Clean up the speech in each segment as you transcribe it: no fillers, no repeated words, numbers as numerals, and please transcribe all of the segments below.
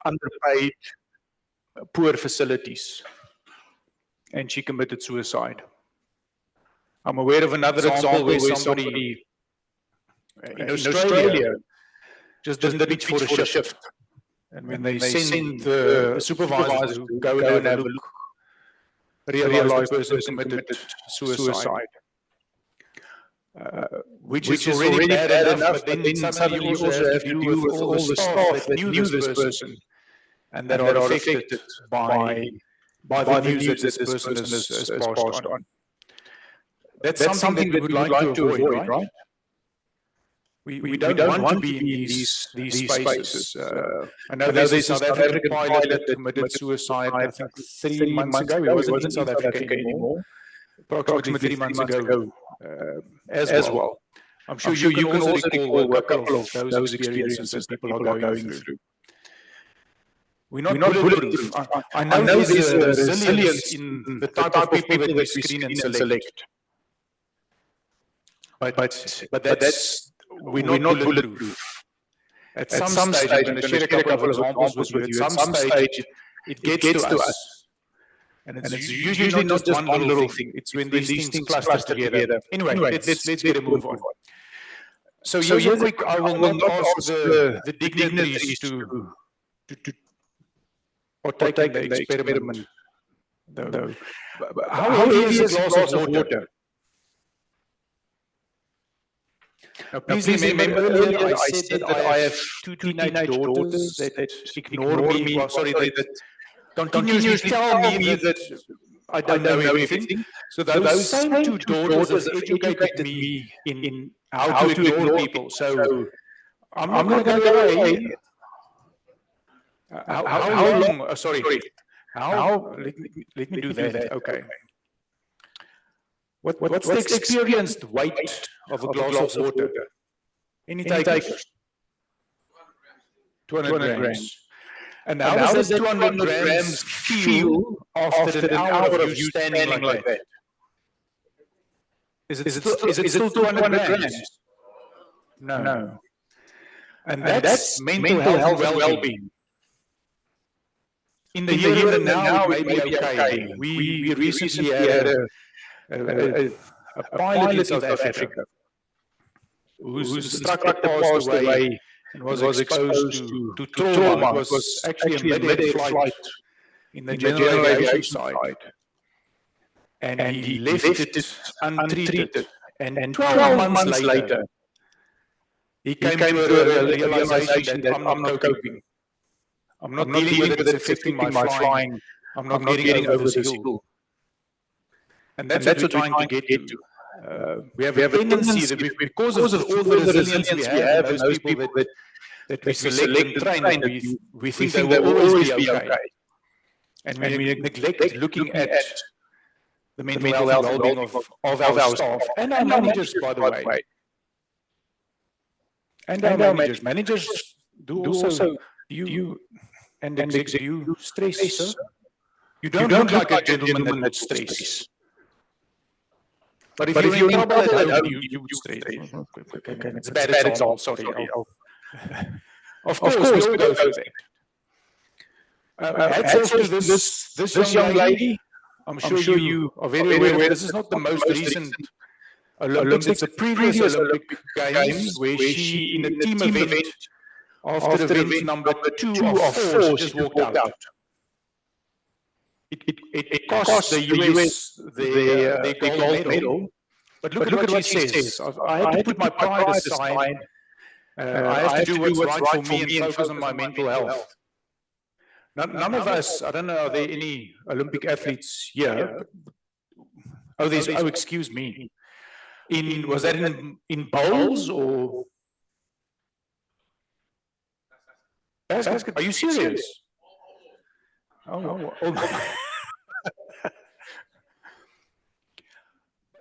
underpaid, poor facilities, and she committed suicide. I'm aware of another example where somebody in Australia just didn't reach for a shift. And when they sent the supervisor to go and have a look, realized the person committed suicide. Which is already bad enough, but then suddenly you also have to deal with all the staff that knew this person and that are affected by the news that this person has passed on. That's something that we would like to avoid, right? We don't want to be in these spaces. I know there's a South African pilot that committed suicide, I think 3 months ago. He wasn't in South Africa anymore. Approximately 3 months ago as well. I'm sure you can also recall a couple of those experiences that people are going through. We're not bulletproof. I know there's a resilience in the type of people that we screen and select. But that's, we're not bulletproof. At some stage, I'm going to share a couple of examples with you. At some stage, it gets to us. And it's usually not just one little thing. It's when these things cluster together. Anyway, let's get a move on. So real quick, I will not ask the dignitaries to take the experiment. How heavy is a glass of water? Now, please remember earlier I said that I have two teenage daughters that ignore me, that continuously tell me that I don't know everything. So those same two daughters have educated me in how to ignore people. So I'm not going to go away. How long? Sorry. Let me do that. Okay. What's the experienced weight of a glass of water? Any takers? 200 grams. And how does that 200 grams feel after an hour of you standing like that? Is it still 200 grams? No. And that's mental health and well-being. In the here and the now, it may be okay. We recently had a pilot in South Africa whose instructor passed away and was exposed to trauma. It was actually a mid-air flight in the general aviation side. And he left it untreated. And 12 months later, he came to a realization that I'm not coping. I'm not dealing with it, it's affecting my flying. I'm not getting over this hill. And that's what we're trying to get to. We have a tendency that because of all the resilience we have and those people that we select and train, we think they will always be okay. And we neglect looking at the mental health and well-being of our staff and our managers, by the way. And our managers. Managers do also, and execs, do you stress, sir? You don't look like a gentleman that would stress. But if you're in trouble at home, you would stress. Okay, it's a bad example, sorry. Of course, we all go through that. Hats off to this young lady. I'm sure you are very aware this is not the most recent Olympics. It's a previous Olympic Games where she, in a team event, after event number 2 of 4, just walked out. It cost the US their gold medal. But look at what she says. I had to put my pride aside. I have to do what's right for me and focus on my mental health. None of us, I don't know, are there any Olympic athletes here? Oh, excuse me. Was that in bowls or basket? Are you serious? Oh.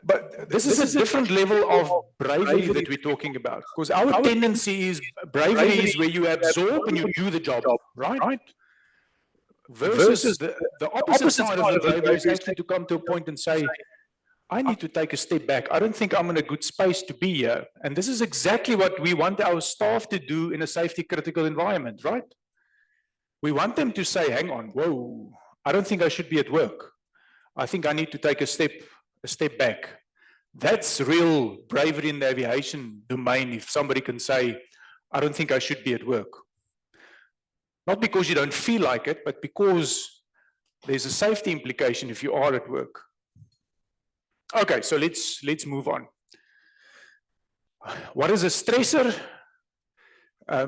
But this is a different level of bravery that we're talking about. Because our tendency is bravery is where you absorb and you do the job, right? Versus the opposite side of the bravery is actually to come to a point and say, I need to take a step back. I don't think I'm in a good space to be here. And this is exactly what we want our staff to do in a safety critical environment, right? We want them to say, hang on, whoa, I don't think I should be at work. I think I need to take a step back. That's real bravery in the aviation domain if somebody can say, I don't think I should be at work. Not because you don't feel like it, but because there's a safety implication if you are at work. Okay, so let's move on. What is a stressor?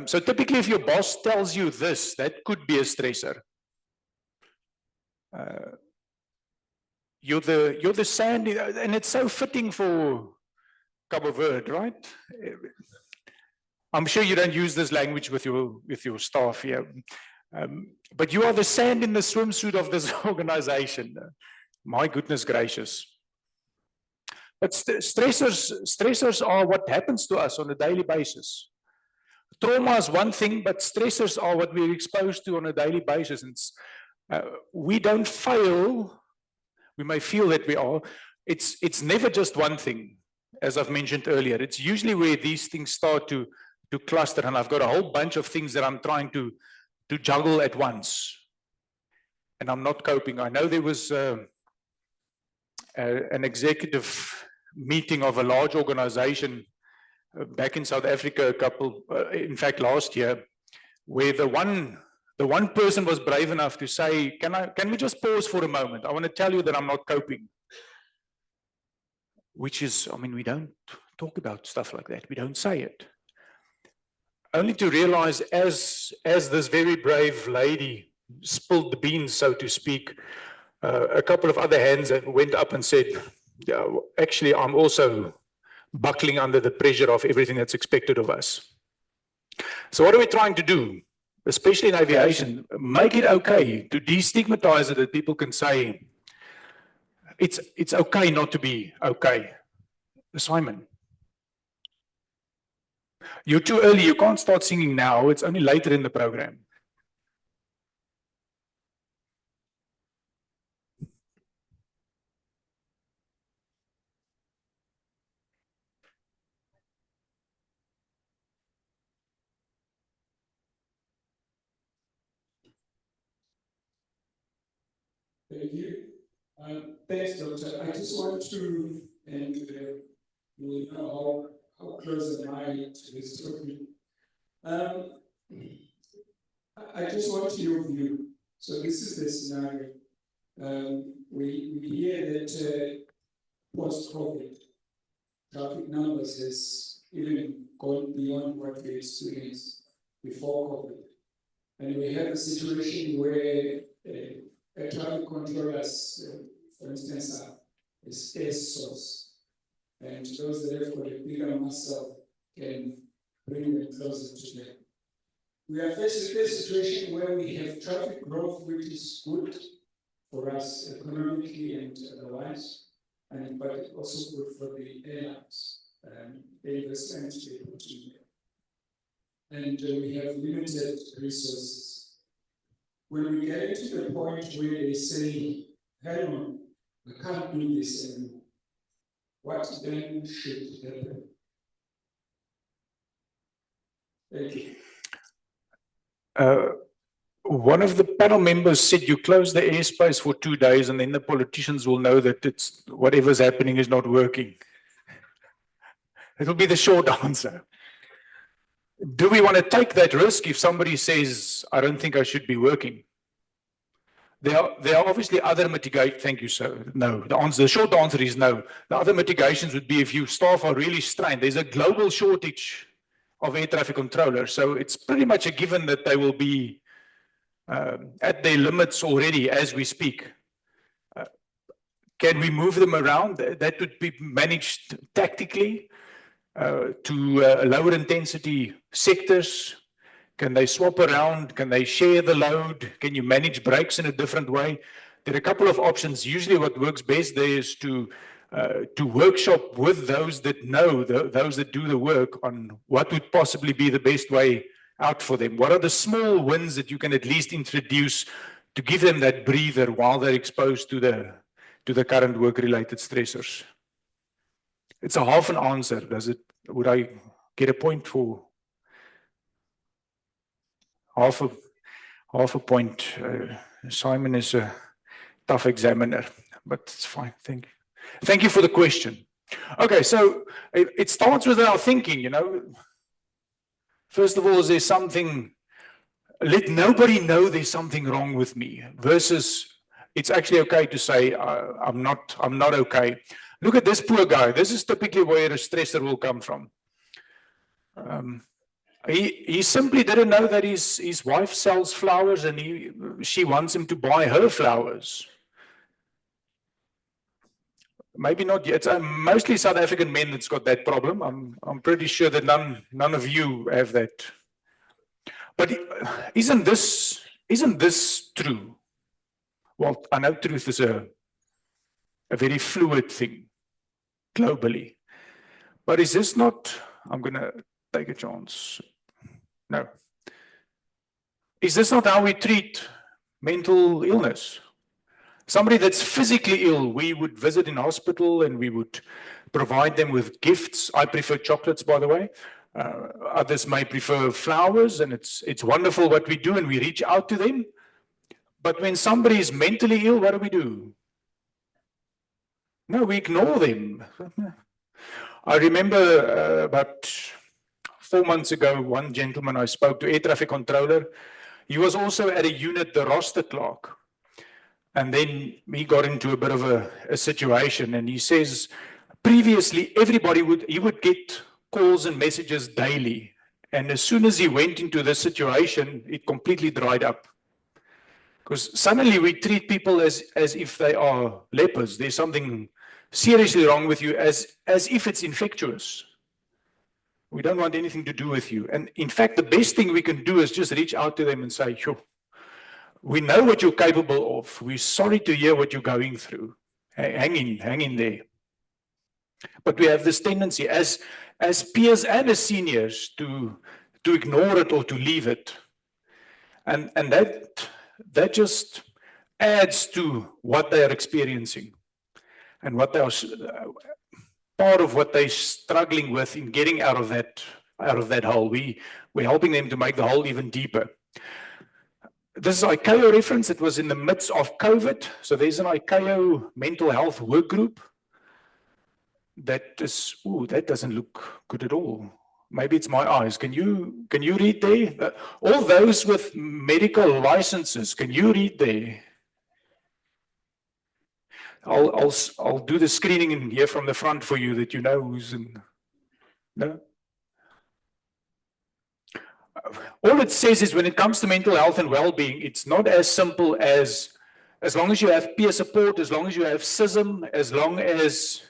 So typically if your boss tells you this, that could be a stressor. You're the sand, and it's so fitting for Cabo Verde, right? I'm sure you don't use this language with your staff here, but you are the sand in the swimsuit of this organization. My goodness gracious! But stressors are what happens to us on a daily basis. Trauma is one thing, but stressors are what we're exposed to on a daily basis. And we don't fail. We may feel that we are. It's never just one thing, as I've mentioned earlier. It's usually where these things start to cluster, and I've got a whole bunch of things that I'm trying to juggle at once, and I'm not coping. I know there was an executive meeting of a large organization back in South Africa in fact last year, where the one person was brave enough to say, can we just pause for a moment? I want to tell you that I'm not coping. Which is, I mean, we don't talk about stuff like that. We don't say it. Only to realize as this very brave lady spilled the beans, so to speak, a couple of other hands went up and said, yeah, actually, I'm also buckling under the pressure of everything that's expected of us. So what are we trying to do? Especially in aviation, make it okay to destigmatize it, that people can say, it's okay not to be okay. Simon, you're too early. You can't start singing now. It's only later in the program. Thank you. Thanks, Doctor. I just want to, and you know how close am I to this topic. I just want your view. So this is the scenario. We hear that post-COVID, traffic numbers has even gone beyond what we experienced before COVID. And we have a situation where air traffic controllers, for instance, are a scarce source. And those that have got a bigger muscle can bring them closer to them. We are faced with a situation where we have traffic growth, which is good for us economically and otherwise, but it's also good for the airlines, the investment they put in there. And we have limited resources. When we get to the point where they say, hang on, we can't do this anymore, what then should happen? Thank you. One of the panel members said you close the airspace for 2 days and then the politicians will know that it's whatever's happening is not working. It'll be the short answer. Do we want to take that risk if somebody says, I don't think I should be working? There are obviously other mitigations. Thank you, sir. No, the short answer is no. The other mitigations would be if your staff are really strained. There's a global shortage of air traffic controllers. So it's pretty much a given that they will be at their limits already as we speak. Can we move them around? That would be managed tactically to lower intensity sectors. Can they swap around? Can they share the load? Can you manage brakes in a different way? There are a couple of options. Usually what works best there is to workshop with those that know, those that do the work on what would possibly be the best way out for them. What are the small wins that you can at least introduce to give them that breather while they're exposed to the current work-related stressors? It's a half an answer. Would I get a point for half half a point. Simon is a tough examiner, but it's fine. Thank you for the question. Okay, so it starts with our thinking, you know. First of all, is there something, let nobody know there's something wrong with me, versus it's actually okay to say, I'm not okay. Look at this poor guy. This is typically where a stressor will come from. He simply didn't know that his wife sells flowers and she wants him to buy her flowers. Maybe not yet. It's mostly South African men that's got that problem. I'm pretty sure that none of you have that. But isn't this true? Well, I know truth is a very fluid thing globally. But is this not, I'm going to take a chance. No. Is this not how we treat mental illness? Somebody that's physically ill, we would visit in hospital and we would provide them with gifts. I prefer chocolates, by the way. Others may prefer flowers, and it's wonderful what we do, and we reach out to them. But when somebody is mentally ill, what do? No, we ignore them. I remember about 4 months ago, one gentleman I spoke to, air traffic controller, he was also at a unit, the roster clerk. And then he got into a bit of a situation, and he says, previously, he would get calls and messages daily. And as soon as he went into this situation, it completely dried up. Because suddenly we treat people as if they are lepers. There's something seriously wrong with you, as if it's infectious. We don't want anything to do with you. And in fact, the best thing we can do is just reach out to them and say, sure, we know what you're capable of. We're sorry to hear what you're going through. Hang in there. But we have this tendency as peers and as seniors to ignore it or to leave it. And that just adds to what they are experiencing and what they are part of what they're struggling with in getting out of that hole. We're helping them to make the hole even deeper. This is ICAO reference. It was in the midst of COVID. So there's an ICAO mental health work group. That doesn't look good at all. Maybe it's my eyes. Can you read there? All those with medical licenses, can you read there? I'll do the screening in here from the front for you, that you know who's in. No? All it says is, when it comes to mental health and well-being, it's not as simple as long as you have peer support, as long as you have CISM, as long as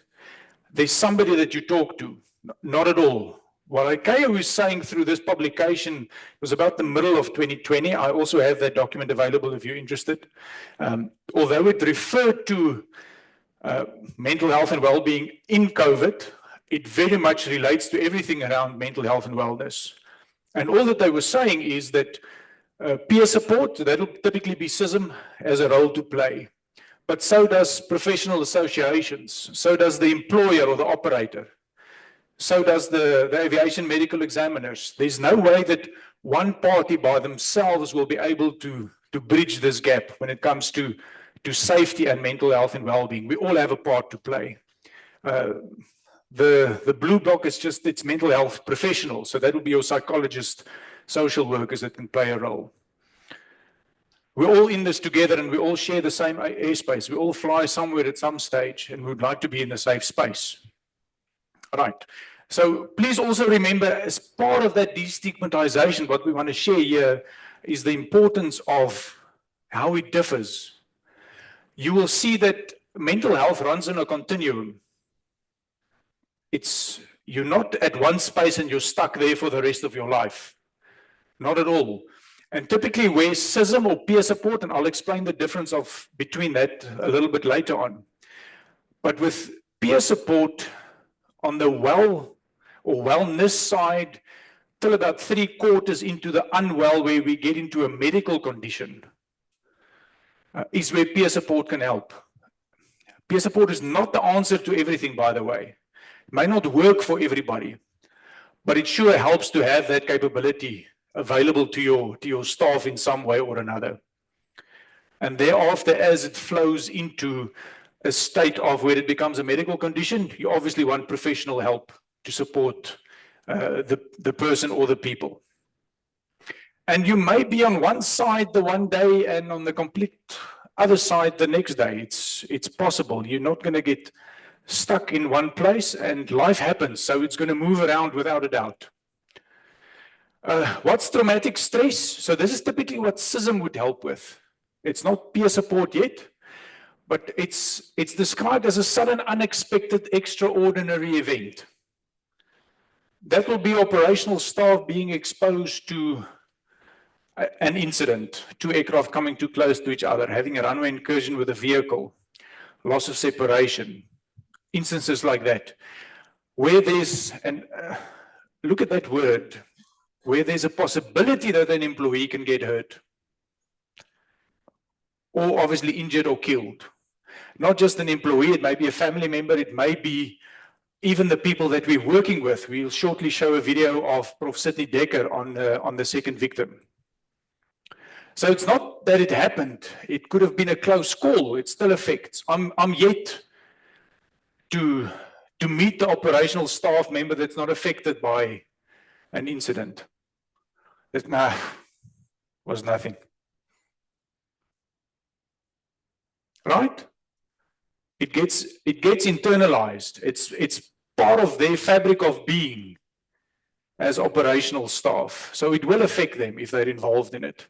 there's somebody that you talk to. Not at all. What ICAO is saying through this publication was about the middle of 2020. I also have that document available if you're interested. Although it referred to mental health and well-being in COVID, it very much relates to everything around mental health and wellness. And all that they were saying is that peer support, that'll typically be CISM, has a role to play. But so does professional associations, so does the employer or the operator, so does the aviation medical examiners. There's no way that one party by themselves will be able to bridge this gap when it comes to safety and mental health and well-being. We all have a part to play. The blue block is just, it's mental health professionals, so that will be your psychologists, social workers that can play a role. We're all in this together, and we all share the same airspace. We all fly somewhere at some stage, and we'd like to be in a safe space. Right. So please also remember, as part of that destigmatization, what we want to share here is the importance of how it differs. You will see that mental health runs in a continuum. You're not at one space and you're stuck there for the rest of your life. Not at all. And typically where CISM or peer support, and I'll explain the difference between that a little bit later on. But with peer support on the wellness side, till about 3/4 into the unwell, where we get into a medical condition, is where peer support can help. Peer support is not the answer to everything, by the way. It may not work for everybody, but it sure helps to have that capability available to your staff in some way or another. And thereafter, as it flows into a state of where it becomes a medical condition, you obviously want professional help to support the person or the people. And you may be on one side the one day and on the complete other side the next day. It's possible. You're not going to get stuck in one place, and life happens, so it's going to move around without a doubt. What's traumatic stress? So this is typically what CISM would help with. It's not peer support yet, but it's described as a sudden, unexpected, extraordinary event. That will be operational staff being exposed to an incident, two aircraft coming too close to each other, having a runway incursion with a vehicle, loss of separation, instances like that, where there's, and look at that word, where there's a possibility that an employee can get hurt, or obviously injured or killed. Not just an employee, it may be a family member, it may be even the people that we're working with. We'll shortly show a video of Prof. Sidney Dekker on the second victim. So it's not that it happened. It could have been a close call. It still affects. I'm yet to meet the operational staff member that's not affected by an incident. That was nothing. Right? It gets internalized. It's part of their fabric of being as operational staff. So it will affect them if they're involved in it.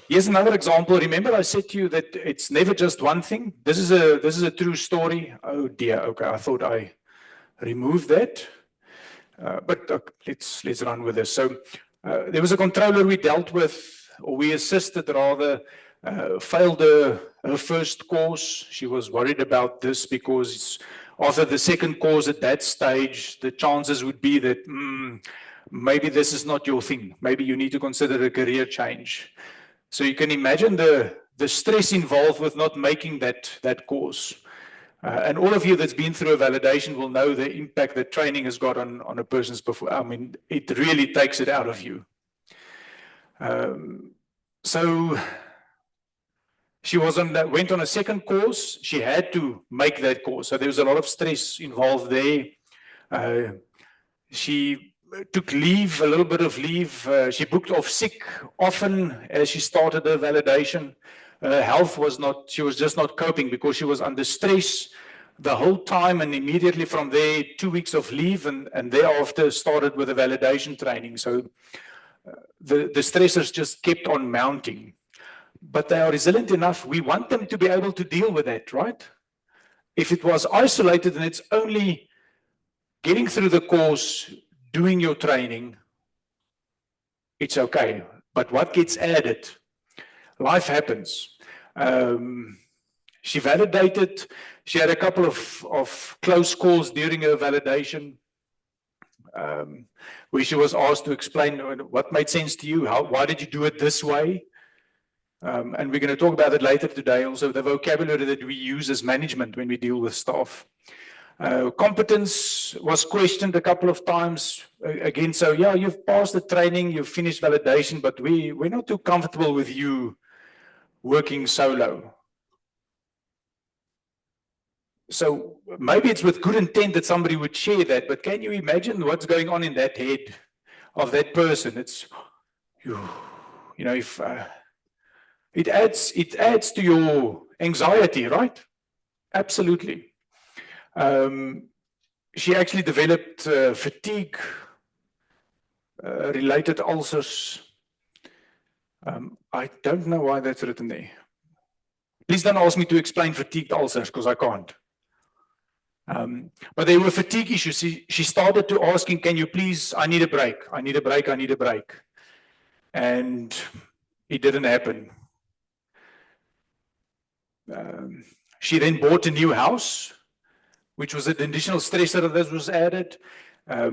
Here's another example. Remember I said to you that it's never just one thing. This is a true story. Oh dear. Okay, I thought I removed that. But let's run with this. So there was a controller we dealt with, or we assisted rather, failed her first course. She was worried about this because after the second course at that stage, the chances would be that maybe this is not your thing. Maybe you need to consider a career change. So you can imagine the stress involved with not making that course. And all of you that's been through a validation will know the impact that training has got on a person's performance. I mean, it really takes it out of you. So she went on a second course. She had to make that course. So there was a lot of stress involved there. She took leave, a little bit of leave. She booked off sick often as she started her validation. Her health was not, she was just not coping because she was under stress the whole time, and immediately from there, 2 weeks of leave, and thereafter started with the validation training. So the stressors just kept on mounting. But they are resilient enough. We want them to be able to deal with that, right? If it was isolated and it's only getting through the course, doing your training, it's okay. But what gets added? Life happens. She validated. She had a couple of close calls during her validation where she was asked to explain what made sense to you. Why did you do it this way? And we're going to talk about it later today. Also, the vocabulary that we use as management when we deal with staff. Competence was questioned a couple of times again. So yeah, you've passed the training, you've finished validation, but we're not too comfortable with you working solo. So maybe it's with good intent that somebody would share that, but can you imagine what's going on in that head of that person? It's, you know, if it adds to your anxiety, right? Absolutely. She actually developed fatigue related ulcers. I don't know why that's written there. Please don't ask me to explain fatigue ulcers because I can't. But there were fatigue issues. She started to asking, can you please, I need a break. I need a break. I need a break. And it didn't happen. She then bought a new house, which was an additional stressor that was added.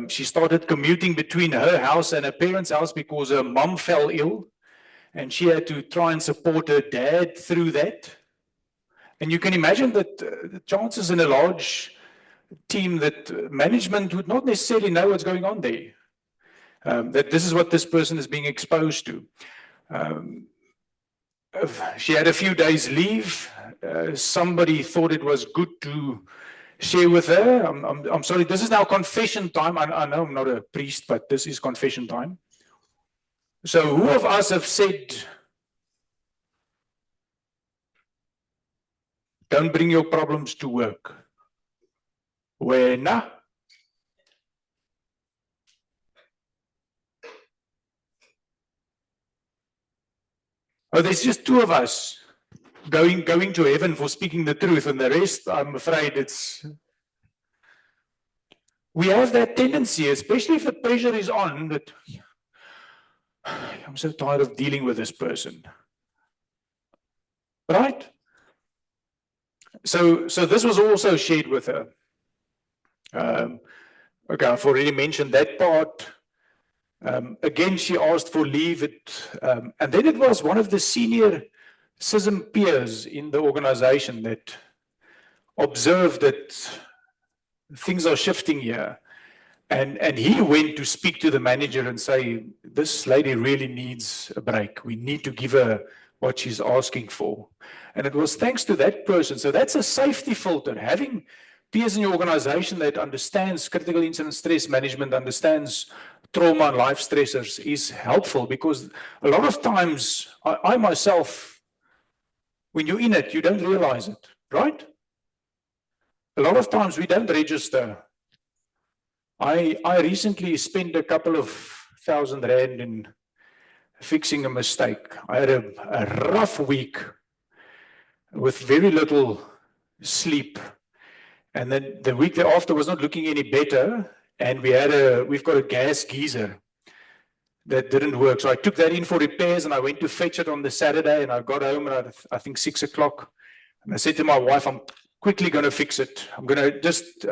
She started commuting between her house and her parents' house because her mom fell ill, and she had to try and support her dad through that. And you can imagine that the chances in a large team that management would not necessarily know what's going on there. that this is what this person is being exposed to. She had a few days leave. Somebody thought it was good to share with her. I'm sorry, this is now confession time. I know I'm not a priest, but this is confession time. So who of us have said, don't bring your problems to work? Wena? Oh, there's just two of us going to heaven for speaking the truth, and the rest, I'm afraid it's... We have that tendency, especially if the pressure is on, that I'm so tired of dealing with this person. Right? So this was also shared with her. Okay, I've already mentioned that part. Again, she asked for leave. And then it was one of the senior CISM peers in the organization that observed that things are shifting here. And he went to speak to the manager and say, this lady really needs a break. We need to give her what she's asking for. And it was thanks to that person. So that's a safety filter. Having peers in your organization that understands critical incident stress management, understands trauma and life stressors is helpful, because a lot of times, I myself, when you're in it, you don't realize it, right? A lot of times we don't register. I recently spent a couple of $1,000 in fixing a mistake. I had a rough week with very little sleep. And then the week thereafter was not looking any better. And we've got a gas geyser that didn't work. So I took that in for repairs and I went to fetch it on the Saturday, and I got home at, I think, 6 o'clock. And I said to my wife, I'm quickly going to fix it. I'm going to just,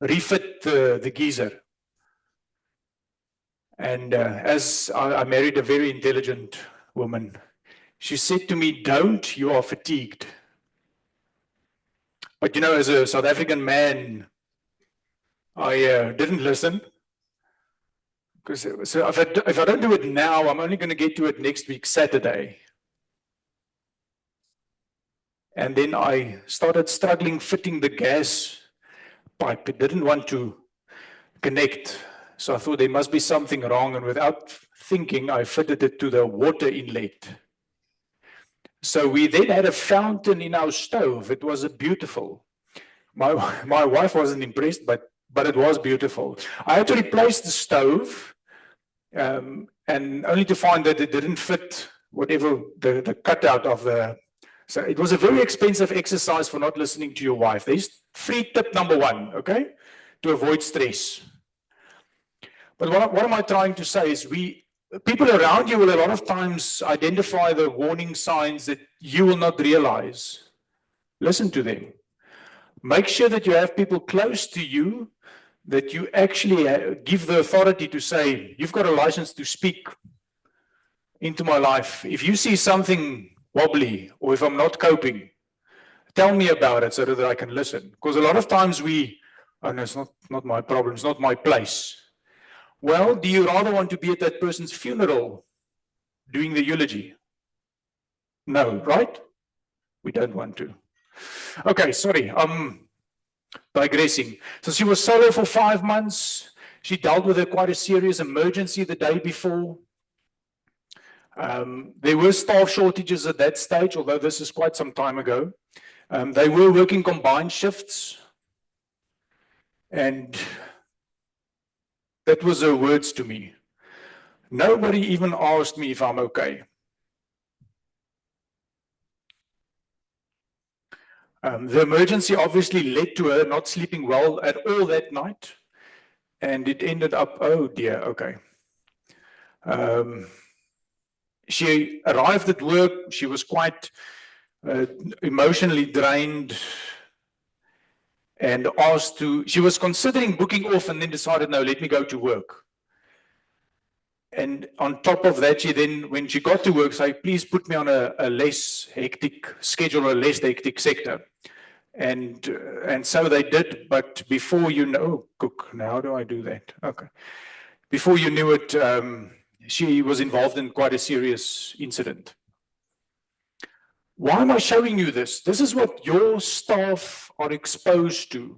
refit the geyser. And as I married a very intelligent woman, she said to me, don't, you are fatigued. But you know, as a South African man, I didn't listen. Because so if I don't do it now, I'm only going to get to it next week, Saturday. And then I started struggling fitting the gas pipe. It didn't want to connect. So I thought there must be something wrong. And without thinking, I fitted it to the water inlet. So we then had a fountain in our stove. It was beautiful. My wife wasn't impressed, but it was beautiful. I had to replace the stove, and only to find that it didn't fit whatever the cutout of the... So it was a very expensive exercise for not listening to your wife. There's free tip number one, okay, to avoid stress. But what am I trying to say is people around you will a lot of times identify the warning signs that you will not realize. Listen to them. Make sure that you have people close to you that you actually give the authority to say, you've got a license to speak into my life. If you see something wobbly, or if I'm not coping, tell me about it so that I can listen. Because a lot of times oh no, it's not my problem, it's not my place. Well, do you rather want to be at that person's funeral doing the eulogy? No, right? We don't want to. Okay, sorry, I'm digressing. So she was solo for 5 months. She dealt with quite a serious emergency the day before. There were staff shortages at that stage, although this is quite some time ago. They were working combined shifts. And that was her words to me. Nobody even asked me if I'm okay. The emergency obviously led to her not sleeping well at all that night. And it ended up, oh dear, okay. She arrived at work. She was quite emotionally drained and asked to, she was considering booking off and then decided, no, let me go to work. And on top of that, she then, when she got to work, said, please put me on a less hectic schedule, a less hectic sector. And so they did, but before you know, cook, now how do I do that? Okay. before you knew it, she was involved in quite a serious incident. Why am I showing you this? This is what your staff are exposed to.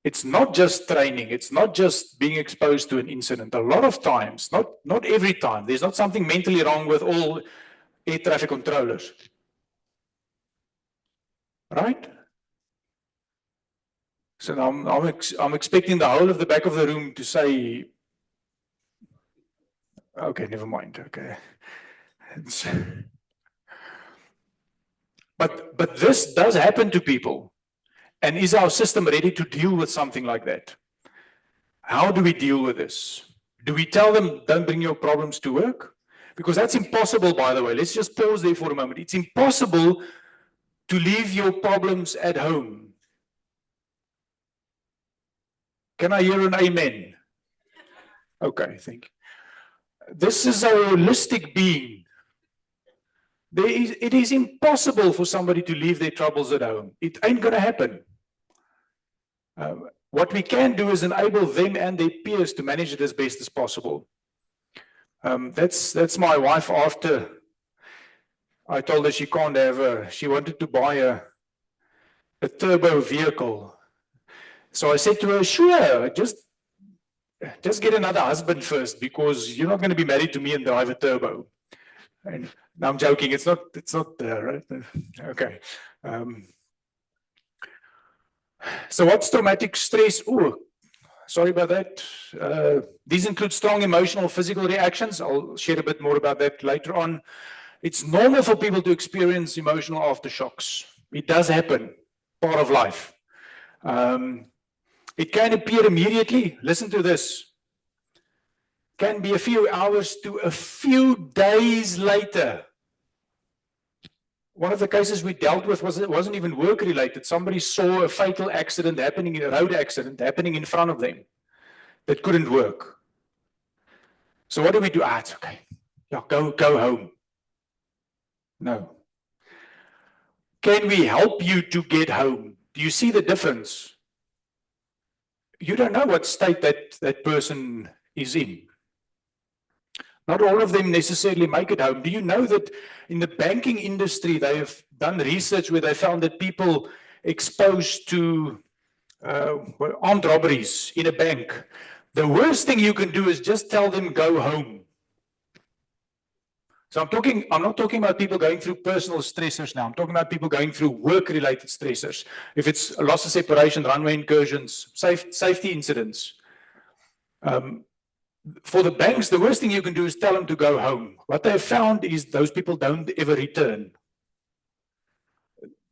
It's not just training. It's not just being exposed to an incident. A lot of times, not every time, there's not something mentally wrong with all air traffic controllers. Right? So I'm expecting the whole of the back of the room to say, okay, never mind. Okay. But this does happen to people. And is our system ready to deal with something like that? How do we deal with this? Do we tell them, don't bring your problems to work? Because that's impossible, by the way. Let's just pause there for a moment. It's impossible to leave your problems at home. Can I hear an amen? Okay, thank you. This is a holistic being. It is impossible for somebody to leave their troubles at home. It ain't going to happen. What we can do is enable them and their peers to manage it as best as possible. That's my wife. After I told her she can't have she wanted to buy a turbo vehicle. So I said to her, sure, just get another husband first, because you're not going to be married to me and drive a turbo. And now I'm joking. It's not right. Okay. So what's traumatic stress? Oh, sorry about that. These include strong emotional, physical reactions. I'll share a bit more about that later on. It's normal for people to experience emotional aftershocks. It does happen, part of life. It can appear immediately. Listen to this. Can be a few hours to a few days later. One of the cases we dealt with wasn't even work-related. Somebody saw a fatal accident happening, a road accident happening in front of them that couldn't work. So what do we do? It's okay. Yeah, go home. No. Can we help you to get home? Do you see the difference? You don't know what state that person is in. Not all of them necessarily make it home. Do you know that in the banking industry, they have done research where they found that people exposed to armed robberies in a bank, the worst thing you can do is just tell them go home. So I'm not talking about people going through personal stressors now. I'm talking about people going through work-related stressors. If it's a loss of separation, runway incursions, safety incidents. For the banks, the worst thing you can do is tell them to go home. What they've found is those people don't ever return.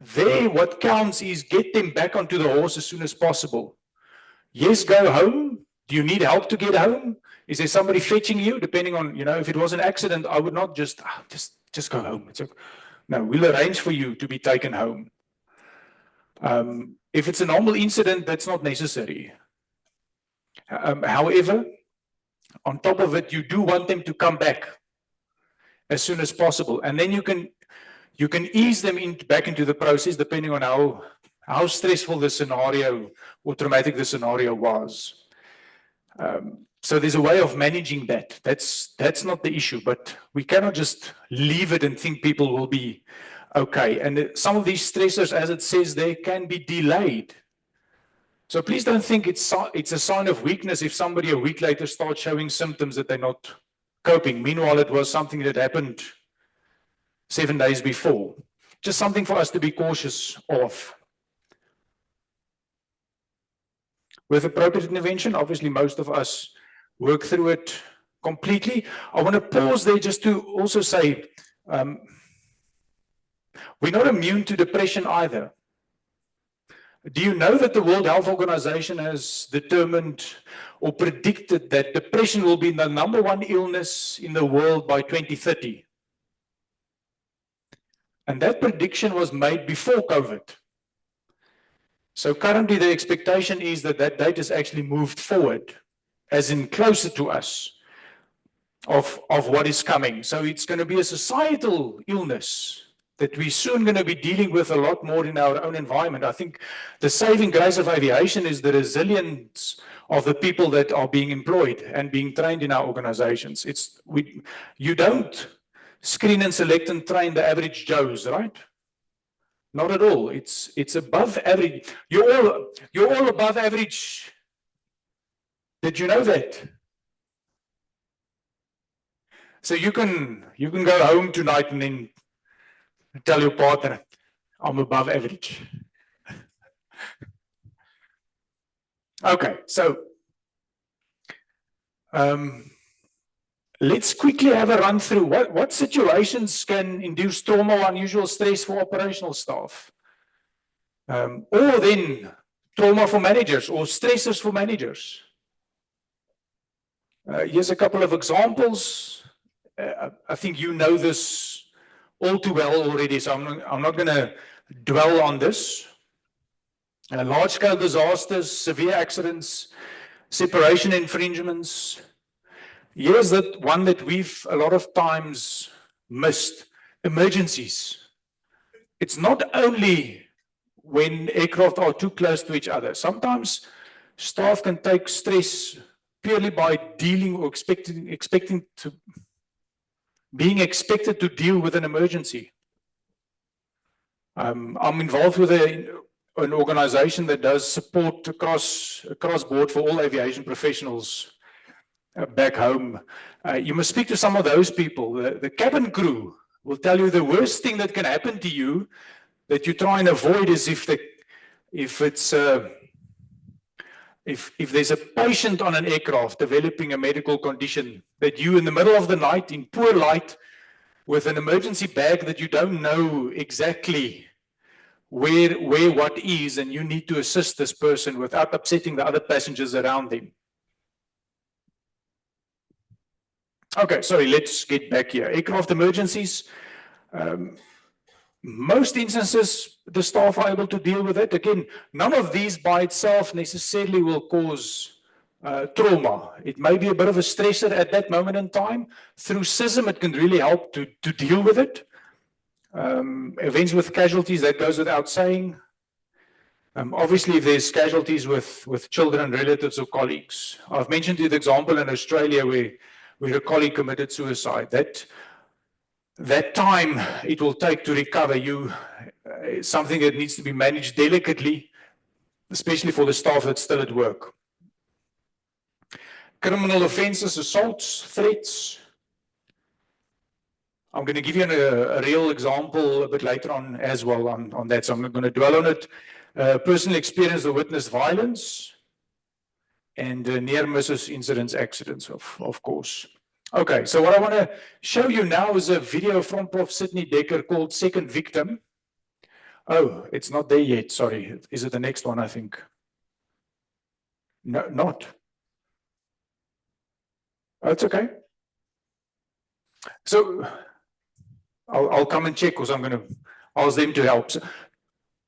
There, what counts is get them back onto the horse as soon as possible. Yes, go home. Do you need help to get home? Is there somebody fetching you? Depending on, if it was an accident, I would not just go home. It's okay. No, we'll arrange for you to be taken home. If it's a normal incident, that's not necessary. However, on top of it, you do want them to come back as soon as possible. And then you can ease them back into the process depending on how stressful the scenario or traumatic the scenario was. So there's a way of managing that. That's not the issue, but we cannot just leave it and think people will be okay. And some of these stressors, as it says there, can be delayed. So please don't think it's a sign of weakness if somebody a week later starts showing symptoms that they're not coping. Meanwhile, it was something that happened 7 days before. Just something for us to be cautious of. With appropriate intervention, obviously most of us work through it completely. I want to pause there just to also say, we're not immune to depression either. Do you know that the World Health Organization has determined or predicted that depression will be the #1 illness in the world by 2030? And that prediction was made before COVID. So currently the expectation is that date is actually moved forward, as in closer to us, of what is coming. So it's going to be a societal illness that we're soon going to be dealing with a lot more in our own environment. I think the saving grace of aviation is the resilience of the people that are being employed and being trained in our organizations. You don't screen and select and train the average Joes, right? Not at all. It's above average. You're all above average. Did you know that? So you can go home tonight and then tell your partner, I'm above average. Okay, so let's quickly have a run through what situations can induce trauma or unusual stress for operational staff, or then trauma for managers or stressors for managers. Here's a couple of examples. I think you know this all too well already, so I'm not going to dwell on this. Large-scale disasters, severe accidents, separation infringements. Here's that one that we've a lot of times missed, emergencies. It's not only when aircraft are too close to each other. Sometimes staff can take stress purely by dealing or being expected to deal with an emergency. I'm involved with an organization that does support across board for all aviation professionals back home. You must speak to some of those people. The cabin crew will tell you the worst thing that can happen to you that you try and avoid is if there's a patient on an aircraft developing a medical condition, that you in the middle of the night in poor light with an emergency bag that you don't know exactly where what is, and you need to assist this person without upsetting the other passengers around them. Okay, sorry, let's get back here. Aircraft emergencies. Most instances, the staff are able to deal with it. Again, none of these by itself necessarily will cause trauma. It may be a bit of a stressor at that moment in time. Through CISM, it can really help to deal with it. Events with casualties, that goes without saying. Obviously, if there's casualties with children, relatives, or colleagues. I've mentioned the example in Australia where a colleague committed suicide. That time it will take to recover you is something that needs to be managed delicately, especially for the staff that's still at work. Criminal offenses, assaults, threats. I'm going to give you a real example a bit later on as well on that, so I'm not going to dwell on it. Personal experience or witnessed violence, and near misses, incidents, accidents, of course. Okay, so what I want to show you now is a video from Prof. Sydney Dekker called Second Victim. Oh, it's not there yet, sorry. Is it the next one, I think? No, not. Oh, it's okay. So I'll come and check because I'm going to ask them to help. So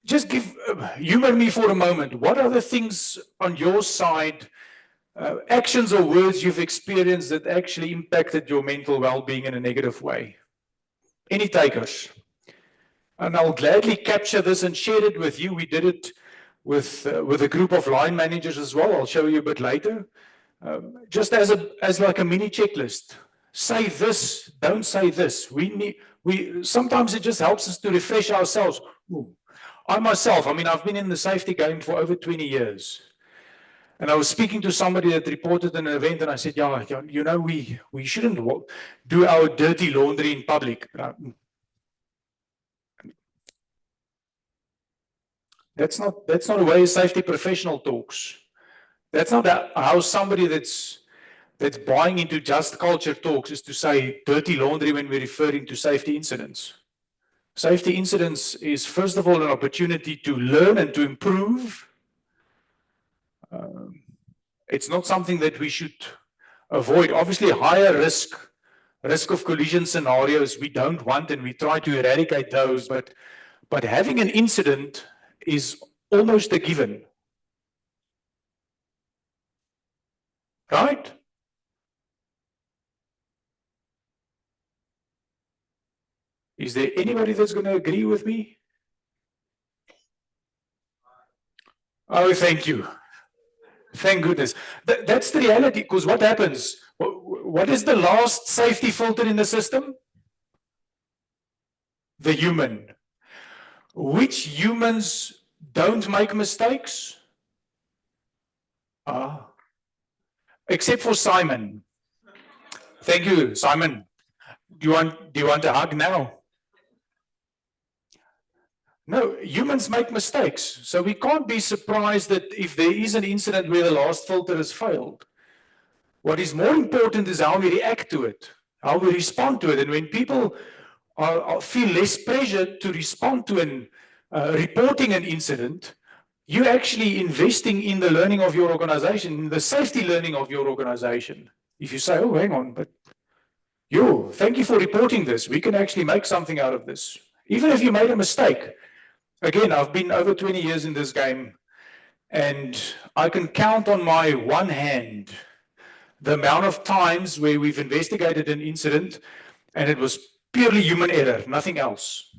just humor me for a moment. What are the things on your side, actions or words you've experienced that actually impacted your mental well-being in a negative way? Any takers? And I'll gladly capture this and share it with you. We did it with a group of line managers as well. I'll show you a bit later. Just as like a mini checklist. Say this, don't say this. Sometimes it just helps us to refresh ourselves. Ooh. I myself, I've been in the safety game for over 20 years. And I was speaking to somebody that reported an event, and I said, yeah, you know, we shouldn't do our dirty laundry in public. That's not the way a safety professional talks. That's not how somebody that's buying into just culture talks, is to say dirty laundry when we're referring to safety incidents. Safety incidents is, first of all, an opportunity to learn and to improve. It's not something that we should avoid. Obviously, higher risk of collision scenarios we don't want, and we try to eradicate those, but having an incident is almost a given. Right? Is there anybody that's going to agree with me? Oh, thank you. Thank goodness. That's the reality, because what happens? What is the last safety filter in the system? The human. Which humans don't make mistakes? Except for Simon. Thank you, Simon. Do you want a hug now? No, humans make mistakes. So we can't be surprised that if there is an incident where the last filter has failed. What is more important is how we react to it, how we respond to it. And when people feel less pressure to respond to reporting an incident, you're actually investing in the learning of your organization, in the safety learning of your organization. If you say, oh, hang on, but thank you for reporting this. We can actually make something out of this. Even if you made a mistake. Again, I've been over 20 years in this game, and I can count on my one hand the amount of times where we've investigated an incident and it was purely human error, nothing else.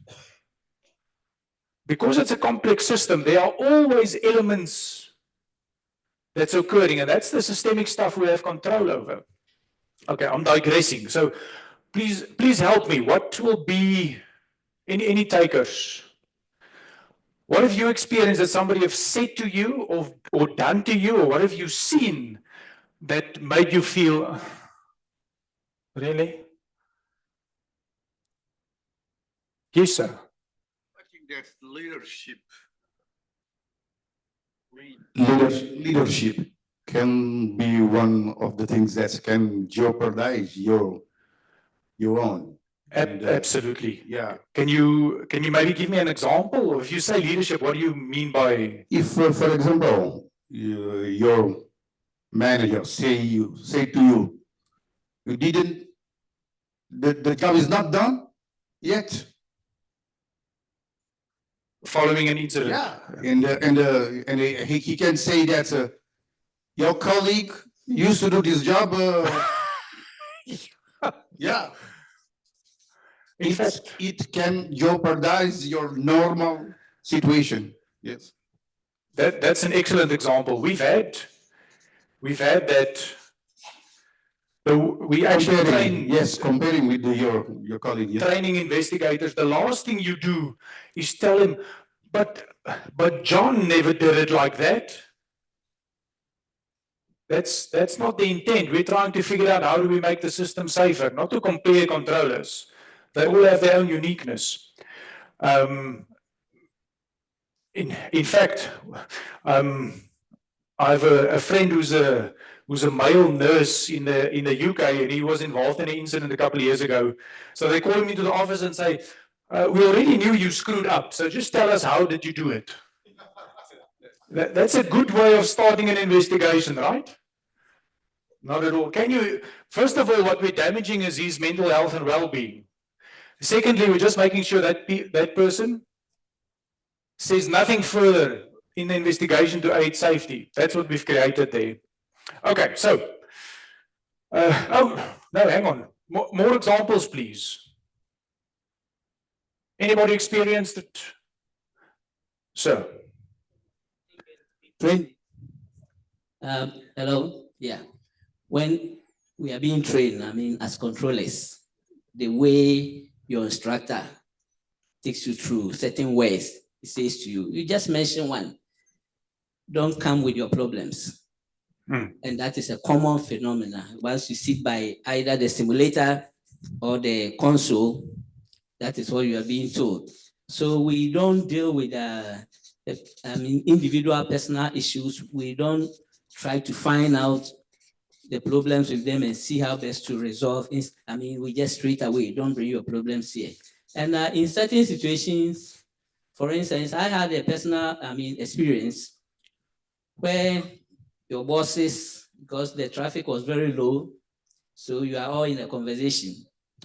Because it's a complex system, there are always elements that's occurring, and that's the systemic stuff we have control over. Okay, I'm digressing. So please help me. What will be any takers? What have you experienced that somebody have said to you or done to you, or what have you seen that made you feel, really? Yes, sir. I think that's leadership. Leadership can be one of the things that can jeopardize your own. Absolutely. Yeah. Can you maybe give me an example? Or if you say leadership, what do you mean by? If, for example, your manager say to you, you didn't, the job is not done yet. Following an incident. Yeah, and he can say that your colleague used to do this job. Yeah. In fact, it can jeopardize your normal situation. Yes. That's an excellent example. We've had that. We actually comparing with your colleague. Yes. Training investigators. The last thing you do is tell him, but John never did it like that. That's not the intent. We're trying to figure out how do we make the system safer, not to compare controllers. They all have their own uniqueness. In fact, I have a friend who's a male nurse in the UK, and he was involved in an incident a couple of years ago. So they call him into the office and say, we already knew you screwed up, so just tell us, how did you do it? That's a good way of starting an investigation, right? Not at all. First of all, what we're damaging is his mental health and well-being. Secondly, we're just making sure that that person says nothing further in the investigation to aid safety. That's what we've created there. Okay, so, oh, no, hang on. More examples, please. Anybody experienced it? Sir. Hello, yeah. When we are being trained, I mean, as controllers, the way your instructor takes you through certain ways, he says to you, you just mentioned one, don't come with your problems. And that is a common phenomenon. Once you sit by either the simulator or the console, that is what you are being told. So we don't deal with individual personal issues. We don't try to find out the problems with them and see how best to resolve. We just straight away, don't bring your problems here. And in certain situations, for instance, I had a personal experience where your bosses, because the traffic was very low, so you are all in a conversation,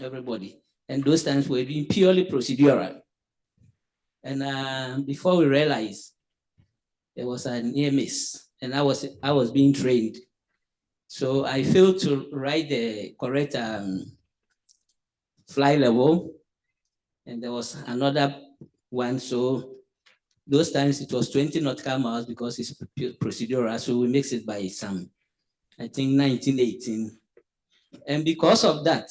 everybody. And those times were being purely procedural. And before we realized, there was a near miss, and I was being trained. So I failed to write the correct fly level. and there was another one. So those times it was 20 nautical miles because it's procedural. So we mix it by some, I think 1918. And because of that,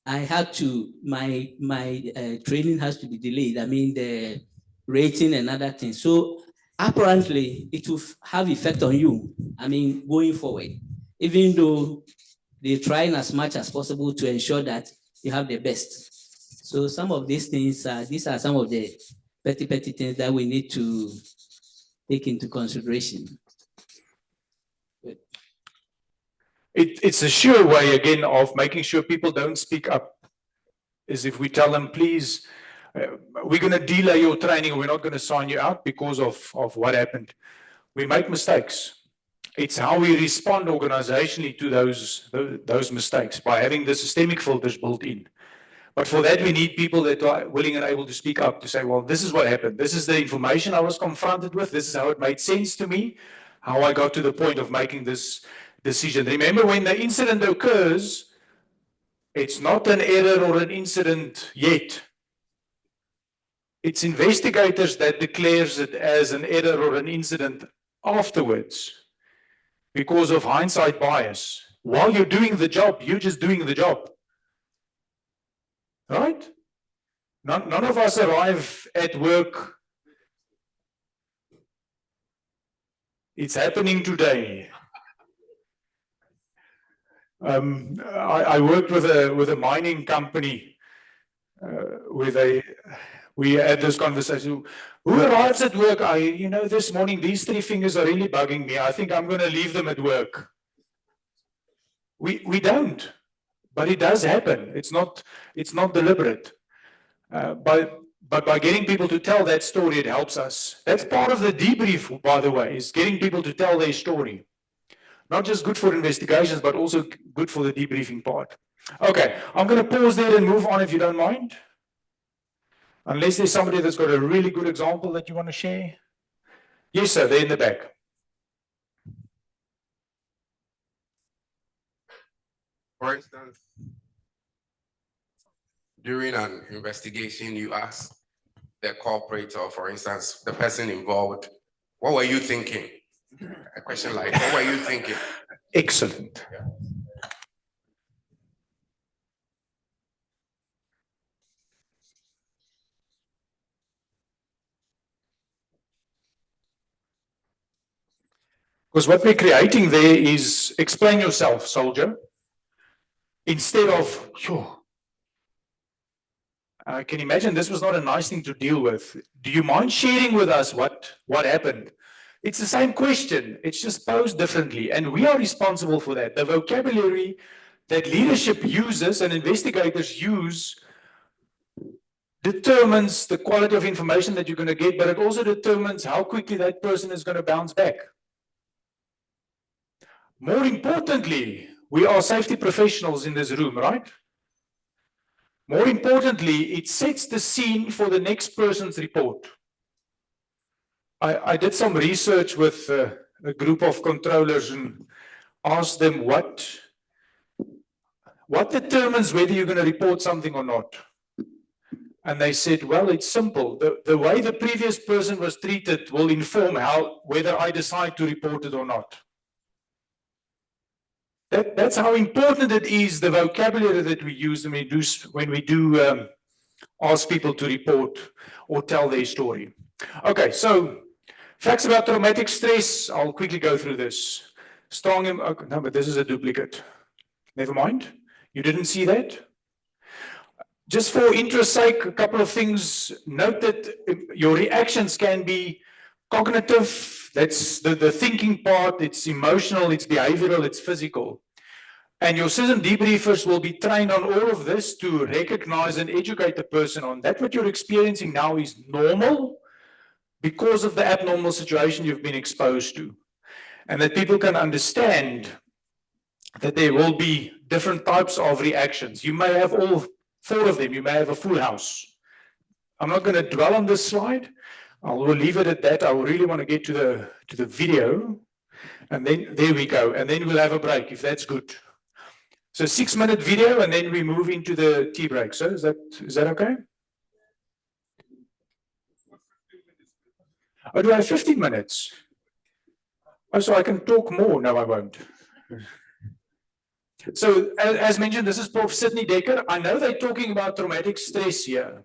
I had to, my training has to be delayed. I mean, the rating and other things. So apparently it will have effect on you. I mean, going forward, even though they're trying as much as possible to ensure that you have the best. So some of these things, these are some of the petty things that we need to take into consideration. It's a sure way, again, of making sure people don't speak up, is if we tell them, please, we're going to delay your training, or we're not going to sign you out because of what happened. We make mistakes. It's how we respond organizationally to those mistakes, by having the systemic filters built in. But for that, we need people that are willing and able to speak up, to say, well, this is what happened. This is the information I was confronted with. This is how it made sense to me, how I got to the point of making this decision. Remember, when the incident occurs, it's not an error or an incident yet. It's investigators that declares it as an error or an incident afterwards, because of hindsight bias. While you're doing the job, you're just doing the job. Right? None of us arrive at work. It's happening today. I worked with a mining company we had this conversation. Who arrives at work? This morning, these 3 fingers are really bugging me. I think I'm going to leave them at work. We don't, but it does happen. It's not deliberate. But by getting people to tell that story, it helps us. That's part of the debrief, by the way, is getting people to tell their story. Not just good for investigations, but also good for the debriefing part. Okay, I'm going to pause there and move on if you don't mind. Unless there's somebody that's got a really good example that you want to share. Yes, sir, they're in the back. For instance, during an investigation, you ask the culprit, or for instance, the person involved, what were you thinking? A question like, what were you thinking? Excellent. Yeah. Because what we're creating there is, explain yourself, soldier, instead of, sure. I can imagine this was not a nice thing to deal with. Do you mind sharing with us what happened? It's the same question. It's just posed differently. And we are responsible for that. The vocabulary that leadership uses and investigators use determines the quality of information that you're going to get, but it also determines how quickly that person is going to bounce back. More importantly, we are safety professionals in this room, right? More importantly, it sets the scene for the next person's report. I did some research with a group of controllers and asked them what determines whether you're going to report something or not. And they said, well, it's simple. The way the previous person was treated will inform whether I decide to report it or not. That's how important it is, the vocabulary that we use when we do ask people to report or tell their story. Okay, so facts about traumatic stress. I'll quickly go through this. No, but this is a duplicate. Never mind. You didn't see that? Just for interest's sake, a couple of things. Note that your reactions can be cognitive, that's the thinking part, it's emotional, it's behavioral, it's physical. And your CISM debriefers will be trained on all of this to recognize and educate the person on that. What you're experiencing now is normal because of the abnormal situation you've been exposed to. And that people can understand that there will be different types of reactions. You may have all 4 of them, you may have a full house. I'm not going to dwell on this slide. I will leave it at that. I really want to get to the video. And then there we go. And then we'll have a break if that's good. So 6-minute video and then we move into the tea break. So is that okay? Oh, do I have 15 minutes? Oh, so I can talk more? No, I won't. So as mentioned, this is Prof. Sydney Dekker. I know they're talking about traumatic stress here.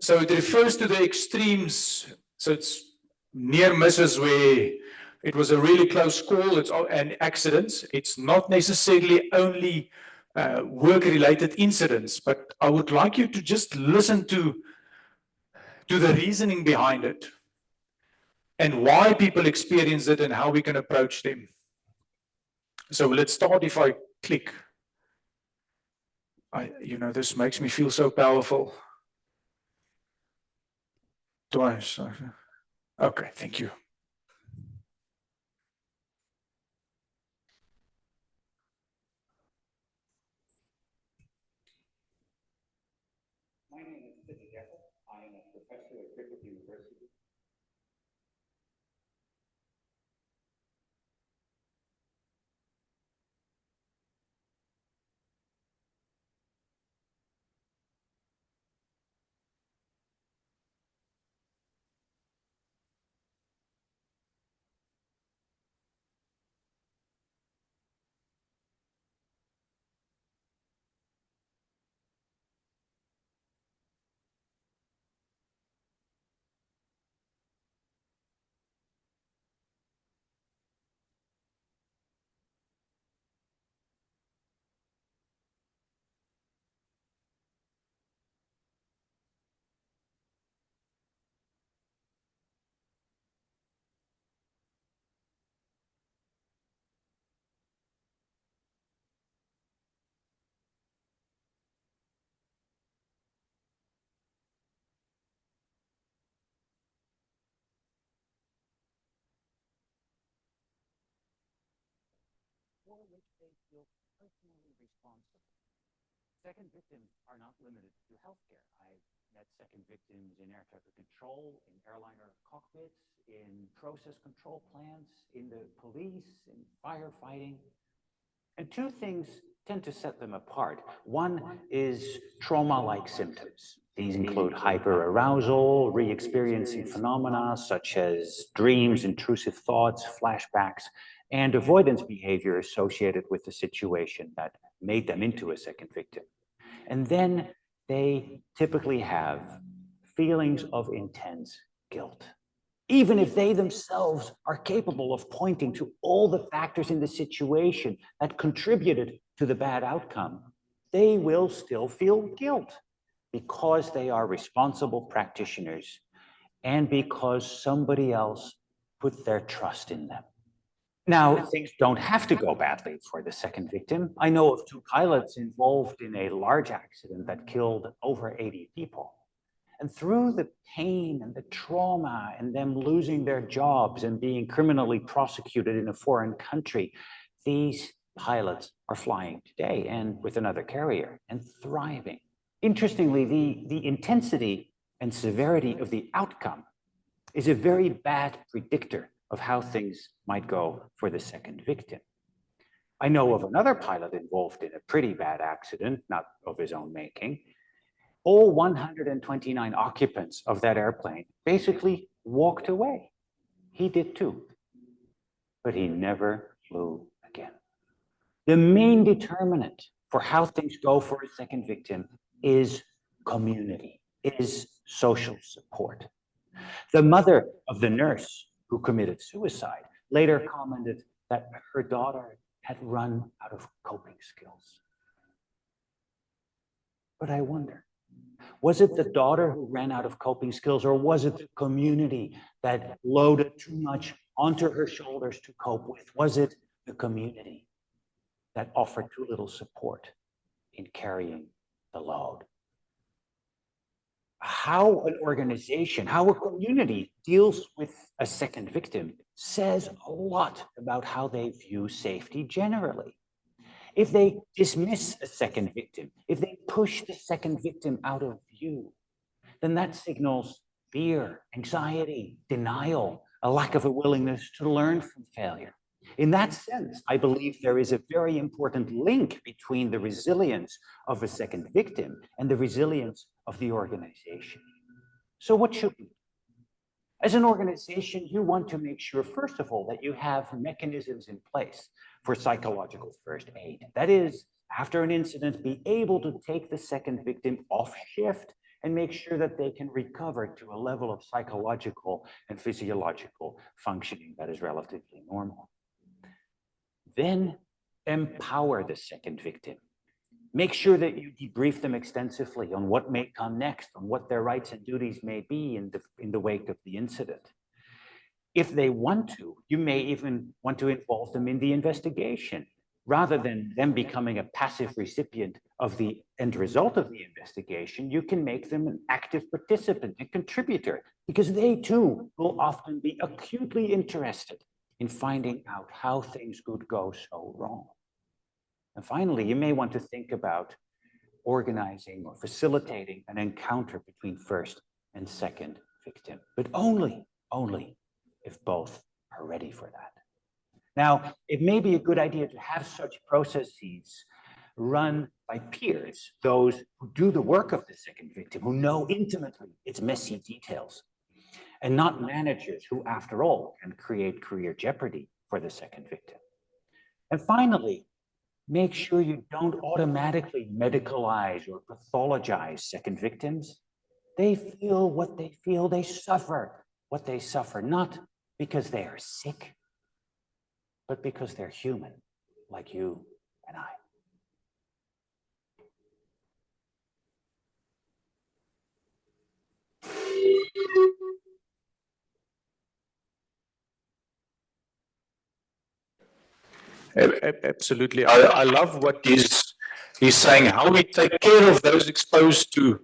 So it refers to the extremes. So it's near misses where it was a really close call, and accidents. It's not necessarily only work-related incidents, but I would like you to just listen to the reasoning behind it and why people experience it and how we can approach them. So let's start if I click. This makes me feel so powerful. Twice. Okay, thank you. My name is Sydney Dekker. I am a professor at Griffith University. For which they feel personally responsible. Second victims are not limited to healthcare. I've met second victims in air traffic control, in airliner cockpits, in process control plants, in the police, in firefighting. And two things tend to set them apart. One is trauma-like symptoms. These include hyperarousal, re-experiencing phenomena such as dreams, intrusive thoughts, flashbacks, and avoidance behavior associated with the situation that made them into a second victim. And then they typically have feelings of intense guilt. Even if they themselves are capable of pointing to all the factors in the situation that contributed to the bad outcome, they will still feel guilt because they are responsible practitioners and because somebody else put their trust in them. Now, things don't have to go badly for the second victim. I know of two pilots involved in a large accident that killed over 80 people. And through the pain and the trauma and them losing their jobs and being criminally prosecuted in a foreign country, these pilots are flying today and with another carrier and thriving. Interestingly, the intensity and severity of the outcome is a very bad predictor of how things might go for the second victim. I know of another pilot involved in a pretty bad accident, not of his own making. All 129 occupants of that airplane basically walked away. He did too, but he never flew again. The main determinant for how things go for a second victim is community, is social support. The mother of the nurse who committed suicide later commented that her daughter had run out of coping skills. But I wonder, was it the daughter who ran out of coping skills, or was it the community that loaded too much onto her shoulders to cope with? Was it the community that offered too little support in carrying the load? How an organization, how a community deals with a second victim says a lot about how they view safety generally. If they dismiss a second victim, if they push the second victim out of view, then that signals fear, anxiety, denial, a lack of a willingness to learn from failure. In that sense, I believe there is a very important link between the resilience of a second victim and the resilience of the organization. So what should we do? As an organization, you want to make sure, first of all, that you have mechanisms in place for psychological first aid. That is, after an incident, be able to take the second victim off shift and make sure that they can recover to a level of psychological and physiological functioning that is relatively normal. Then empower the second victim. Make sure that you debrief them extensively on what may come next, on what their rights and duties may be in the wake of the incident. If they want to, you may even want to involve them in the investigation, rather than them becoming a passive recipient of the end result of the investigation. You can make them an active participant and contributor, because they too will often be acutely interested in finding out how things could go so wrong. And finally, you may want to think about organizing or facilitating an encounter between first and second victim, but only if both are ready for that. Now, it may be a good idea to have such processes run by peers, those who do the work of the second victim, who know intimately its messy details, and not managers who, after all, can create career jeopardy for the second victim. And finally, make sure you don't automatically medicalize or pathologize second victims. They feel what they feel, they suffer what they suffer, not because they are sick, but because they're human, like you and I. Absolutely. I love what he's saying. How we take care of those exposed to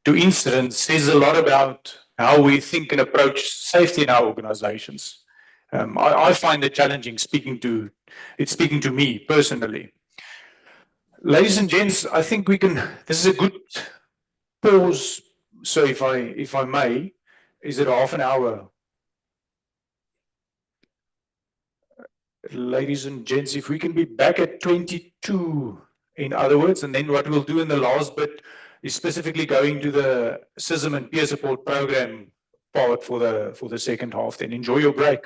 incidents says a lot about how we think and approach safety in our organizations. I find it challenging speaking to me personally. Ladies and gents, I think this is a good pause. So if I may, is it half an hour? Ladies and gents, if we can be back at 22, in other words, and then what we'll do in the last bit is specifically going to the CISM and peer support program part for the second half. Then enjoy your break.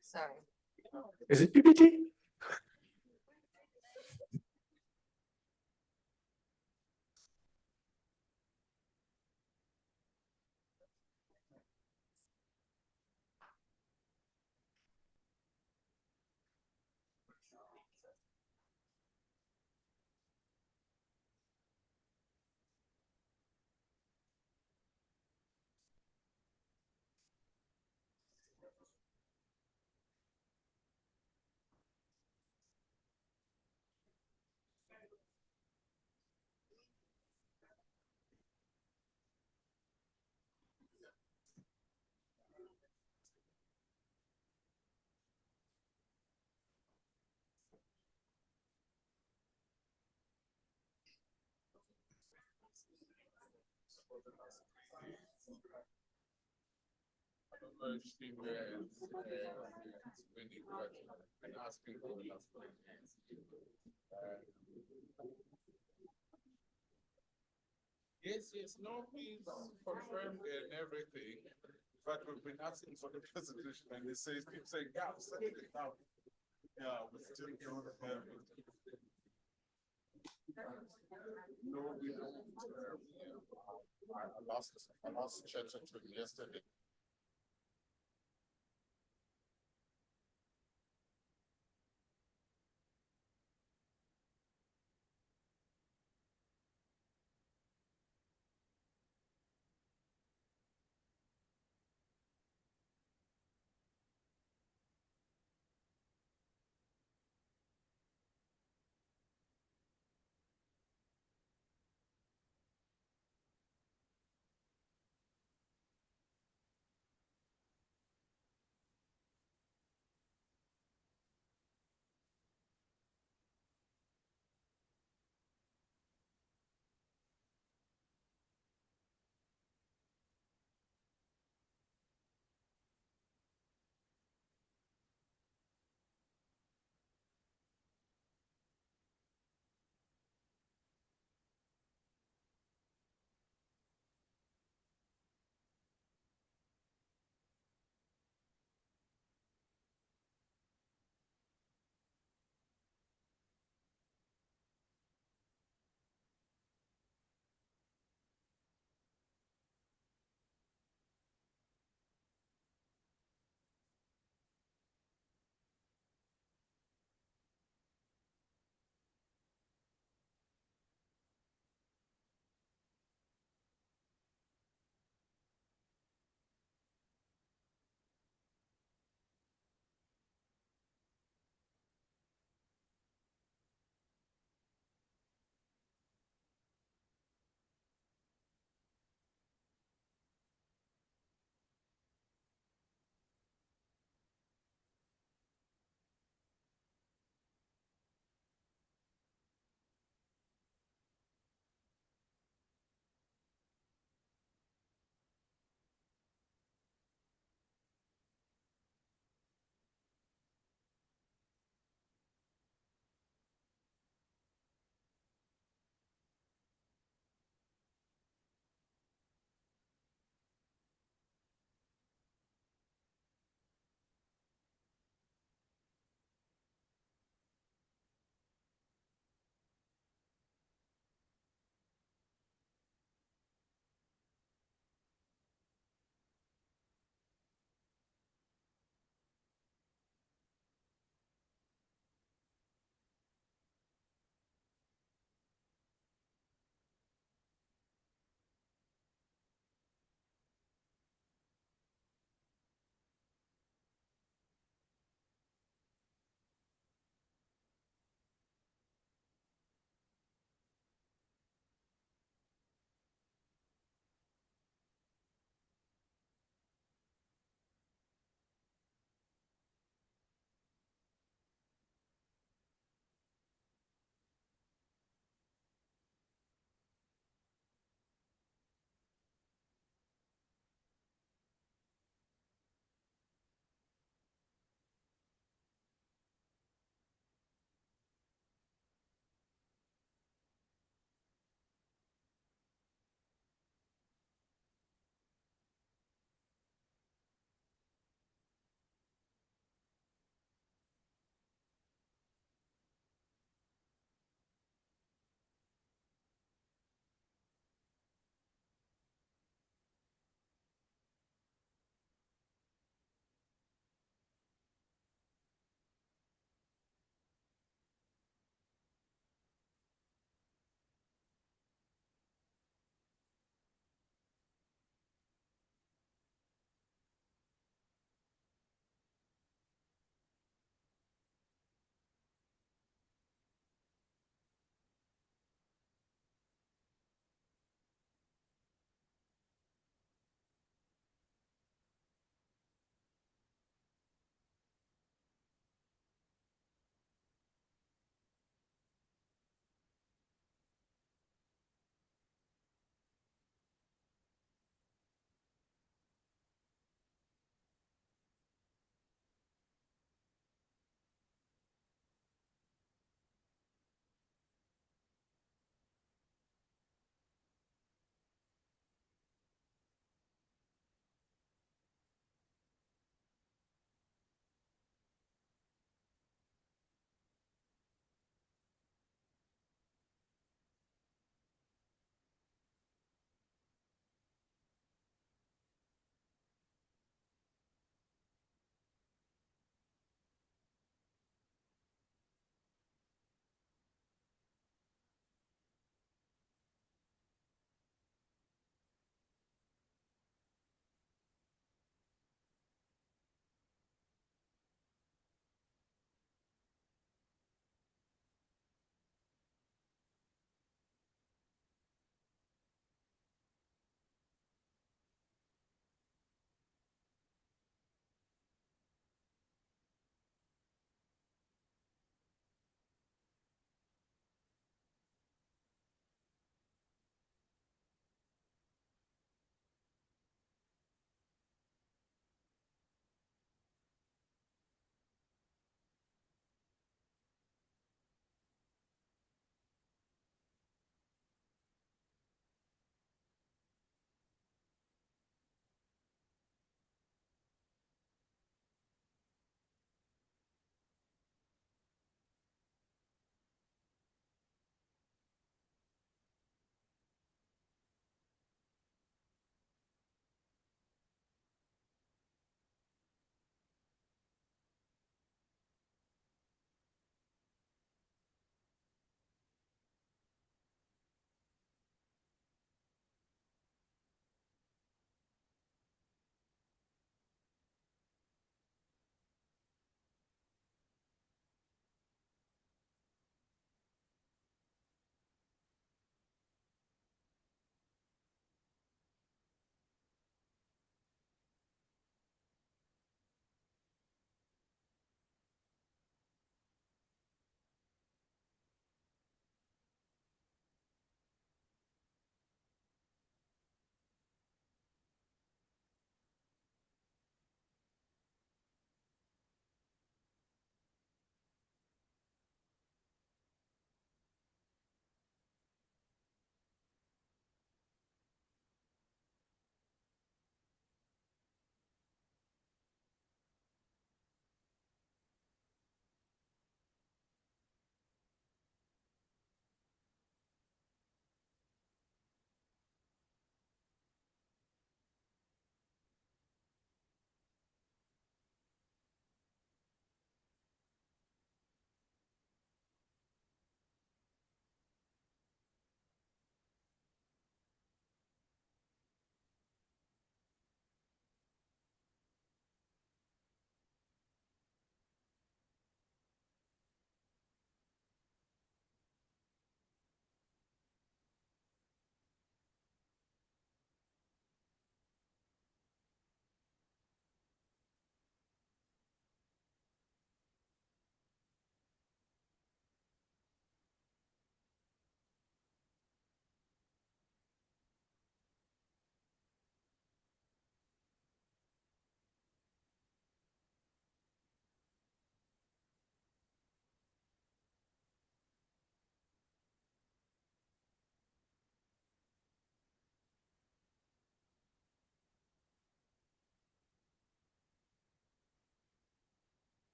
Sorry. Is it PPT? Yes, no, he's confirmed and everything, but we've been asking for the presentation and they say, keep saying, yeah, send it out. Yeah, we still don't have it. No, we don't. I lost chat to him yesterday.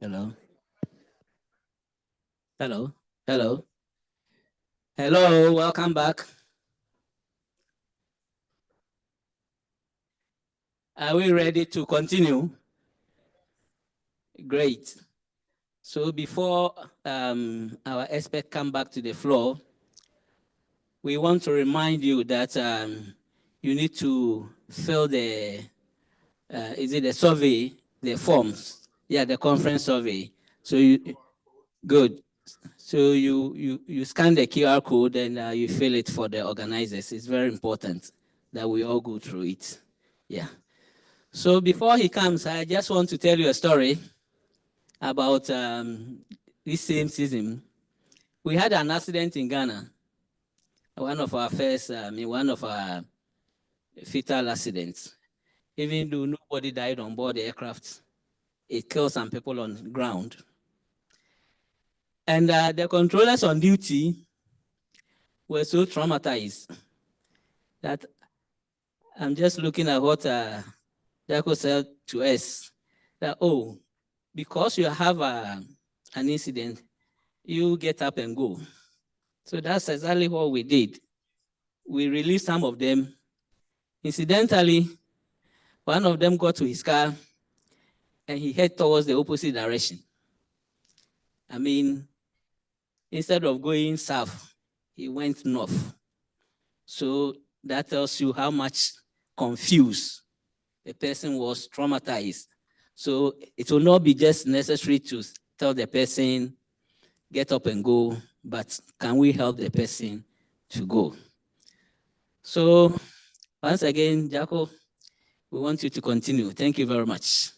Hello. Hello. Hello. Hello. Welcome back. Are we ready to continue? Great. So before our expert come back to the floor, we want to remind you that you need to fill the, is it the survey, the forms? Yeah, the conference survey. So you, good. So you scan the QR code and you fill it for the organizers. It's very important that we all go through it. Yeah. So before he comes, I just want to tell you a story about this same CISM. We had an accident in Ghana. One of our first, one of our fatal accidents. Even though nobody died on board the aircraft, it killed some people on the ground. And the controllers on duty were so traumatized that I'm just looking at what Jaco said to us, that, oh, because you have an incident, you get up and go. So that's exactly what we did. We released some of them. Incidentally, one of them got to his car and he headed towards the opposite direction. I mean, instead of going south, he went north. So that tells you how much confused the person was, traumatized. So it will not be just necessary to tell the person, get up and go, but can we help the person to go? So once again, Jaco, we want you to continue. Thank you very much.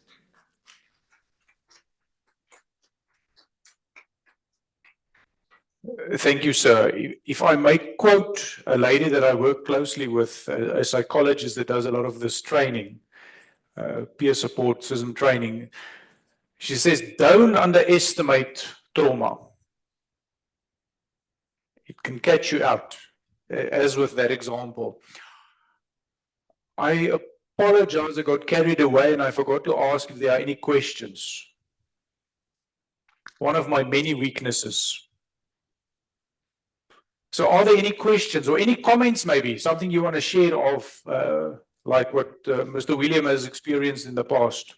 Thank you, sir. If I may quote a lady that I work closely with, a psychologist that does a lot of this training, peer support, CISM training. She says, don't underestimate trauma. It can catch you out, as with that example. I apologize, I got carried away and I forgot to ask if there are any questions. One of my many weaknesses. So are there any questions or any comments maybe, something you want to share of like what Mr. William has experienced in the past?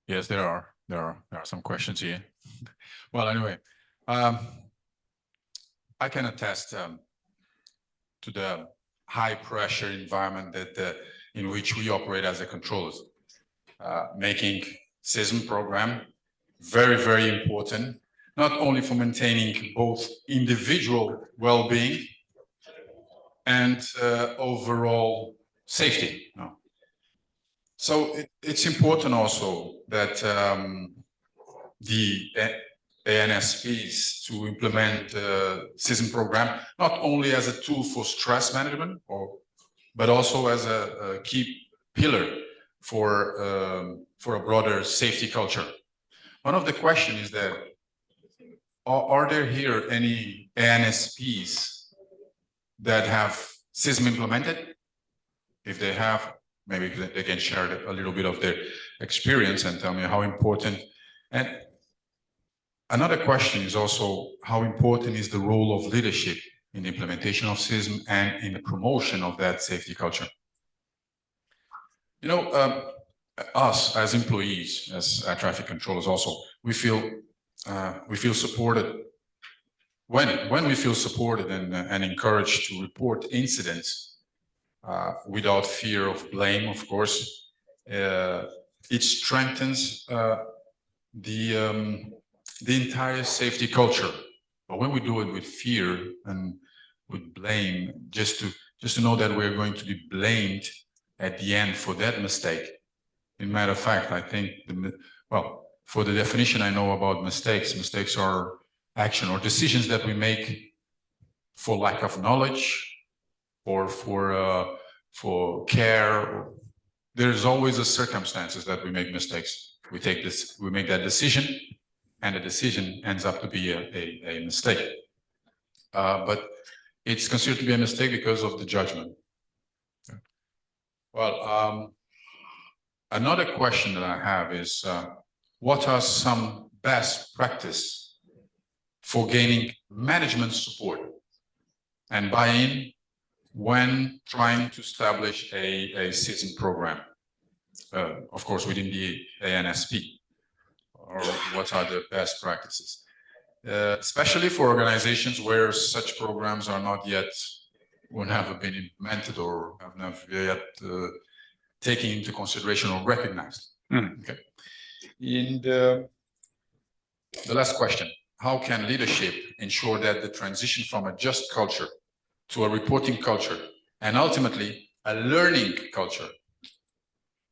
Yes, there are some questions here. Well, anyway, I can attest to the high pressure environment that in which we operate as a controllers, making CISM program very, very important, not only for maintaining both individual well-being and overall safety. No. So it's important also that the ANSPs to implement the CISM program, not only as a tool for stress management, but also as a key pillar for a broader safety culture. One of the questions is that, are there here any ANSPs that have CISM implemented? If they have, maybe they can share a little bit of their experience and tell me how important. And another question is also how important is the role of leadership in the implementation of CISM and in the promotion of that safety culture. You know, us as employees, as air traffic controllers also, we feel supported. When we feel supported and encouraged to report incidents without fear of blame, of course, it strengthens the entire safety culture. But when we do it with fear and with blame, just to know that we're going to be blamed at the end for that mistake. In matter of fact, I think, well, for the definition I know about mistakes, mistakes are action or decisions that we make for lack of knowledge or for care. There's always a circumstances that we make mistakes. We make that decision, and the decision ends up to be a mistake. But it's considered to be a mistake because of the judgment. Well, another question that I have is, what are some best practice for gaining management support and buy-in when trying to establish a CISM program? Of course, within the ANSP, or what are the best practices? Especially for organizations where such programs are not yet, or never been implemented, or have never yet taken into consideration or recognized. Okay. And the last question, how can leadership ensure that the transition from a just culture to a reporting culture and ultimately a learning culture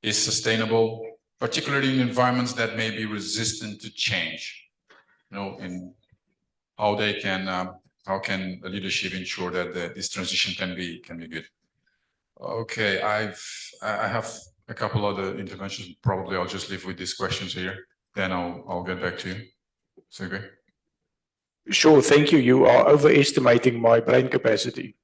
is sustainable, particularly in environments that may be resistant to change? You know, and how can the leadership ensure that this transition can be good? Okay, I have a couple other interventions. Probably I'll just leave with these questions here. Then I'll get back to you. Is that okay? Sure, thank you. You are overestimating my brain capacity.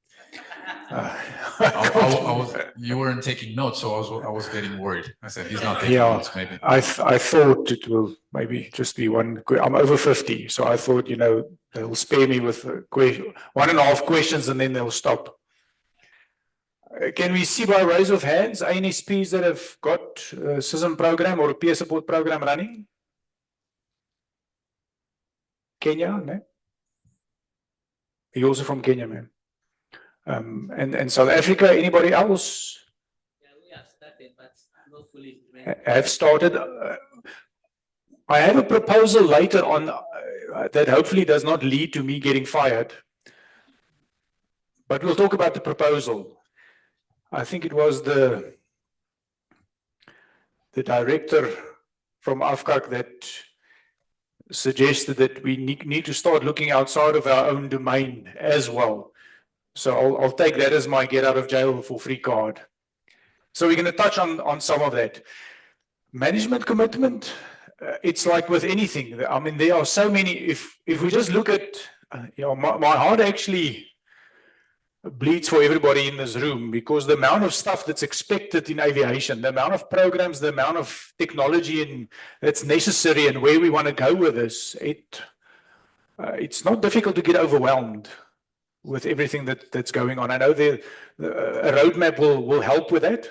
You weren't taking notes, so I was getting worried. I said, he's not taking notes, maybe. I thought it will maybe just be one. I'm over 50, so I thought, you know, they'll spare me with 1.5 questions and then they'll stop. Can we see by raise of hands ANSPs that have got a CISM program or a peer support program running? Kenya, no? You're also from Kenya, man. And South Africa, anybody else? Yeah, we have started, but not fully. Have started. I have a proposal later on that hopefully does not lead to me getting fired. But we'll talk about the proposal. I think it was the director from AFCAC that suggested that we need to start looking outside of our own domain as well. So I'll take that as my get out of jail for free card. So we're going to touch on some of that. Management commitment, it's like with anything. I mean, there are so many. If we just look at, you know, my heart actually bleeds for everybody in this room, because the amount of stuff that's expected in aviation, the amount of programs, the amount of technology that's necessary, and where we want to go with this, it's not difficult to get overwhelmed with everything that's going on. I know a roadmap will help with that.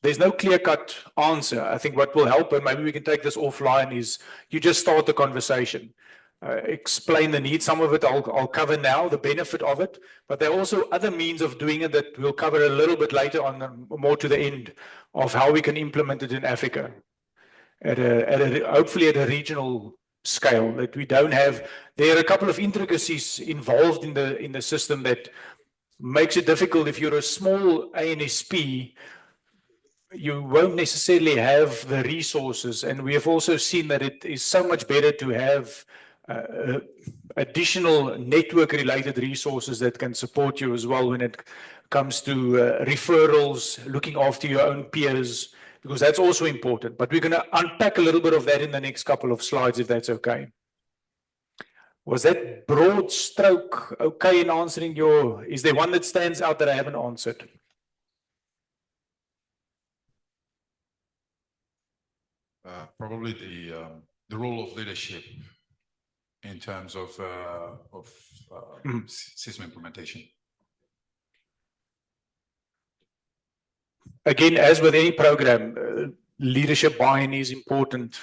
There's no clear-cut answer. I think what will help, and maybe we can take this offline, is you just start the conversation. Explain the need. Some of it I'll cover now, the benefit of it, but there are also other means of doing it that we'll cover a little bit later on, more to the end, of how we can implement it in Africa hopefully at a regional scale, that we don't have. There are a couple of intricacies involved in the system that makes it difficult. If you're a small ANSP, you won't necessarily have the resources, and we have also seen that it is so much better to have additional network-related resources that can support you as well when it comes to referrals, looking after your own peers, because that's also important. But we're going to unpack a little bit of that in the next couple of slides, if that's okay. Was that broad stroke okay in answering your? Is there one that stands out that I haven't answered? Probably the role of leadership in terms of CISM implementation. Again, as with any program, leadership buy-in is important.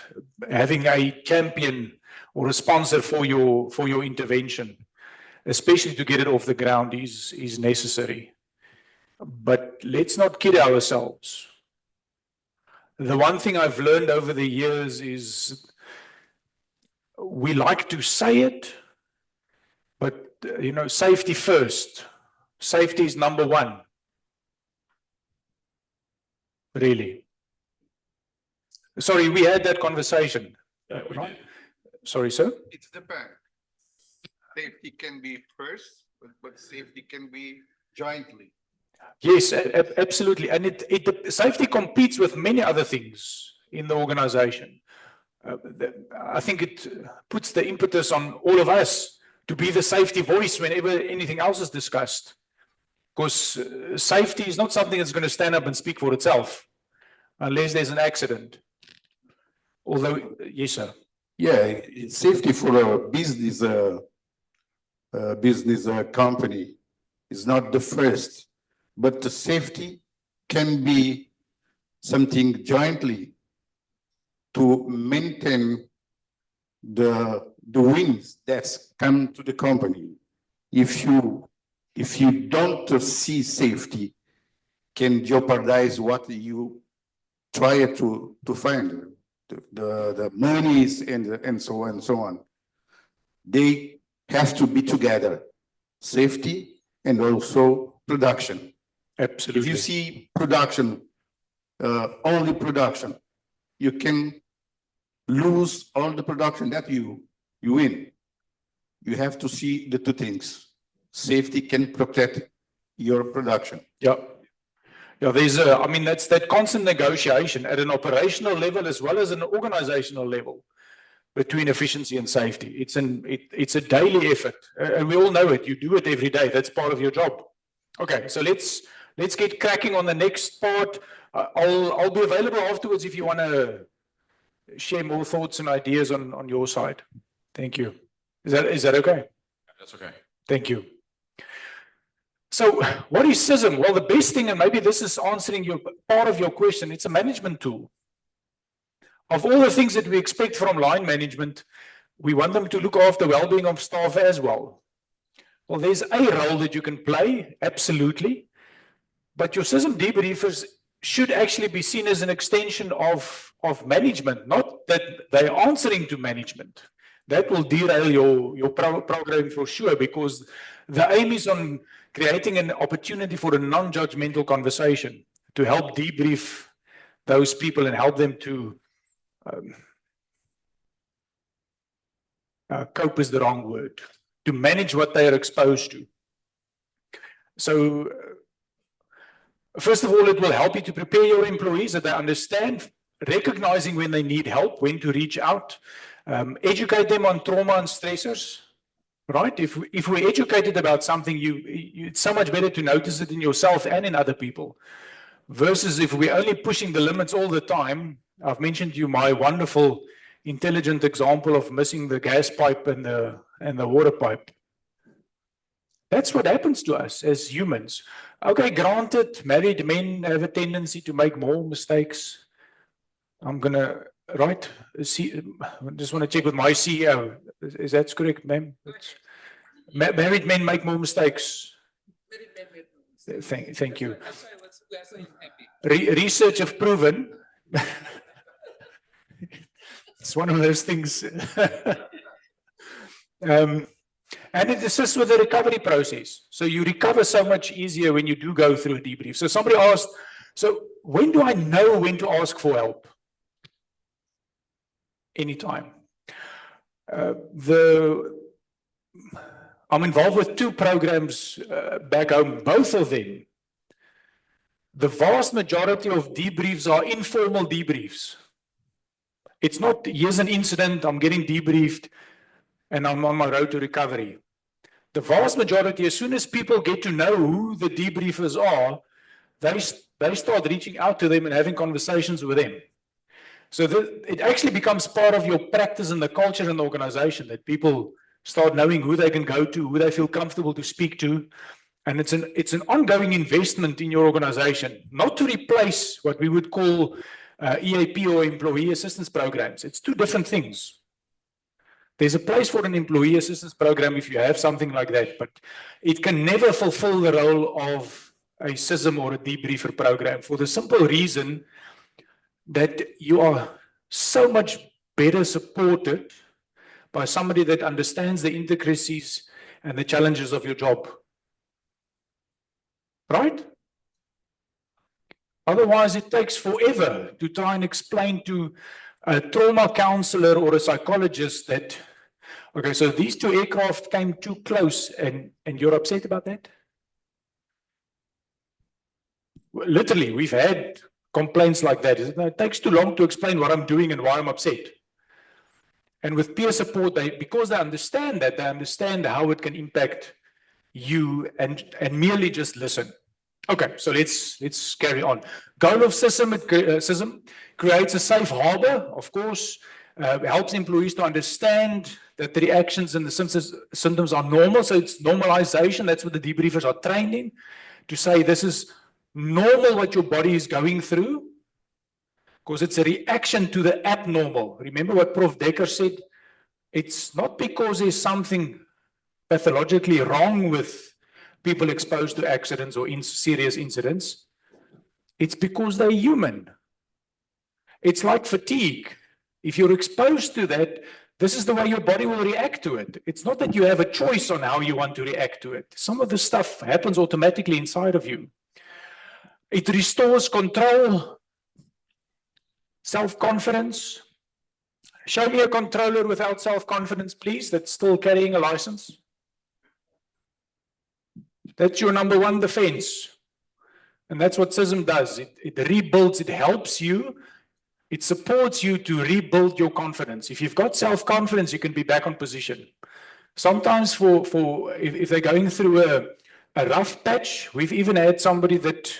Having a champion or a sponsor for your intervention, especially to get it off the ground, is necessary. But let's not kid ourselves. The one thing I've learned over the years is we like to say it, but you know, safety first. Safety is number one. Really. Sorry, we had that conversation. Right? Sorry, sir? It depends. Safety can be first, but safety can be jointly. Yes, absolutely. And safety competes with many other things in the organization. I think it puts the impetus on all of us to be the safety voice whenever anything else is discussed. Because safety is not something that's going to stand up and speak for itself unless there's an accident. Although, yes, sir. Yeah, it's safety for a business, company is not the first, but the safety can be something jointly to maintain the wins that's come to the company. If you don't see safety, can jeopardize what you try to find, the monies and so on and so on. They have to be together, safety and also production. Absolutely. If you see production, only production, you can lose all the production that you win. You have to see the two things. Safety can protect your production. Yeah. Yeah, that's that constant negotiation at an operational level as well as an organizational level between efficiency and safety. It's a daily effort, and we all know it. You do it every day. That's part of your job. Okay, so let's get cracking on the next part. I'll be available afterwards if you want to share more thoughts and ideas on your side. Thank you. Is that okay? That's okay. Thank you. So what is CISM? Well, the best thing, and maybe this is answering part of your question, it's a management tool. Of all the things that we expect from line management, we want them to look after the well-being of staff as well. Well, there's a role that you can play, absolutely. But your CISM debriefers should actually be seen as an extension of management, not that they're answering to management. That will derail your program for sure, because the aim is on creating an opportunity for a non-judgmental conversation to help debrief those people and help them to cope is the wrong word, to manage what they are exposed to. So first of all, it will help you to prepare your employees that they understand, recognizing when they need help, when to reach out, educate them on trauma and stressors, right? If we're educated about something, it's so much better to notice it in yourself and in other people, versus if we're only pushing the limits all the time. I've mentioned to you my wonderful, intelligent example of missing the gas pipe and the water pipe. That's what happens to us as humans. Okay, granted, married men have a tendency to make more mistakes. I'm going to, right? I just want to check with my CEO. Is that correct, ma'am? Married men make more mistakes. Thank you. Research have proven. It's one of those things. And it assists with the recovery process. So you recover so much easier when you do go through a debrief. So somebody asked, so when do I know when to ask for help? Anytime. I'm involved with 2 programs back home, both of them. The vast majority of debriefs are informal debriefs. It's not, here's an incident, I'm getting debriefed, and I'm on my road to recovery. The vast majority, as soon as people get to know who the debriefers are, they start reaching out to them and having conversations with them. So it actually becomes part of your practice and the culture in the organization, that people start knowing who they can go to, who they feel comfortable to speak to. And it's an ongoing investment in your organization, not to replace what we would call EAP or employee assistance programs. It's 2 different things. There's a place for an employee assistance program if you have something like that, but it can never fulfill the role of a CISM or a debriefer program, for the simple reason that you are so much better supported by somebody that understands the intricacies and the challenges of your job. Right? Otherwise, it takes forever to try and explain to a trauma counselor or a psychologist that, okay, so these 2 aircraft came too close and you're upset about that? Literally, we've had complaints like that. It takes too long to explain what I'm doing and why I'm upset. And with peer support, because they understand that, they understand how it can impact you and merely just listen. Okay, so let's carry on. Goal of CISM creates a safe harbor, of course, helps employees to understand that the reactions and the symptoms are normal. So it's normalization. That's what the debriefers are trained in, to say this is normal what your body is going through, because it's a reaction to the abnormal. Remember what Prof. Dekker said? It's not because there's something pathologically wrong with people exposed to accidents or serious incidents. It's because they're human. It's like fatigue. If you're exposed to that, this is the way your body will react to it. It's not that you have a choice on how you want to react to it. Some of the stuff happens automatically inside of you. It restores control, self-confidence. Show me a controller without self-confidence, please, that's still carrying a license. That's your number one defense. And that's what CISM does. It rebuilds, it helps you, it supports you to rebuild your confidence. If you've got self-confidence, you can be back on position. Sometimes if they're going through a rough patch, we've even had somebody that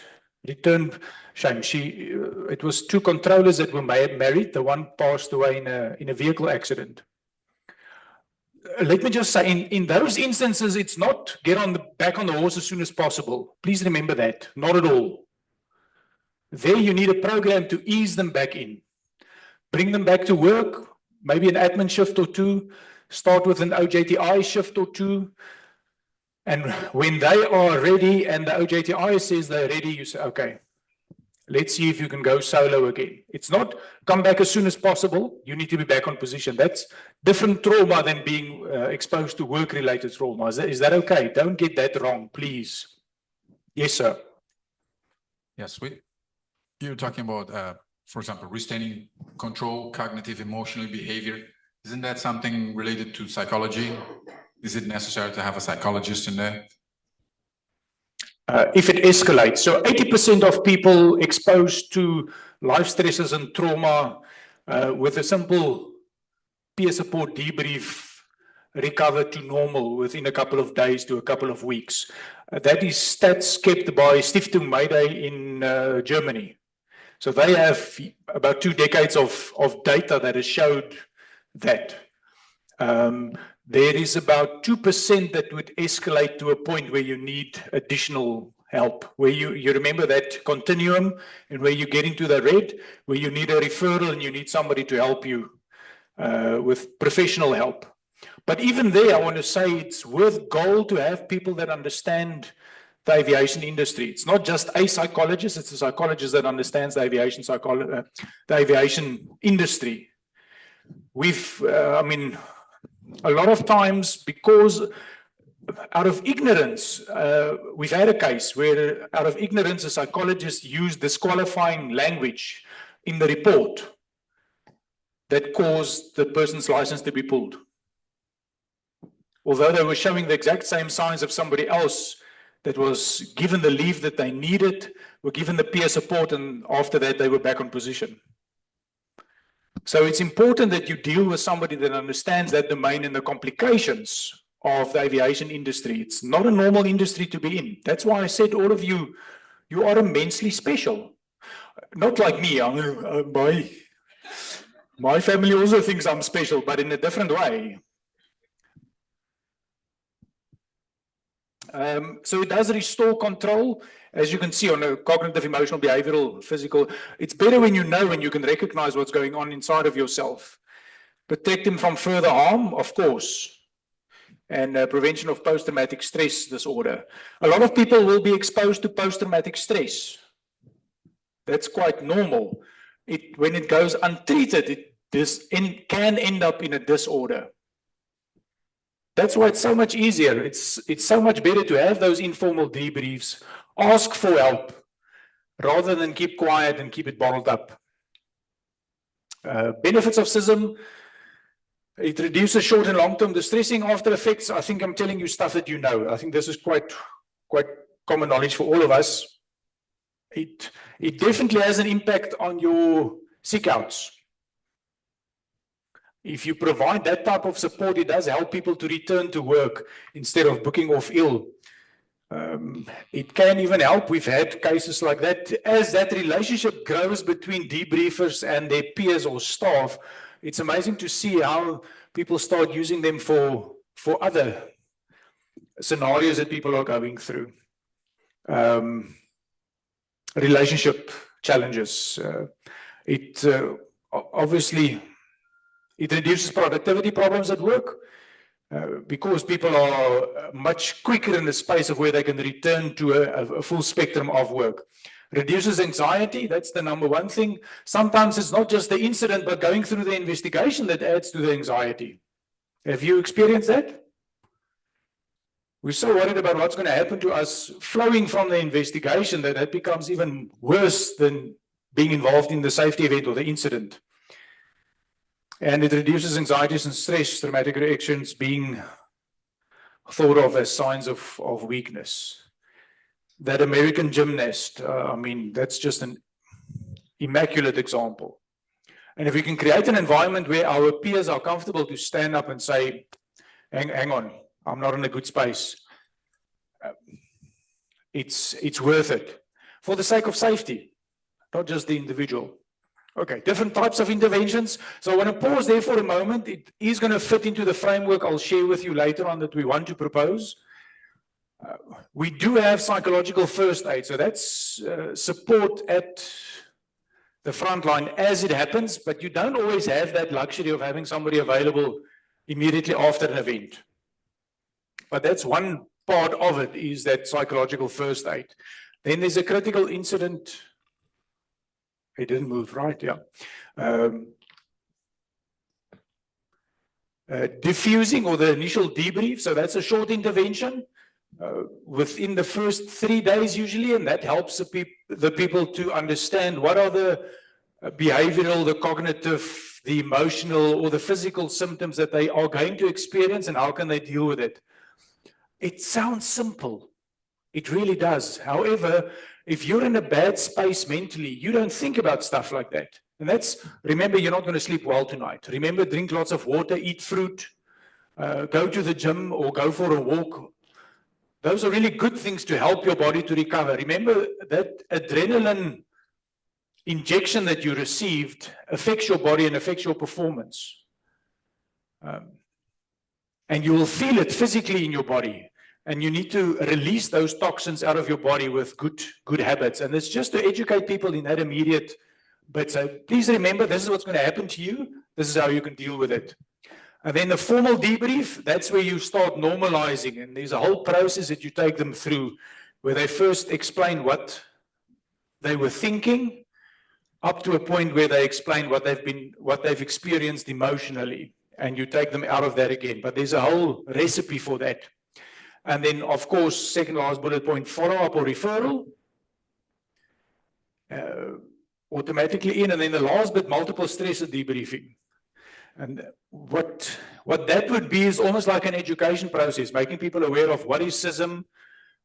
returned, shame, it was two controllers that were married. The one passed away in a vehicle accident. Let me just say, in those instances, it's not get back on the horse as soon as possible. Please remember that, not at all. There you need a program to ease them back in. Bring them back to work, maybe an admin shift or two, start with an OJTI shift or two. And when they are ready and the OJTI says they're ready, you say, okay, let's see if you can go solo again. It's not come back as soon as possible. You need to be back on position. That's different trauma than being exposed to work-related trauma. Is that okay? Don't get that wrong, please. Yes, sir. Yes, you're talking about, for example, retaining control, cognitive, emotional behavior. Isn't that something related to psychology? Is it necessary to have a psychologist in there? If it escalates. So 80% of people exposed to life stresses and trauma with a simple peer support debrief recover to normal within a couple of days to a couple of weeks. That is stats kept by Stiftung Mayday in Germany. So they have about 2 decades of data that has showed that. There is about 2% that would escalate to a point where you need additional help, where you remember that continuum and where you get into the red, where you need a referral and you need somebody to help you with professional help. But even there, I want to say it's worth gold to have people that understand the aviation industry. It's not just a psychologist, it's a psychologist that understands the aviation industry. A lot of times, because out of ignorance, we've had a case where out of ignorance, a psychologist used disqualifying language in the report that caused the person's license to be pulled. Although they were showing the exact same signs of somebody else that was given the leave that they needed, were given the peer support, and after that they were back on position. So it's important that you deal with somebody that understands that domain and the complications of the aviation industry. It's not a normal industry to be in. That's why I said all of you, you are immensely special. Not like me, my family also thinks I'm special, but in a different way. So it does restore control, as you can see on a cognitive, emotional, behavioral, physical. It's better when you know and you can recognize what's going on inside of yourself. Protect them from further harm, of course, and prevention of post-traumatic stress disorder. A lot of people will be exposed to post-traumatic stress. That's quite normal. When it goes untreated, can end up in a disorder. That's why it's so much easier. It's so much better to have those informal debriefs, ask for help, rather than keep quiet and keep it bottled up. Benefits of CISM, it reduces short and long-term distressing after effects. I think I'm telling you stuff that you know. I think this is quite common knowledge for all of us. It definitely has an impact on your sick outs. If you provide that type of support, it does help people to return to work instead of booking off ill. It can even help. We've had cases like that. As that relationship grows between debriefers and their peers or staff, it's amazing to see how people start using them for other scenarios that people are going through. Relationship challenges. Obviously, it reduces productivity problems at work. Because people are much quicker in the space of where they can return to a full spectrum of work. Reduces anxiety, that's the number one thing. Sometimes it's not just the incident, but going through the investigation that adds to the anxiety. Have you experienced that? We're so worried about what's going to happen to us flowing from the investigation that becomes even worse than being involved in the safety event or the incident. And it reduces anxieties and stress, traumatic reactions being thought of as signs of weakness. That American gymnast, I mean, that's just an immaculate example. And if we can create an environment where our peers are comfortable to stand up and say, hang on, I'm not in a good space. It's worth it for the sake of safety, not just the individual. Okay, different types of interventions. So I want to pause there for a moment. It is going to fit into the framework I'll share with you later on that we want to propose. We do have psychological first aid. So that's support at the front line as it happens, but you don't always have that luxury of having somebody available immediately after an event. But that's one part of it, is that psychological first aid. Then there's a critical incident. It didn't move right, yeah. Diffusing or the initial debrief. So that's a short intervention within the first 3 days usually, and that helps the people to understand what are the behavioral, the cognitive, the emotional, or the physical symptoms that they are going to experience and how can they deal with it. It sounds simple. It really does. However, if you're in a bad space mentally, you don't think about stuff like that. And that's, remember, you're not going to sleep well tonight. Remember, drink lots of water, eat fruit, go to the gym or go for a walk. Those are really good things to help your body to recover. Remember that adrenaline injection that you received affects your body and affects your performance. And you will feel it physically in your body. And you need to release those toxins out of your body with good habits. And it's just to educate people in that immediate bit. So please remember, this is what's going to happen to you. This is how you can deal with it. And then the formal debrief, that's where you start normalizing. And there's a whole process that you take them through where they first explain what they were thinking up to a point where they explain what they've experienced emotionally. And you take them out of that again. But there's a whole recipe for that. And then, of course, second last bullet point, follow-up or referral. Automatically in. And then the last bit, multiple stressor debriefing. And what that would be is almost like an education process, making people aware of what is CISM,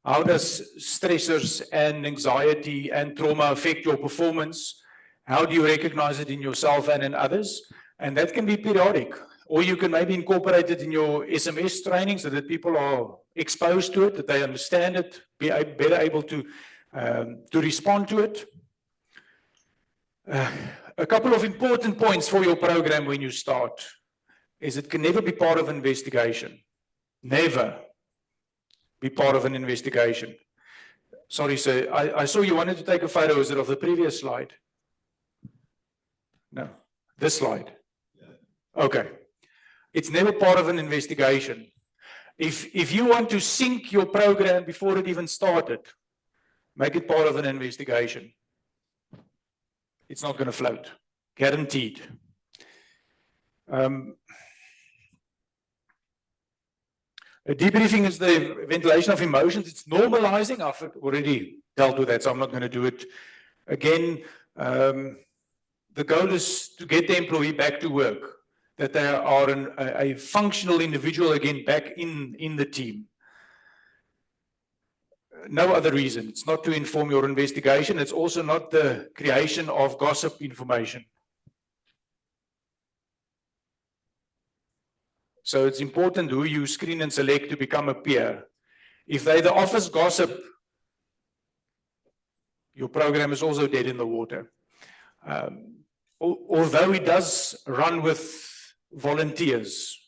how does stressors and anxiety and trauma affect your performance, how do you recognize it in yourself and in others, and that can be periodic. Or you can maybe incorporate it in your SMS training so that people are exposed to it, that they understand it, be better able to respond to it. A couple of important points for your program when you start is it can never be part of an investigation. Never be part of an investigation. Sorry, sir. I saw you wanted to take a photo. Is it of the previous slide? No. This slide. Okay. It's never part of an investigation. If you want to sync your program before it even started, make it part of an investigation. It's not going to float. Guaranteed. Debriefing is the ventilation of emotions. It's normalizing. I've already dealt with that, so I'm not going to do it again. The goal is to get the employee back to work, that they are a functional individual again back in the team. No other reason. It's not to inform your investigation. It's also not the creation of gossip information. So it's important who you screen and select to become a peer. If they're the office gossip, your program is also dead in the water. Although it does run with volunteers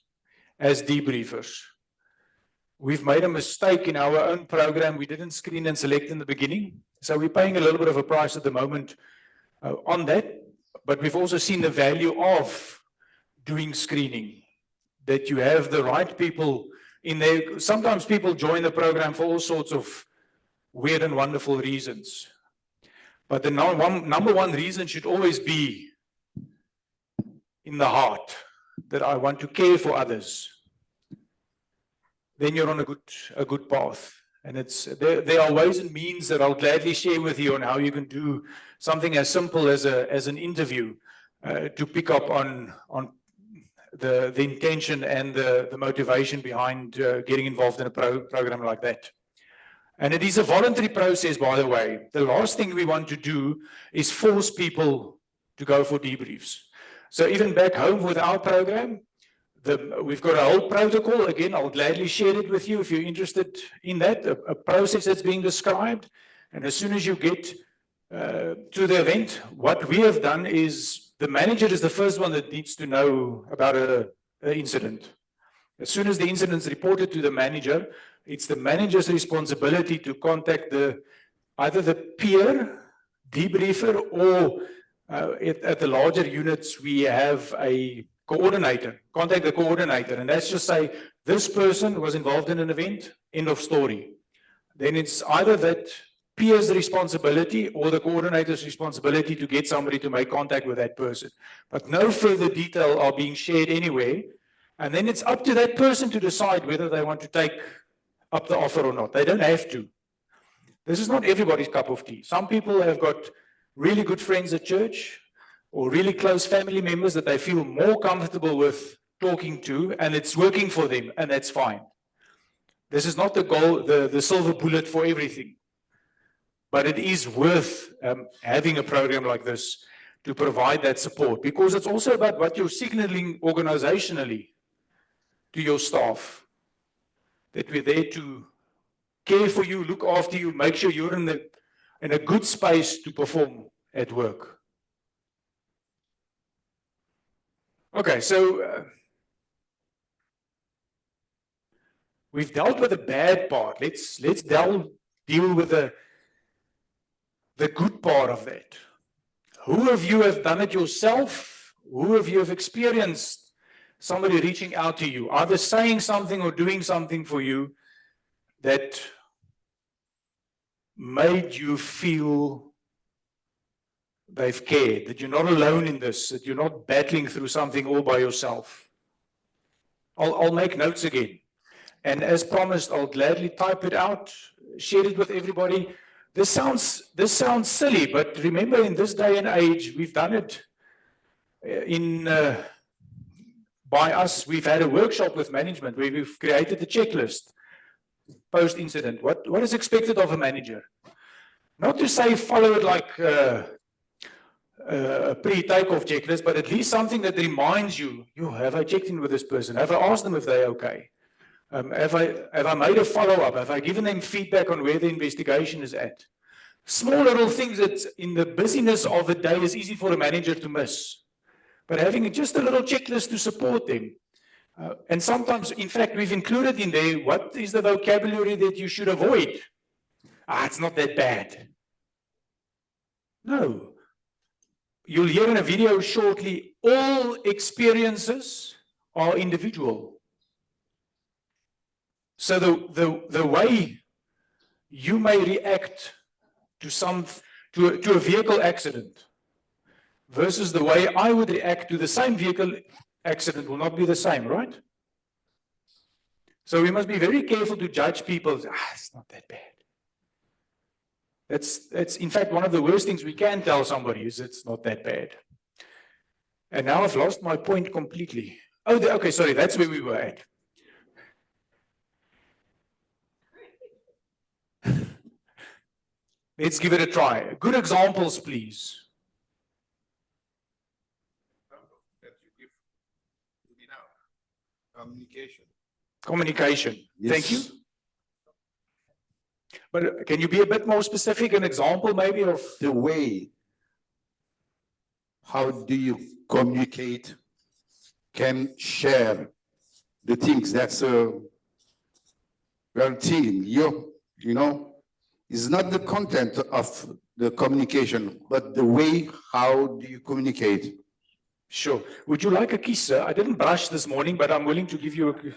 as debriefers, we've made a mistake in our own program. We didn't screen and select in the beginning. So we're paying a little bit of a price at the moment on that. But we've also seen the value of doing screening, that you have the right people in there. Sometimes people join the program for all sorts of weird and wonderful reasons. But the number one reason should always be in the heart, that I want to care for others. Then you're on a good path. And there are ways and means that I'll gladly share with you on how you can do something as simple as an interview to pick up on the intention and the motivation behind getting involved in a program like that. And it is a voluntary process, by the way. The last thing we want to do is force people to go for debriefs. So even back home with our program, we've got a whole protocol. Again, I'll gladly share it with you if you're interested in that, a process that's being described. And as soon as you get to the event, what we have done is the manager is the first one that needs to know about an incident. As soon as the incident is reported to the manager, it's the manager's responsibility to contact either the peer debriefer or at the larger units, we have a coordinator, contact the coordinator, and let's just say this person was involved in an event, end of story. Then it's either that peer's responsibility or the coordinator's responsibility to get somebody to make contact with that person. But no further detail are being shared anywhere. And then it's up to that person to decide whether they want to take up the offer or not. They don't have to. This is not everybody's cup of tea. Some people have got really good friends at church or really close family members that they feel more comfortable with talking to, and it's working for them, and that's fine. This is not the goal, the silver bullet for everything. But it is worth having a program like this to provide that support, because it's also about what you're signaling organizationally to your staff, that we're there to care for you, look after you, make sure you're in a good space to perform at work. Okay, so we've dealt with the bad part. Let's deal with the good part of that. Who of you have done it yourself? Who of you have experienced somebody reaching out to you, either saying something or doing something for you that made you feel they've cared, that you're not alone in this, that you're not battling through something all by yourself? I'll make notes again. And as promised, I'll gladly type it out, share it with everybody. This sounds silly, but remember, in this day and age, we've done it by us. We've had a workshop with management where we've created a checklist post-incident. What is expected of a manager? Not to say follow it like a pre-takeoff checklist, but at least something that reminds you, have I checked in with this person? Have I asked them if they're okay? Have I made a follow-up? Have I given them feedback on where the investigation is at? Small little things that in the busyness of the day is easy for a manager to miss. But having just a little checklist to support them. And sometimes, in fact, we've included in there, what is the vocabulary that you should avoid? It's not that bad. No. You'll hear in a video shortly, all experiences are individual. So the way you may react to a vehicle accident versus the way I would react to the same vehicle accident will not be the same, right? So we must be very careful to judge people. It's not that bad. That's in fact one of the worst things we can tell somebody is it's not that bad. And now I've lost my point completely. Okay, sorry, that's where we were at. Let's give it a try. Good examples, please. Communication. Communication. Yes. Thank you. But can you be a bit more specific, an example maybe of? The way, how do you communicate, can share the things that's well thinking, you know, it's not the content of the communication, but the way, how do you communicate? Sure. Would you like a kiss, sir? I didn't brush this morning, but I'm willing to give you a kiss.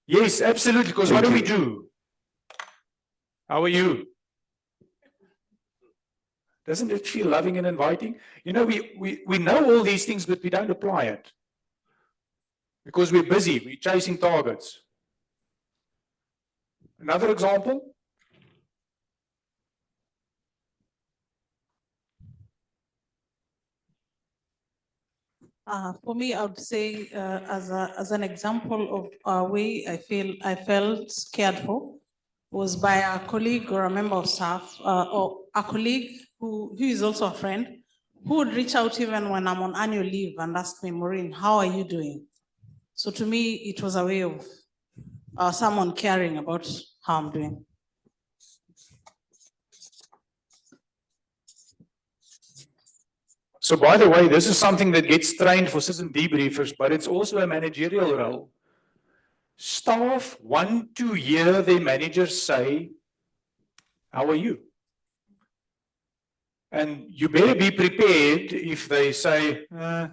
Yes, absolutely, because what do we do? How are you? Doesn't it feel loving and inviting? You know, we know all these things, but we don't apply it. Because we're busy, we're chasing targets. Another example? For me, I would say as an example of a way I felt cared for was by a colleague or a member of staff or a colleague who is also a friend who would reach out even when I'm on annual leave and ask me, Maureen, how are you doing? So to me, it was a way of someone caring about how I'm doing. So by the way, this is something that gets trained for CISM debriefers, but it's also a managerial role. Staff want to hear their managers say, how are you? And you better be prepared if they say, oh,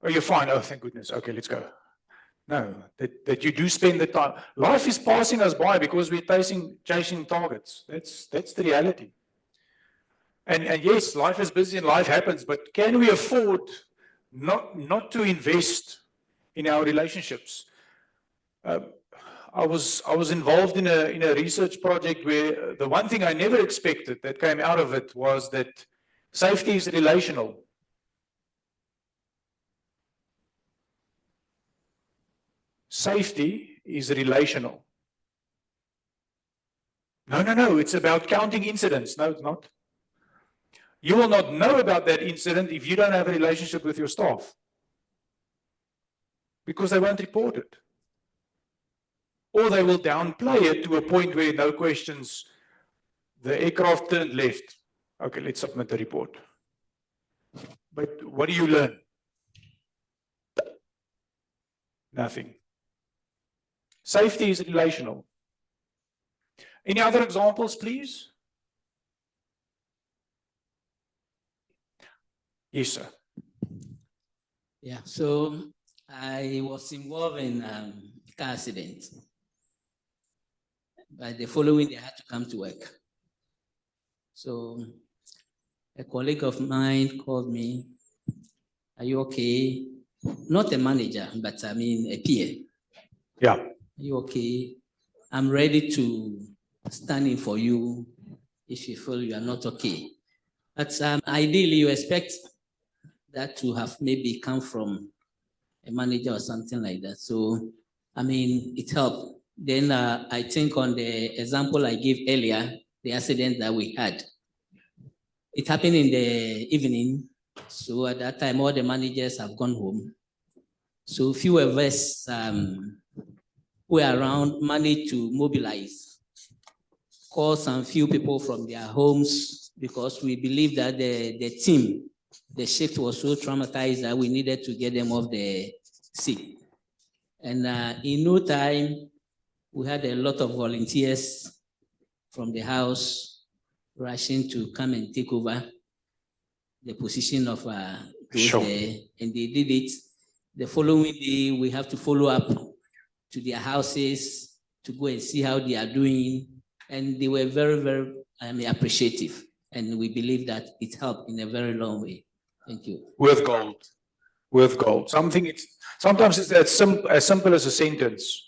you're fine. Oh, thank goodness. Okay, let's go. No, that you do spend the time. Life is passing us by because we're chasing targets. That's the reality. And yes, life is busy and life happens, but can we afford not to invest in our relationships? I was involved in a research project where the one thing I never expected that came out of it was that safety is relational. Safety is relational. No, it's about counting incidents. No, it's not. You will not know about that incident if you don't have a relationship with your staff, because they won't report it. Or they will downplay it to a point where no questions, the aircraft turned left. Okay, let's submit the report. But what do you learn? Nothing. Safety is relational. Any other examples, please? Yes, sir. Yeah, so I was involved in a car accident. But the following day, I had to come to work. So a colleague of mine called me, are you okay? Not a manager, but I mean a peer. Yeah. Are you okay? I'm ready to stand in for you if you feel you are not okay. But ideally, you expect that to have maybe come from a manager or something like that. So, I mean, it helped. Then I think on the example I gave earlier, the accident that we had, it happened in the evening. So at that time, all the managers have gone home. So few of us who were around managed to mobilize, call some few people from their homes, because we believe that the team, the shift was so traumatized that we needed to get them off the seat. And in no time, we had a lot of volunteers from the house rushing to come and take over the position of those there, and they did it. The following day, we have to follow up to their houses to go and see how they are doing, and they were very, very appreciative, and we believe that it helped in a very long way. Thank you. Worth gold. Worth gold. Sometimes it's as simple as a sentence.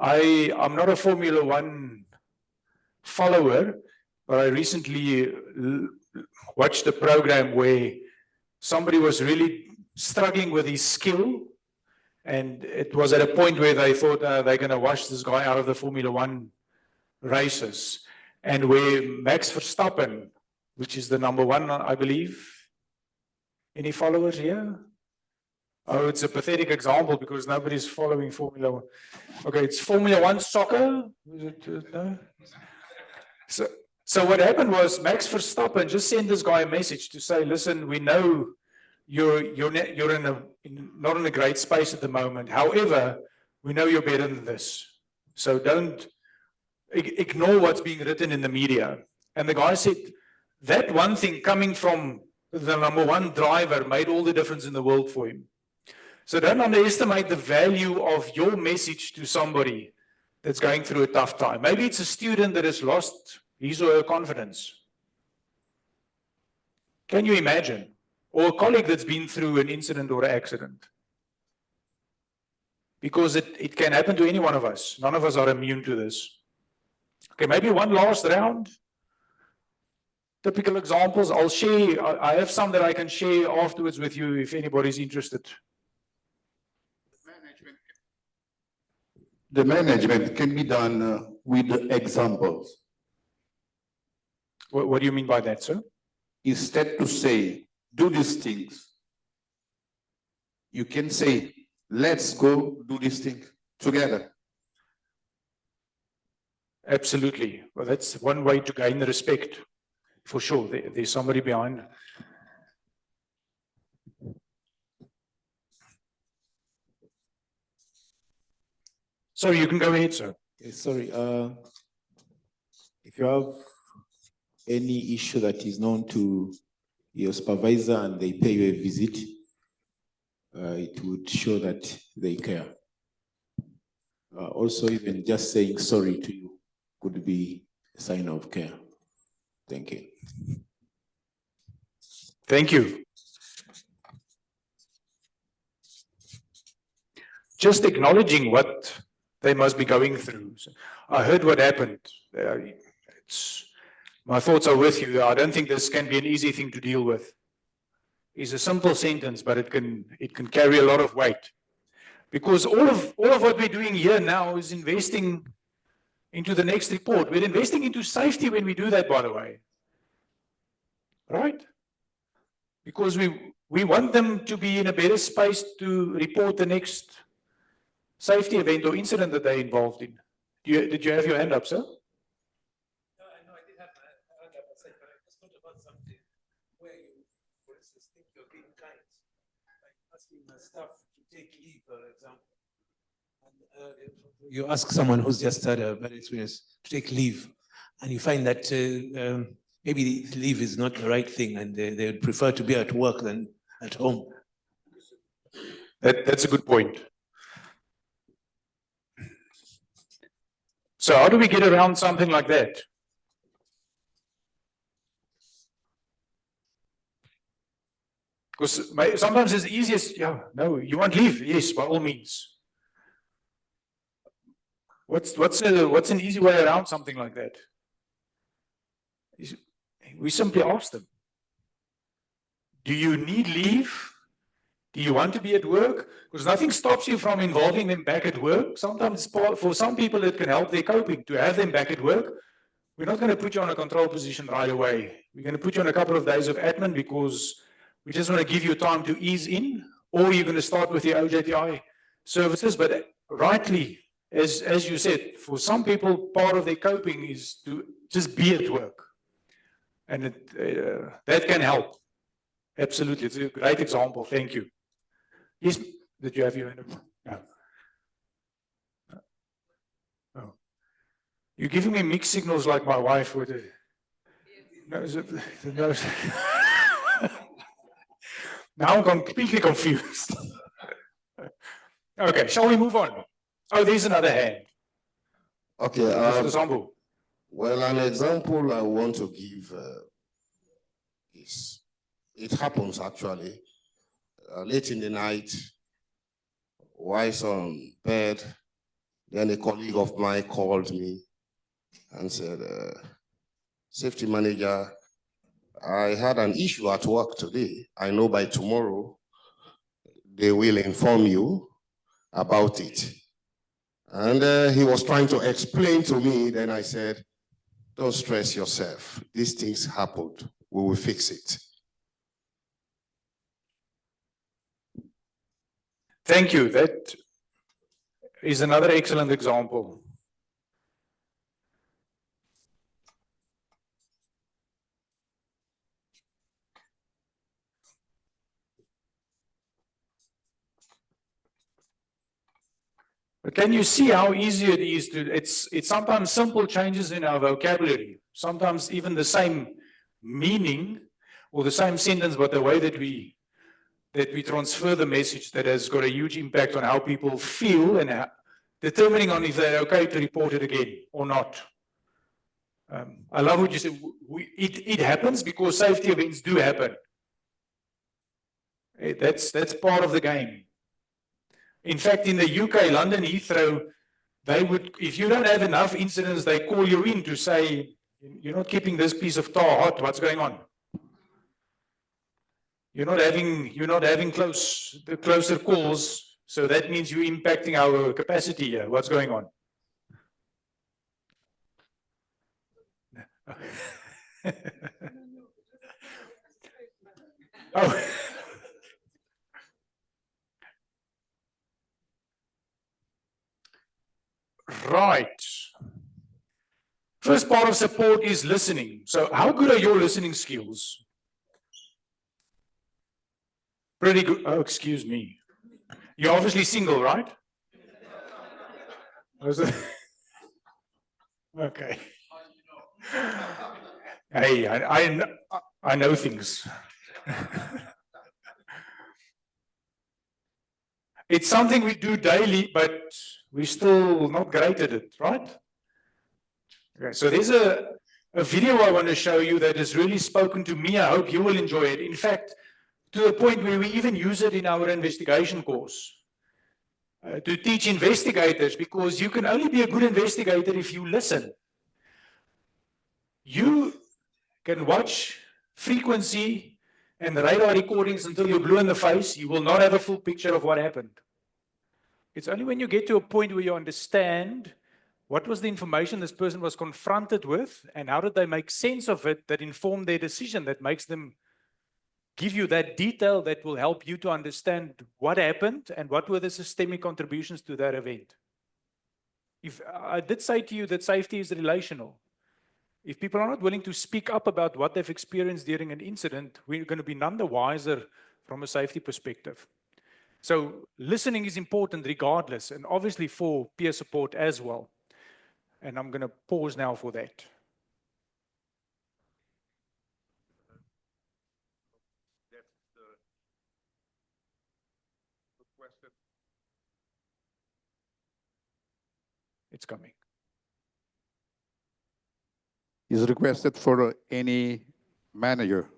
I'm not a Formula One follower, but I recently watched a program where somebody was really struggling with his skill, and it was at a point where they thought they're going to wash this guy out of the Formula One races, and where Max Verstappen, which is the #1, I believe. Any followers here? Oh, it's a pathetic example because nobody's following Formula One. Okay, it's Formula One soccer. Is it, no? So what happened was Max Verstappen just sent this guy a message to say, listen, we know you're not in a great space at the moment. However, we know you're better than this. So don't ignore what's being written in the media. And the guy said, that one thing coming from the number one driver made all the difference in the world for him. So don't underestimate the value of your message to somebody that's going through a tough time. Maybe it's a student that has lost his or her confidence. Can you imagine? Or a colleague that's been through an incident or an accident. Because it can happen to any one of us. None of us are immune to this. Okay, maybe one last round. Typical examples. I'll share, I have some that I can share afterwards with you if anybody's interested. The management can be done with examples. What do you mean by that, sir? Instead to say, do these things, you can say, let's go do this thing together. Absolutely. Well, that's one way to gain the respect. For sure, there's somebody behind. Sorry, you can go ahead, sir. Sorry, if you have any issue that is known to your supervisor and they pay you a visit, it would show that they care. Also, even just saying sorry to you could be a sign of care. Thank you. Thank you. Just acknowledging what they must be going through. I heard what happened. My thoughts are with you. I don't think this can be an easy thing to deal with. It's a simple sentence, but it can carry a lot of weight. Because all of what we're doing here now is investing into the next report. We're investing into safety when we do that, by the way. Right? Because we want them to be in a better space to report the next safety event or incident that they're involved in. Did you have your hand up, sir? No, I did have my hand up, but I just thought about something where you, for instance, think you're being kind, like asking the staff to take leave, for example. And you ask someone who's just had a bad experience to take leave, and you find that maybe leave is not the right thing, and they would prefer to be at work than at home. That's a good point. So how do we get around something like that? Because sometimes it's easiest, yeah, no, you want leave? Yes, by all means. What's an easy way around something like that? We simply ask them, do you need leave? Do you want to be at work? Because nothing stops you from involving them back at work. Sometimes for some people it can help their coping to have them back at work. We're not going to put you on a control position right away. We're going to put you on a couple of days of admin because we just want to give you time to ease in, or you're going to start with your OJTI services. But rightly, as you said, for some people, part of their coping is to just be at work. And that can help. Absolutely. It's a great example. Thank you. Yes, did you have your hand up? No. Oh. You're giving me mixed signals like my wife would. No, no. Now I'm completely confused. Okay, shall we move on? Oh, there's another hand. Okay. Example. Well, an example I want to give is, it happens actually. Late in the night, wife's on bed, then a colleague of mine called me and said, safety manager, I had an issue at work today. I know by tomorrow they will inform you about it. And he was trying to explain to me, then I said, don't stress yourself. These things happened. We will fix it. Thank you. That is another excellent example. But can you see how easy it is to, it's sometimes simple changes in our vocabulary, sometimes even the same meaning or the same sentence, but the way that we transfer the message that has got a huge impact on how people feel and determining on if they're okay to report it again or not. I love what you said. It happens because safety events do happen. That's part of the game. In fact, in the UK, London Heathrow, they would, if you don't have enough incidents, they call you in to say, you're not keeping this piece of tar hot, what's going on? You're not having closer calls, so that means you're impacting our capacity here. What's going on? Oh. Right. First part of support is listening. So how good are your listening skills? Pretty good. Oh, excuse me. You're obviously single, right? Okay. Hey, I know things. It's something we do daily, but we're still not great at it, right? Okay, so there's a video I want to show you that has really spoken to me. I hope you will enjoy it. In fact, to the point where we even use it in our investigation course to teach investigators, because you can only be a good investigator if you listen. You can watch frequency and radar recordings until you're blue in the face. You will not have a full picture of what happened. It's only when you get to a point where you understand what was the information this person was confronted with and how did they make sense of it that informed their decision, that makes them give you that detail that will help you to understand what happened and what were the systemic contributions to that event. If I did say to you that safety is relational, if people are not willing to speak up about what they've experienced during an incident, we're going to be none the wiser from a safety perspective. So listening is important regardless, and obviously for peer support as well. And I'm going to pause now for that. It's coming. Is requested for any manager.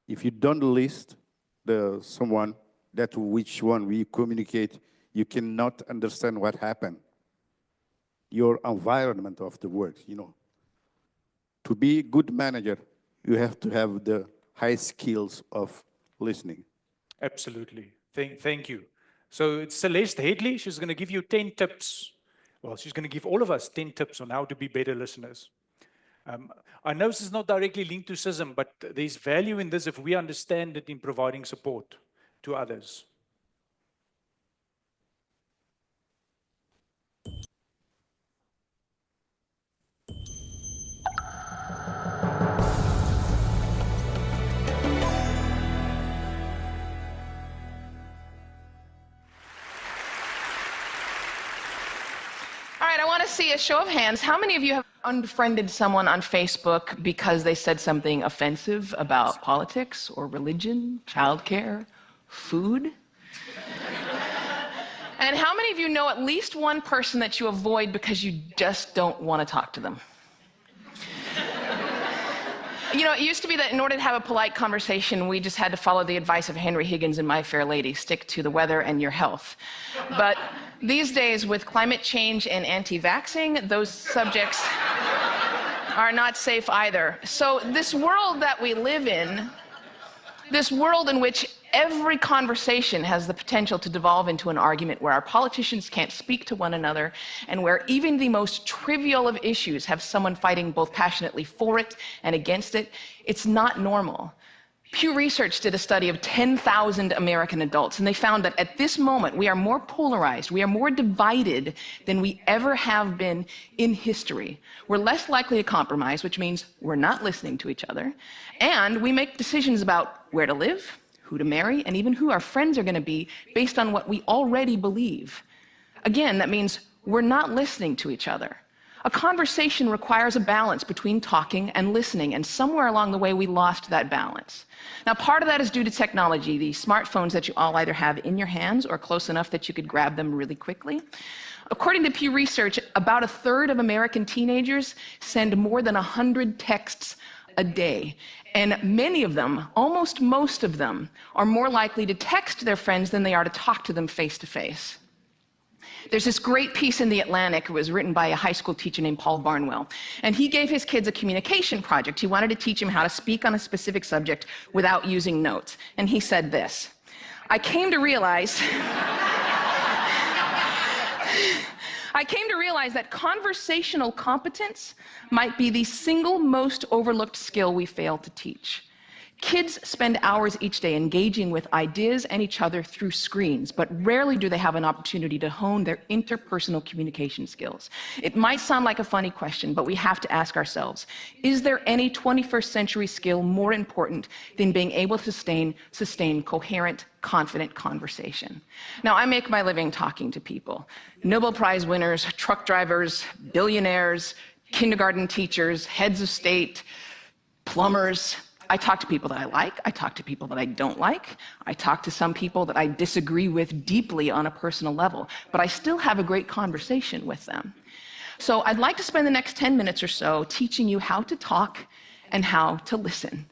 If you don't list someone that which one we communicate, you cannot understand what happened. Your environment of the work, you know. To be a good manager, you have to have the high skills of listening. Absolutely. Thank you. So it's Celeste Headley. She's going to give you 10 tips. Well, she's going to give all of us 10 tips on how to be better listeners. I know this is not directly linked to CISM, but there's value in this if we understand it in providing support to others. All right, I want to see a show of hands. How many of you have unfriended someone on Facebook because they said something offensive about politics or religion, childcare, food? And how many of you know at least one person that you avoid because you just don't want to talk to them? You know, it used to be that in order to have a polite conversation, we just had to follow the advice of Henry Higgins in My Fair Lady, stick to the weather and your health. But these days, with climate change and anti-vaxxing, those subjects are not safe either. So this world that we live in, this world in which every conversation has the potential to devolve into an argument, where our politicians can't speak to one another, and where even the most trivial of issues have someone fighting both passionately for it and against it, it's not normal. Pew Research did a study of 10,000 American adults, and they found that at this moment we are more polarized, we are more divided than we ever have been in history. We're less likely to compromise, which means we're not listening to each other, and we make decisions about where to live, who to marry, and even who our friends are going to be based on what we already believe. Again, that means we're not listening to each other. A conversation requires a balance between talking and listening, and somewhere along the way we lost that balance. Now, part of that is due to technology, the smartphones that you all either have in your hands or close enough that you could grab them really quickly. According to Pew Research, about a third of American teenagers send more than 100 texts a day. And many of them, almost most of them, are more likely to text their friends than they are to talk to them face to face. There's this great piece in The Atlantic. It was written by a high school teacher named Paul Barnwell. And he gave his kids a communication project. He wanted to teach them how to speak on a specific subject without using notes. And he said this: I came to realize that conversational competence might be the single most overlooked skill we fail to teach. Kids spend hours each day engaging with ideas and each other through screens, but rarely do they have an opportunity to hone their interpersonal communication skills. It might sound like a funny question, but we have to ask ourselves, is there any 21st century skill more important than being able to sustain coherent, confident conversation? Now, I make my living talking to people. Nobel Prize winners, truck drivers, billionaires, kindergarten teachers, heads of state, plumbers. I talk to people that I like, I talk to people that I don't like, I talk to some people that I disagree with deeply on a personal level, but I still have a great conversation with them. So I'd like to spend the next 10 minutes or so teaching you how to talk and how to listen.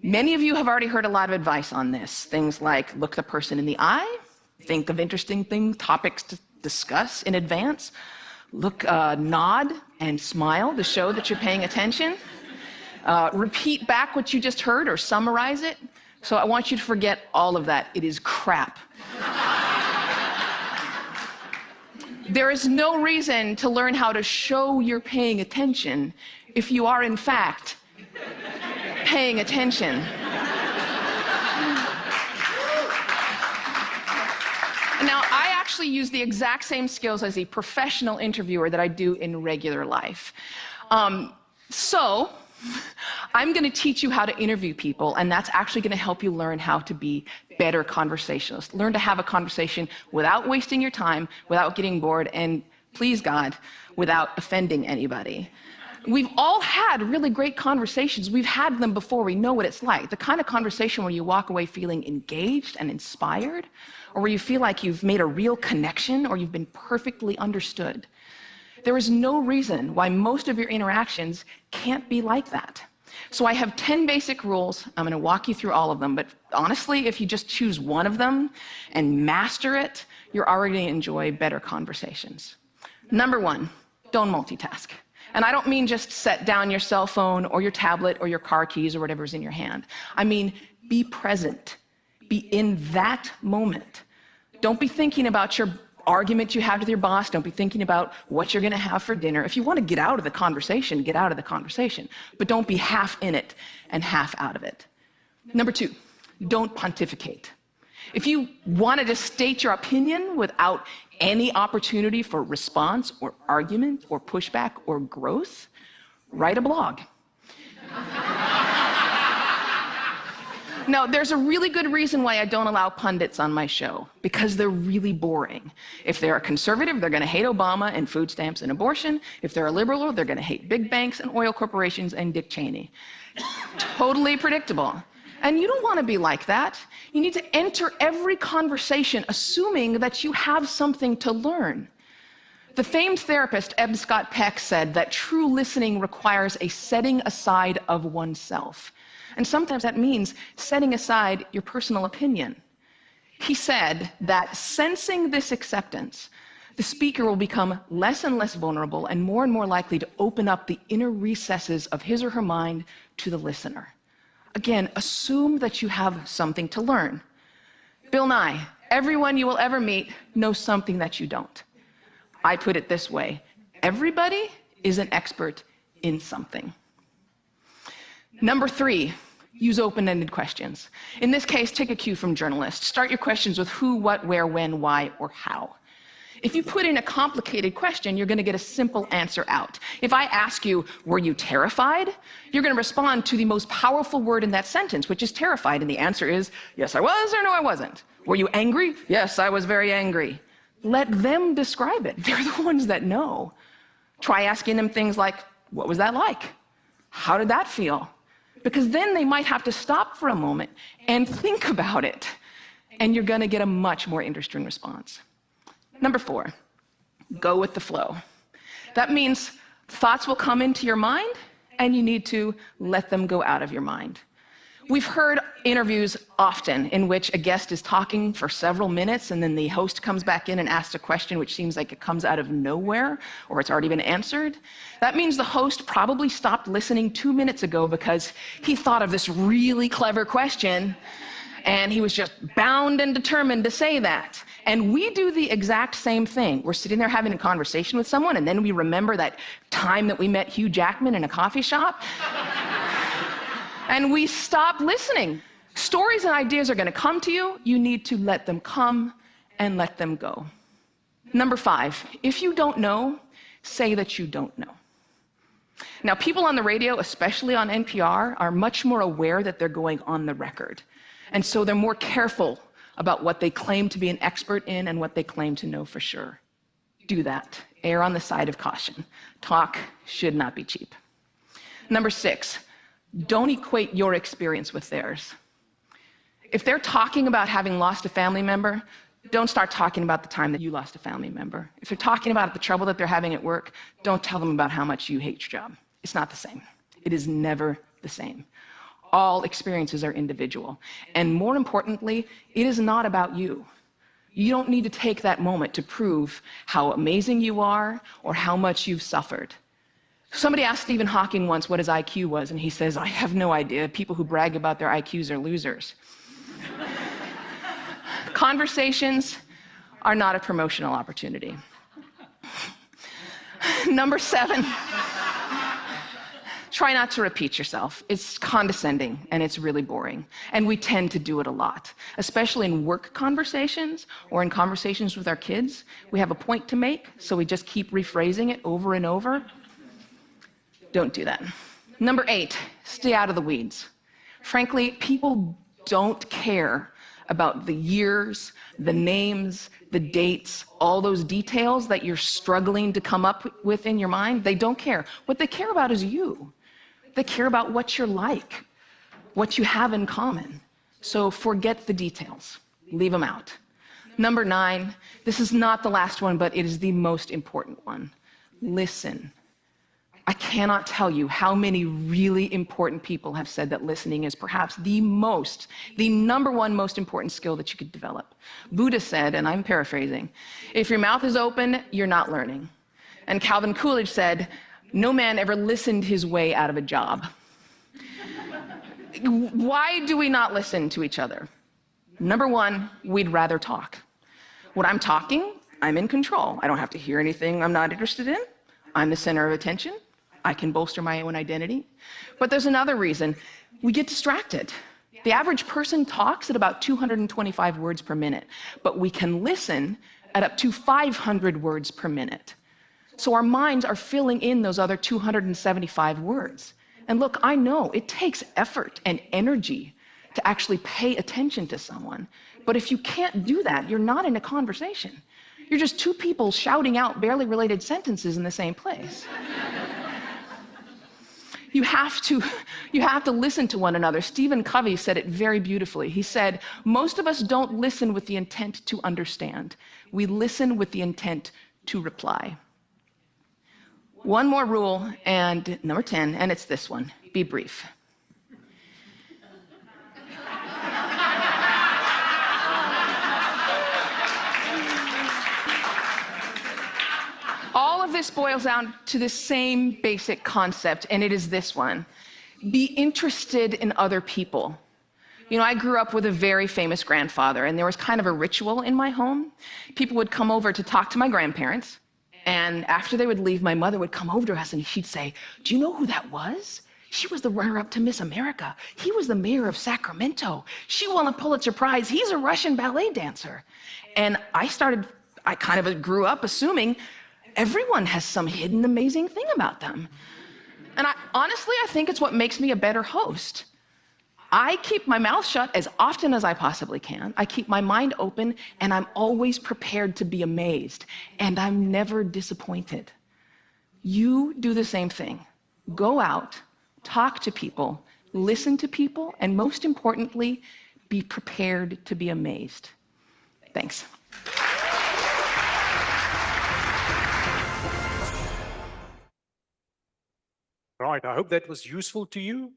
Many of you have already heard a lot of advice on this, things like look the person in the eye, think of interesting topics to discuss in advance, nod and smile to show that you're paying attention. Repeat back what you just heard or summarize it. So I want you to forget all of that. It is crap. There is no reason to learn how to show you're paying attention if you are, in fact, paying attention. Now, I actually use the exact same skills as a professional interviewer that I do in regular life. So I'm going to teach you how to interview people, and that's actually going to help you learn how to be better conversationalists. Learn to have a conversation without wasting your time, without getting bored, and please God, without offending anybody. We've all had really great conversations. We've had them before. We know what it's like. The kind of conversation where you walk away feeling engaged and inspired, or where you feel like you've made a real connection, or you've been perfectly understood. There is no reason why most of your interactions can't be like that. So I have 10 basic rules. I'm going to walk you through all of them, but honestly, if you just choose one of them and master it, you're already going to enjoy better conversations. Number one, don't multitask. And I don't mean just set down your cell phone or your tablet or your car keys or whatever's in your hand. I mean, be present. Be in that moment. Don't be thinking about your argument you have with your boss. Don't be thinking about what you're going to have for dinner. If you want to get out of the conversation, get out of the conversation. But don't be half in it and half out of it. Number two, don't pontificate. If you wanted to state your opinion without any opportunity for response or argument or pushback or growth, write a blog. Now, there's a really good reason why I don't allow pundits on my show, because they're really boring. If they're a conservative, they're going to hate Obama and food stamps and abortion. If they're a liberal, they're going to hate big banks and oil corporations and Dick Cheney. Totally predictable. And you don't want to be like that. You need to enter every conversation assuming that you have something to learn. The famed therapist Eb Scott Peck said that true listening requires a setting aside of oneself. And sometimes that means setting aside your personal opinion. He said that sensing this acceptance, the speaker will become less and less vulnerable and more likely to open up the inner recesses of his or her mind to the listener. Again, assume that you have something to learn. Bill Nye, everyone you will ever meet knows something that you don't. I put it this way: everybody is an expert in something. Number three, Use open-ended questions. In this case, take a cue from journalists. Start your questions with who, what, where, when, why, or how. If you put in a complicated question, you're going to get a simple answer out. If I ask you, were you terrified? You're going to respond to the most powerful word in that sentence, which is terrified, and the answer is, yes, I was, or no, I wasn't. Were you angry? Yes, I was very angry. Let them describe it. They're the ones that know. Try asking them things like, what was that like? How did that feel? Because then they might have to stop for a moment and think about it, and you're going to get a much more interesting response. Number 4, go with the flow. That means thoughts will come into your mind, and you need to let them go out of your mind. We've heard interviews often in which a guest is talking for several minutes, and then the host comes back in and asks a question which seems like it comes out of nowhere, or it's already been answered. That means the host probably stopped listening 2 minutes ago because he thought of this really clever question, and he was just bound and determined to say that. And we do the exact same thing. We're sitting there having a conversation with someone, and then we remember that time that we met Hugh Jackman in a coffee shop, and we stop listening. Stories and ideas are going to come to you. You need to let them come and let them go. Number 5, if you don't know, say that you don't know. Now, people on the radio, especially on NPR, are much more aware that they're going on the record. And so they're more careful about what they claim to be an expert in and what they claim to know for sure. Do that. Err on the side of caution. Talk should not be cheap. Number 6, don't equate your experience with theirs. If they're talking about having lost a family member, don't start talking about the time that you lost a family member. If they're talking about the trouble that they're having at work, don't tell them about how much you hate your job. It's not the same. It is never the same. All experiences are individual. And more importantly, it is not about you. You don't need to take that moment to prove how amazing you are or how much you've suffered. Somebody asked Stephen Hawking once what his IQ was, and he says, I have no idea. People who brag about their IQs are losers. Conversations are not a promotional opportunity. Number 7. Try not to repeat yourself. It's condescending and it's really boring. And we tend to do it a lot, especially in work conversations or in conversations with our kids. We have a point to make, so we just keep rephrasing it over and over. Don't do that. Number 8, stay out of the weeds. Frankly, people don't care about the years, the names, the dates, all those details that you're struggling to come up with in your mind. They don't care. What they care about is you. They care about what you're like, what you have in common. So forget the details. Leave them out. Number 9, this is not the last one, but it is the most important one. Listen. I cannot tell you how many really important people have said that listening is perhaps the number one most important skill that you could develop. Buddha said, and I'm paraphrasing, if your mouth is open, you're not learning. And Calvin Coolidge said, no man ever listened his way out of a job. Why do we not listen to each other? Number 1, we'd rather talk. When I'm talking, I'm in control. I don't have to hear anything I'm not interested in. I'm the center of attention. I can bolster my own identity. But there's another reason. We get distracted. The average person talks at about 225 words per minute, but we can listen at up to 500 words per minute. So our minds are filling in those other 275 words. And look, I know it takes effort and energy to actually pay attention to someone. But if you can't do that, you're not in a conversation. You're just two people shouting out barely related sentences in the same place. You have to listen to one another. Stephen Covey said it very beautifully. He said, most of us don't listen with the intent to understand. We listen with the intent to reply. One more rule, and number 10, and it's this one. Be brief. All of this boils down to the same basic concept, and it is this one. Be interested in other people. You know, I grew up with a very famous grandfather, and there was kind of a ritual in my home. People would come over to talk to my grandparents, and after they would leave, my mother would come over to us, and she'd say, do you know who that was? She was the runner-up to Miss America. He was the mayor of Sacramento. She won a Pulitzer Prize. He's a Russian ballet dancer. And I kind of grew up assuming everyone has some hidden amazing thing about them. And honestly, I think it's what makes me a better host. I keep my mouth shut as often as I possibly can. I keep my mind open, and I'm always prepared to be amazed. And I'm never disappointed. You do the same thing. Go out, talk to people, listen to people, and most importantly, be prepared to be amazed. Thanks. Right, I hope that was useful to you.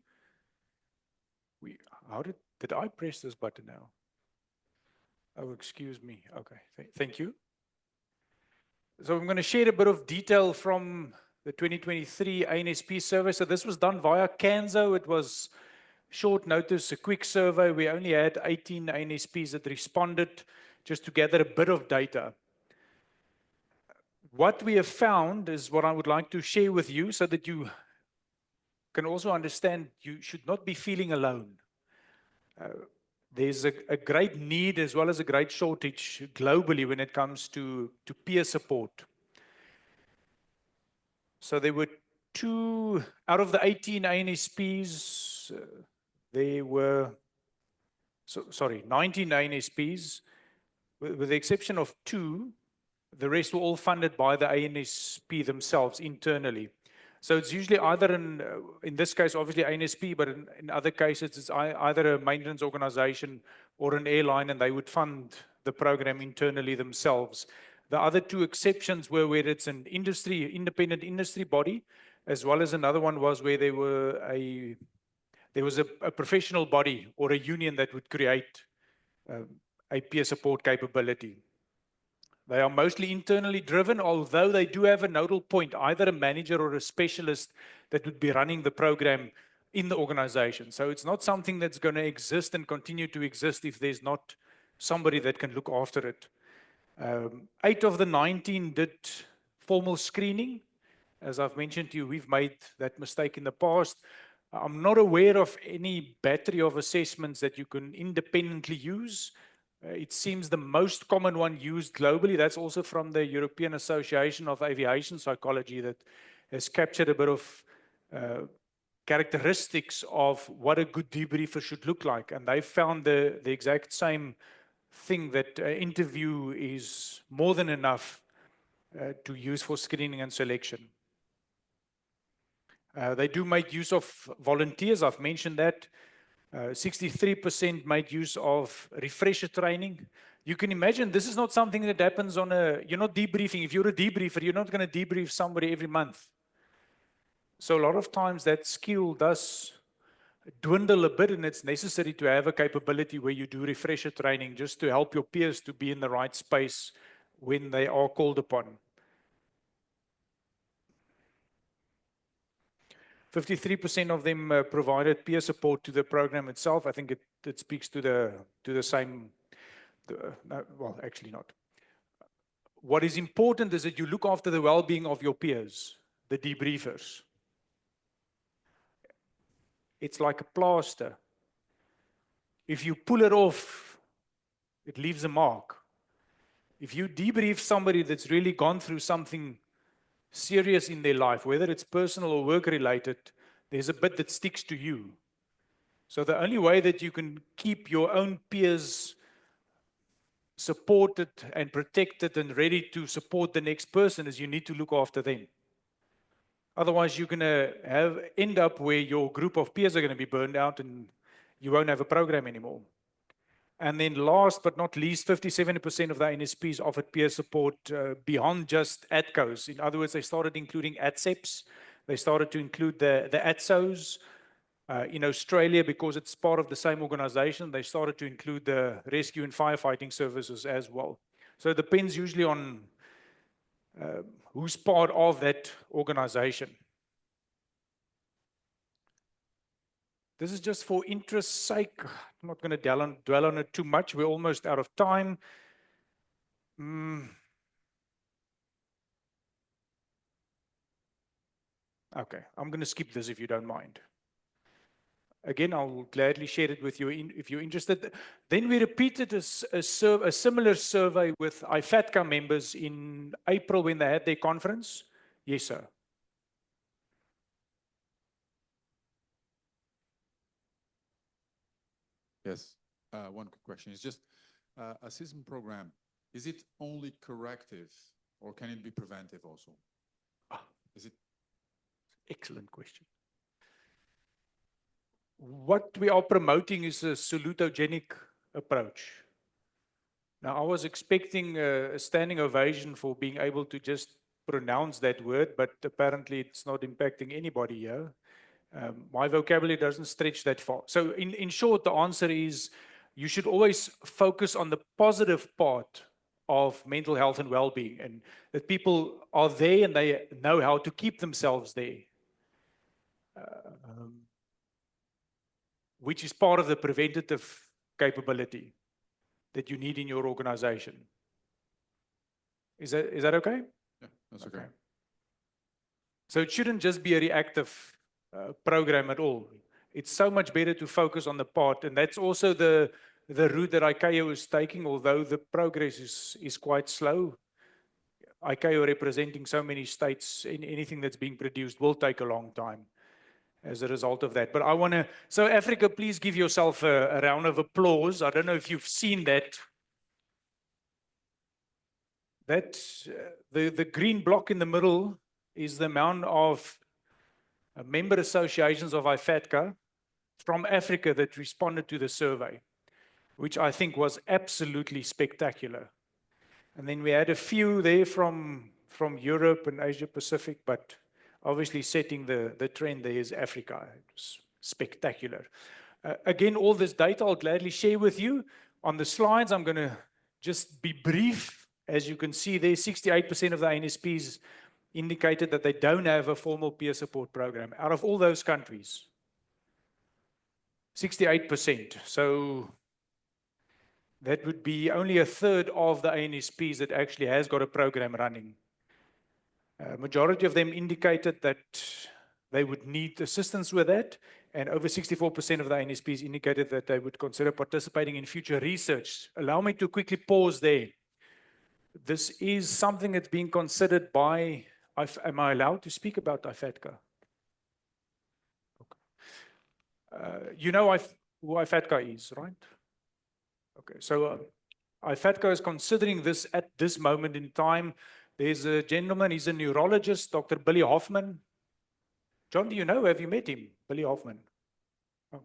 How did I press this button now? Oh, excuse me. Okay, thank you. So I'm going to share a bit of detail from the 2023 ANSP survey. So this was done via CANSO. It was short notice, a quick survey. We only had 18 ANSPs that responded just to gather a bit of data. What we have found is what I would like to share with you so that you can also understand you should not be feeling alone. There's a great need as well as a great shortage globally when it comes to peer support. So there were 2 out of the 18 ANSPs, there were, 19 ANSPs, with the exception of 2, the rest were all funded by the ANSP themselves internally. So it's usually either in this case, obviously ANSP, but in other cases, it's either a maintenance organization or an airline, and they would fund the program internally themselves. The other 2 exceptions were where it's an independent industry body, as well as another one was where there was a professional body or a union that would create a peer support capability. They are mostly internally driven, although they do have a nodal point, either a manager or a specialist that would be running the program in the organization. So it's not something that's going to exist and continue to exist if there's not somebody that can look after it. 8 of the 19 did formal screening. As I've mentioned to you, we've made that mistake in the past. I'm not aware of any battery of assessments that you can independently use. It seems the most common one used globally, that's also from the European Association of Aviation Psychology, that has captured a bit of characteristics of what a good debriefer should look like. And they found the exact same thing, that interview is more than enough to use for screening and selection. They do make use of volunteers, I've mentioned that. 63% made use of refresher training. You can imagine this is not something that happens you're not debriefing. If you're a debriefer, you're not going to debrief somebody every month. So a lot of times that skill does dwindle a bit, and it's necessary to have a capability where you do refresher training just to help your peers to be in the right space when they are called upon. 53% of them provided peer support to the program itself. I think it speaks to the same, no, well, actually not. What is important is that you look after the well-being of your peers, the debriefers. It's like a plaster. If you pull it off, it leaves a mark. If you debrief somebody that's really gone through something serious in their life, whether it's personal or work-related, there's a bit that sticks to you. So the only way that you can keep your own peers supported and protected and ready to support the next person is you need to look after them. Otherwise, you're going to end up where your group of peers are going to be burned out and you won't have a program anymore. And then last but not least, 57% of the NSPs offered peer support beyond just ATCOs. In other words, they started including ATSEPs. They started to include the ATSOs. In Australia, because it's part of the same organization, they started to include the rescue and firefighting services as well. So it depends usually on who's part of that organization. This is just for interest's sake. I'm not going to dwell on it too much. We're almost out of time. Okay, I'm going to skip this if you don't mind. Again, I'll gladly share it with you if you're interested. Then we repeated a similar survey with IFATCA members in April when they had their conference. Yes, sir. Yes, one quick question. It's just a CISM program. Is it only corrective or can it be preventive also? Is it? Excellent question. What we are promoting is a salutogenic approach. Now, I was expecting a standing ovation for being able to just pronounce that word, but apparently it's not impacting anybody here. My vocabulary doesn't stretch that far. So in short, the answer is you should always focus on the positive part of mental health and well-being, and that people are there and they know how to keep themselves there. Which is part of the preventative capability that you need in your organization. Is that okay? Yeah, that's okay. So it shouldn't just be a reactive program at all. It's so much better to focus on the part, and that's also the route that ICAO is taking, although the progress is quite slow. ICAO representing so many states, anything that's being produced will take a long time as a result of that. But I want to, so Africa, please give yourself a round of applause. I don't know if you've seen that. The green block in the middle is the amount of member associations of IFATCA from Africa that responded to the survey, which I think was absolutely spectacular. And then we had a few there from Europe and Asia Pacific, but obviously setting the trend there is Africa. It was spectacular. Again, all this data I'll gladly share with you. On the slides, I'm going to just be brief. As you can see there, 68% of the NSPs indicated that they don't have a formal peer support program out of all those countries. 68%. So that would be only a third of the ANSPs that actually has got a program running. Majority of them indicated that they would need assistance with that, and over 64% of the ANSPs indicated that they would consider participating in future research. Allow me to quickly pause there. This is something that's being considered by, am I allowed to speak about IFATCA? Okay. You know who IFATCA is, right? Okay, so IFATCA is considering this at this moment in time. There's a gentleman, he's a neurologist, Dr. Billy Hoffman. John, do you know, have you met him, Billy Hoffman? Oh.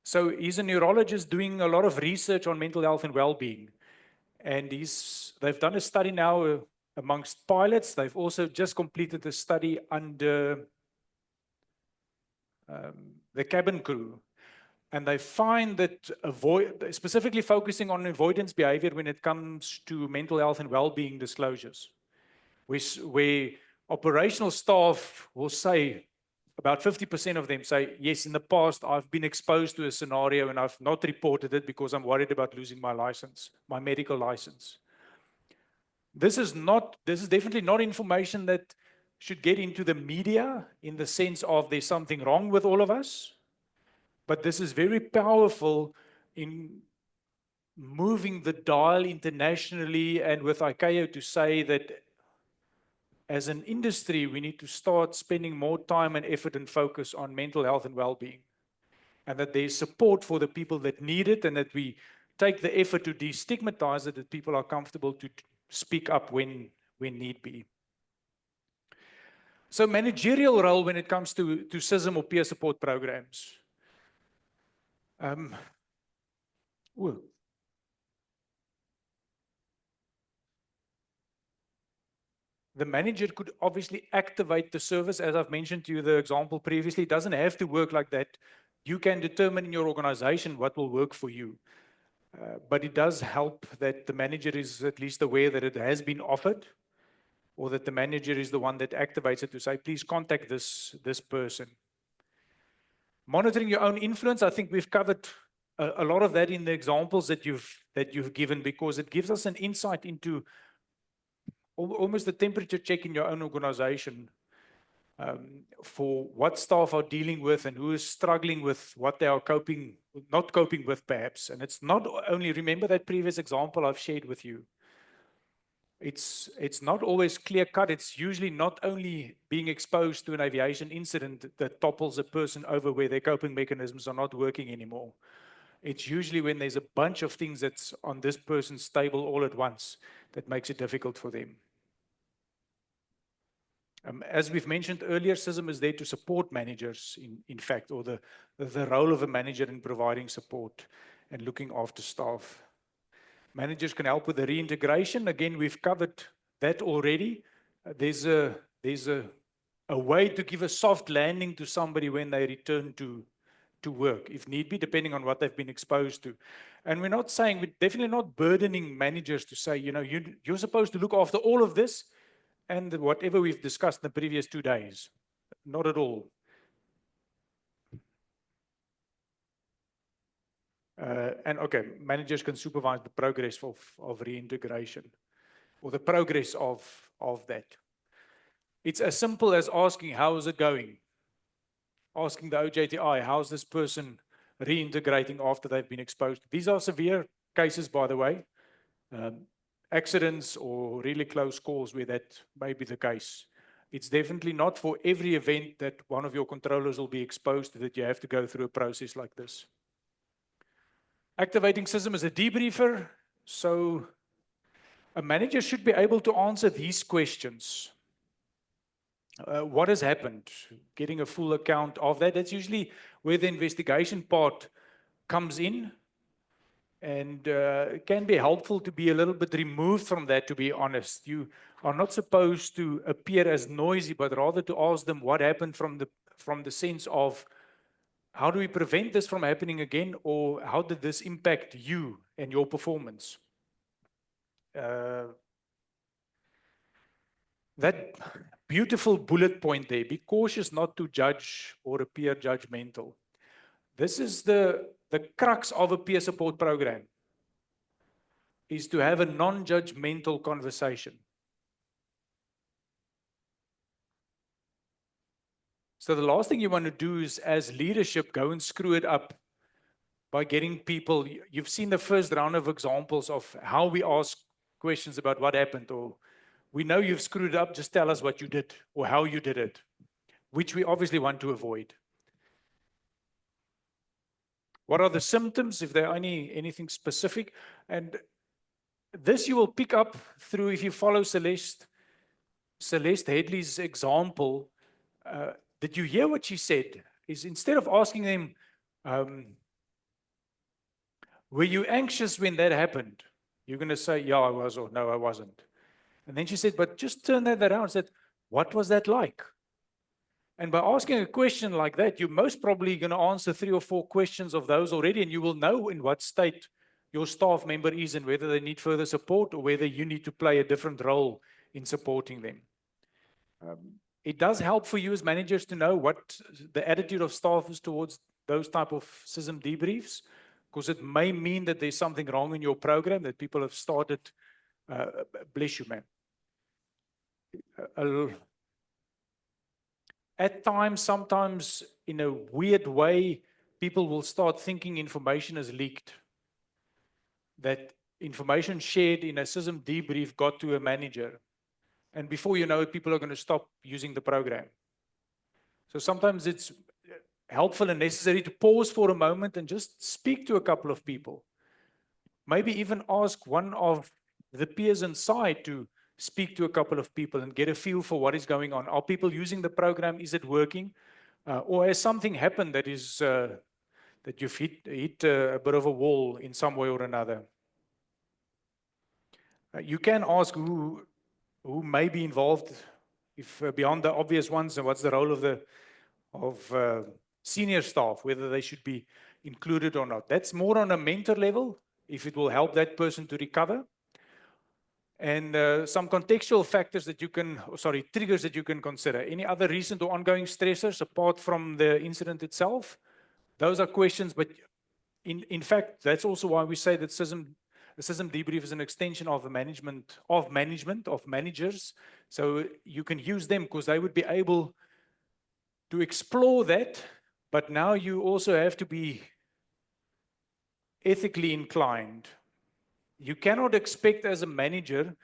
So he's a neurologist doing a lot of research on mental health and well-being. And they've done a study now amongst pilots. They've also just completed a study under the cabin crew. And they find that specifically focusing on avoidance behavior when it comes to mental health and well-being disclosures, where operational staff will say, about 50% of them say, yes, in the past, I've been exposed to a scenario and I've not reported it because I'm worried about losing my license, my medical license. This is definitely not information that should get into the media in the sense of there's something wrong with all of us. But this is very powerful in moving the dial internationally and with ICAO to say that as an industry, we need to start spending more time and effort and focus on mental health and well-being. And that there's support for the people that need it, and that we take the effort to destigmatize it, that people are comfortable to speak up when need be. So managerial role when it comes to CISM or peer support programs. The manager could obviously activate the service. As I've mentioned to you, the example previously, it doesn't have to work like that. You can determine in your organization what will work for you. But it does help that the manager is at least aware that it has been offered, or that the manager is the one that activates it to say, please contact this person. Monitoring your own influence, I think we've covered a lot of that in the examples that you've given, because it gives us an insight into almost the temperature check in your own organization. for what staff are dealing with and who is struggling with what they are not coping with perhaps. And it's not only, remember that previous example I've shared with you. It's not always clear cut. It's usually not only being exposed to an aviation incident that topples a person over where their coping mechanisms are not working anymore. It's usually when there's a bunch of things that's on this person's table all at once that makes it difficult for them. As we've mentioned earlier, CISM is there to support managers, in fact, or the role of a manager in providing support and looking after staff. Managers can help with the reintegration. Again, we've covered that already. There's a way to give a soft landing to somebody when they return to work, if need be, depending on what they've been exposed to. And we're definitely not burdening managers to say, you're supposed to look after all of this and whatever we've discussed in the previous 2 days. Not at all. And okay, managers can supervise the progress of reintegration or the progress of that. It's as simple as asking, how is it going? Asking the OJTI, how's this person reintegrating after they've been exposed? These are severe cases, by the way. Accidents or really close calls where that may be the case. It's definitely not for every event that one of your controllers will be exposed to that you have to go through a process like this. Activating CISM as a debriefer. So a manager should be able to answer these questions. What has happened? Getting a full account of that. That's usually where the investigation part comes in. And it can be helpful to be a little bit removed from that, to be honest. You are not supposed to appear as noisy, but rather to ask them what happened from the sense of, how do we prevent this from happening again, or how did this impact you and your performance? That beautiful bullet point there, be cautious not to judge or appear judgmental. This is the crux of a peer support program, is to have a non-judgmental conversation. So the last thing you want to do is, as leadership, go and screw it up by getting people. You've seen the first round of examples of how we ask questions about what happened, or we know you've screwed it up, just tell us what you did or how you did it, which we obviously want to avoid. What are the symptoms, if there are anything specific? And this you will pick up through, if you follow Celeste Headley's example. Did you hear what she said? Is instead of asking them, were you anxious when that happened? You're going to say, yeah, I was, or no, I wasn't. And then she said, but just turn that around and said, what was that like? And by asking a question like that, you're most probably going to answer 3 or 4 questions of those already, and you will know in what state your staff member is and whether they need further support or whether you need to play a different role in supporting them. It does help for you as managers to know what the attitude of staff is towards those type of CISM debriefs, because it may mean that there's something wrong in your program, that people have started, bless you, man. At times, sometimes in a weird way, people will start thinking information is leaked. That information shared in a CISM debrief got to a manager. And before you know it, people are going to stop using the program. So sometimes it's helpful and necessary to pause for a moment and just speak to a couple of people. Maybe even ask one of the peers inside to speak to a couple of people and get a feel for what is going on. Are people using the program? Is it working? Or has something happened that is that you've hit a bit of a wall in some way or another? You can ask who may be involved, if beyond the obvious ones, and what's the role of senior staff, whether they should be included or not. That's more on a mentor level, if it will help that person to recover. And some contextual factors that you can, triggers that you can consider. Any other recent or ongoing stressors apart from the incident itself? Those are questions, but in fact, that's also why we say that the CISM debrief is an extension of managers. So you can use them because they would be able to explore that, but now you also have to be ethically inclined. You cannot expect as a manager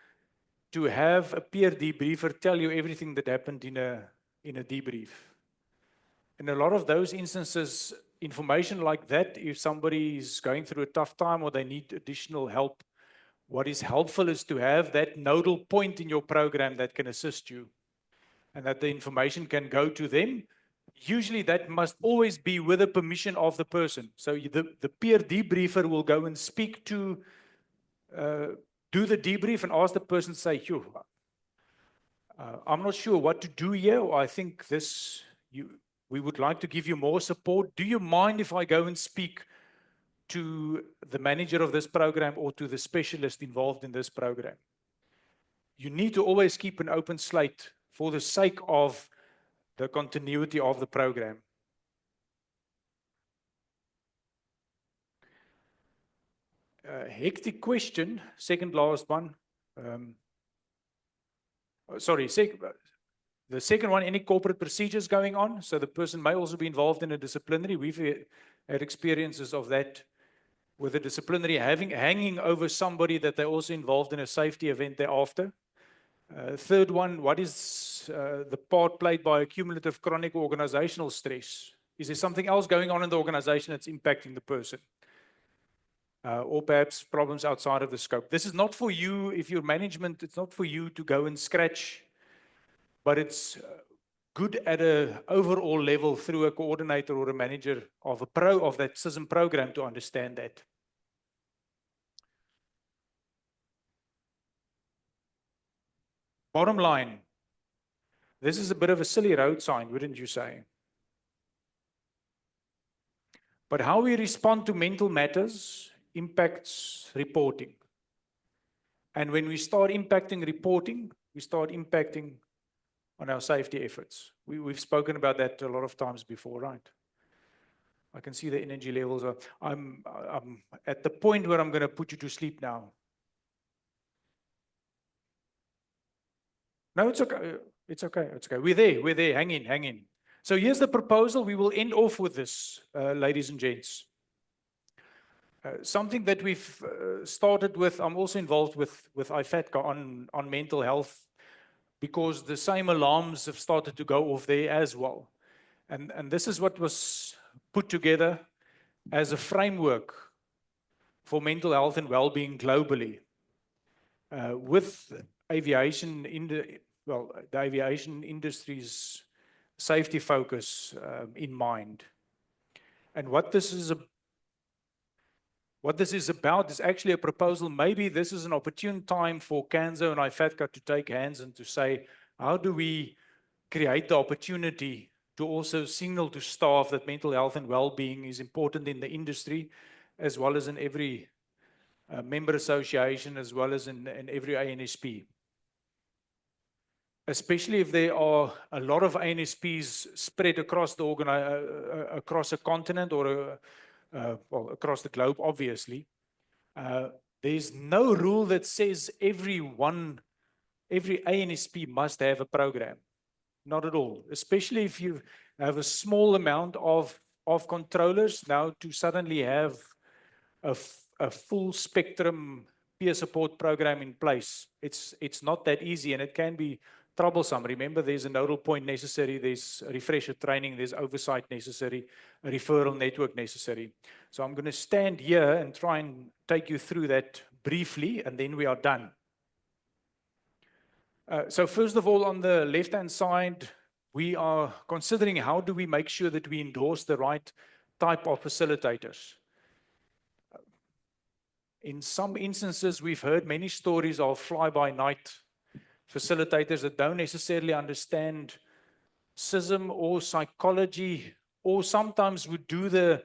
to have a peer debriefer tell you everything that happened in a debrief. In a lot of those instances, information like that, if somebody is going through a tough time or they need additional help, what is helpful is to have that nodal point in your program that can assist you and that the information can go to them. Usually that must always be with the permission of the person. So the peer debriefer will go and speak to, do the debrief and ask the person, say, I'm not sure what to do here, or I think this, we would like to give you more support. Do you mind if I go and speak to the manager of this program or to the specialist involved in this program? You need to always keep an open slate for the sake of the continuity of the program. Hectic question, second last one. The second one, any corporate procedures going on? So the person may also be involved in a disciplinary. We've had experiences of that, with a disciplinary hanging over somebody that they're also involved in a safety event thereafter. Third one, what is the part played by accumulative chronic organizational stress? Is there something else going on in the organization that's impacting the person? Or perhaps problems outside of the scope. This is not for you, if you're management, it's not for you to go and scratch, but it's good at an overall level through a coordinator or a manager of that CISM program to understand that. Bottom line, this is a bit of a silly road sign, wouldn't you say? But how we respond to mental matters impacts reporting. And when we start impacting reporting, we start impacting on our safety efforts. We've spoken about that a lot of times before, right? I can see the energy levels. I'm at the point where I'm going to put you to sleep now. No, it's okay. It's okay. It's okay. We're there. We're there. Hang in. Hang in. So here's the proposal. We will end off with this, ladies and gents. Something that we've started with, I'm also involved with IFATCA on mental health, because the same alarms have started to go off there as well. And this is what was put together as a framework for mental health and well-being globally, with aviation the aviation industry's safety focus in mind. And what this is about is actually a proposal. Maybe this is an opportune time for CANSO and IFATCA to take hands and to say, how do we create the opportunity to also signal to staff that mental health and well-being is important in the industry, as well as in every member association, as well as in every ANSP. Especially if there are a lot of ANSPs spread across across a continent or well, across the globe, obviously. There's no rule that says every ANSP must have a program. Not at all. Especially if you have a small amount of controllers, now to suddenly have a full spectrum peer support program in place. It's not that easy, and it can be troublesome. Remember, there's a nodal point necessary, there's refresher training, there's oversight necessary, a referral network necessary. So I'm going to stand here and try and take you through that briefly, and then we are done. So first of all, on the left-hand side, we are considering how do we make sure that we endorse the right type of facilitators. In some instances, we've heard many stories of fly-by-night facilitators that don't necessarily understand CISM or psychology, or sometimes would do the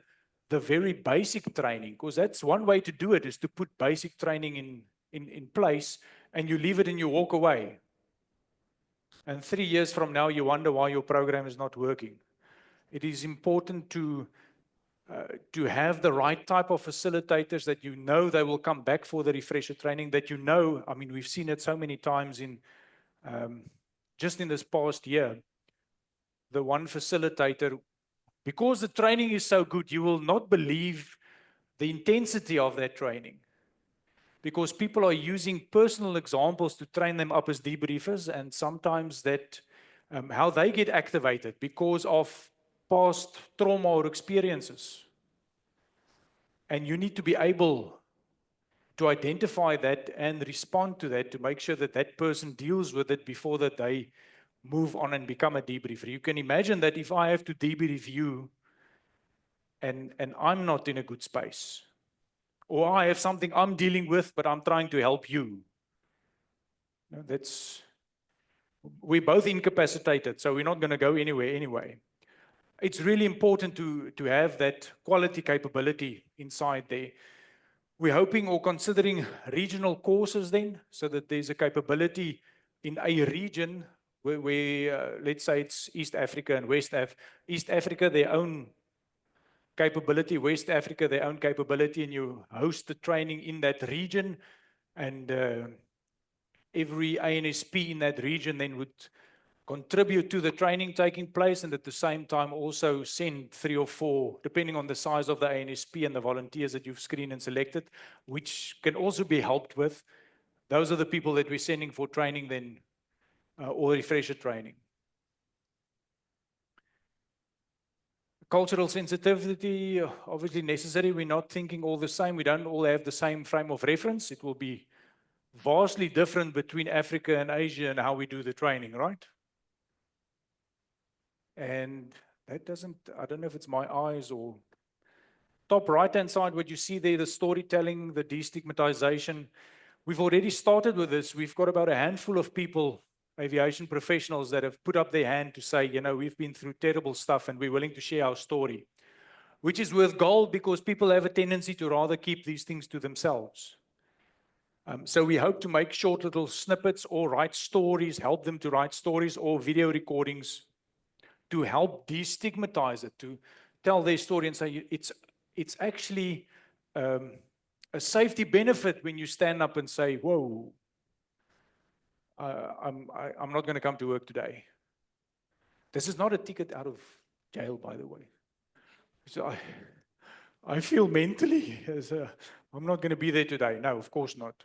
very basic training, because that's one way to do it, is to put basic training in place, and you leave it and you walk away. And 3 years from now, you wonder why your program is not working. It is important to have the right type of facilitators that you know they will come back for the refresher training, that you know, I mean, we've seen it so many times in just in this past year. the one facilitator, because the training is so good, you will not believe the intensity of that training. Because people are using personal examples to train them up as debriefers, and sometimes that how they get activated because of past trauma or experiences. And you need to be able to identify that and respond to that to make sure that that person deals with it before that they move on and become a debriefer. You can imagine that if I have to debrief you and I'm not in a good space, or I have something I'm dealing with, but I'm trying to help you. We're both incapacitated, so we're not going to go anywhere anyway. It's really important to have that quality capability inside there. We're hoping or considering regional courses then, so that there's a capability in a region where let's say it's East Africa and West Africa. East Africa, their own capability, West Africa, their own capability, and you host the training in that region, and every ANSP in that region then would contribute to the training taking place, and at the same time also send 3 or 4, depending on the size of the ANSP and the volunteers that you've screened and selected, which can also be helped with. Those are the people that we're sending for training then, or refresher training. Cultural sensitivity, obviously necessary. We're not thinking all the same. We don't all have the same frame of reference. It will be vastly different between Africa and Asia and how we do the training, right? And that doesn't, I don't know if it's my eyes or top right-hand side, what you see there, the storytelling, the destigmatization. We've already started with this. We've got about a handful of people, aviation professionals, that have put up their hand to say, you know, we've been through terrible stuff and we're willing to share our story, which is worth gold because people have a tendency to rather keep these things to themselves. So we hope to make short little snippets or write stories, help them to write stories or video recordings to help destigmatize it, to tell their story and say it's actually a safety benefit when you stand up and say, whoa, I'm not going to come to work today. This is not a ticket out of jail, by the way. So I feel mentally, I'm not going to be there today. No, of course not.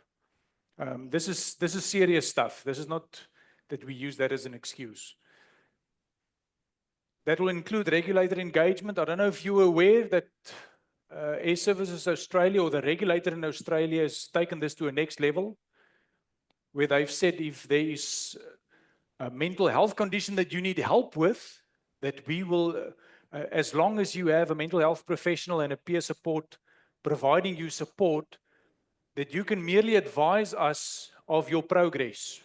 This is serious stuff. This is not that we use that as an excuse. That will include regulator engagement. I don't know if you were aware that Air Services Australia, or the regulator in Australia, has taken this to a next level, where they've said if there is a mental health condition that you need help with, that we will, as long as you have a mental health professional and a peer support providing you support, that you can merely advise us of your progress.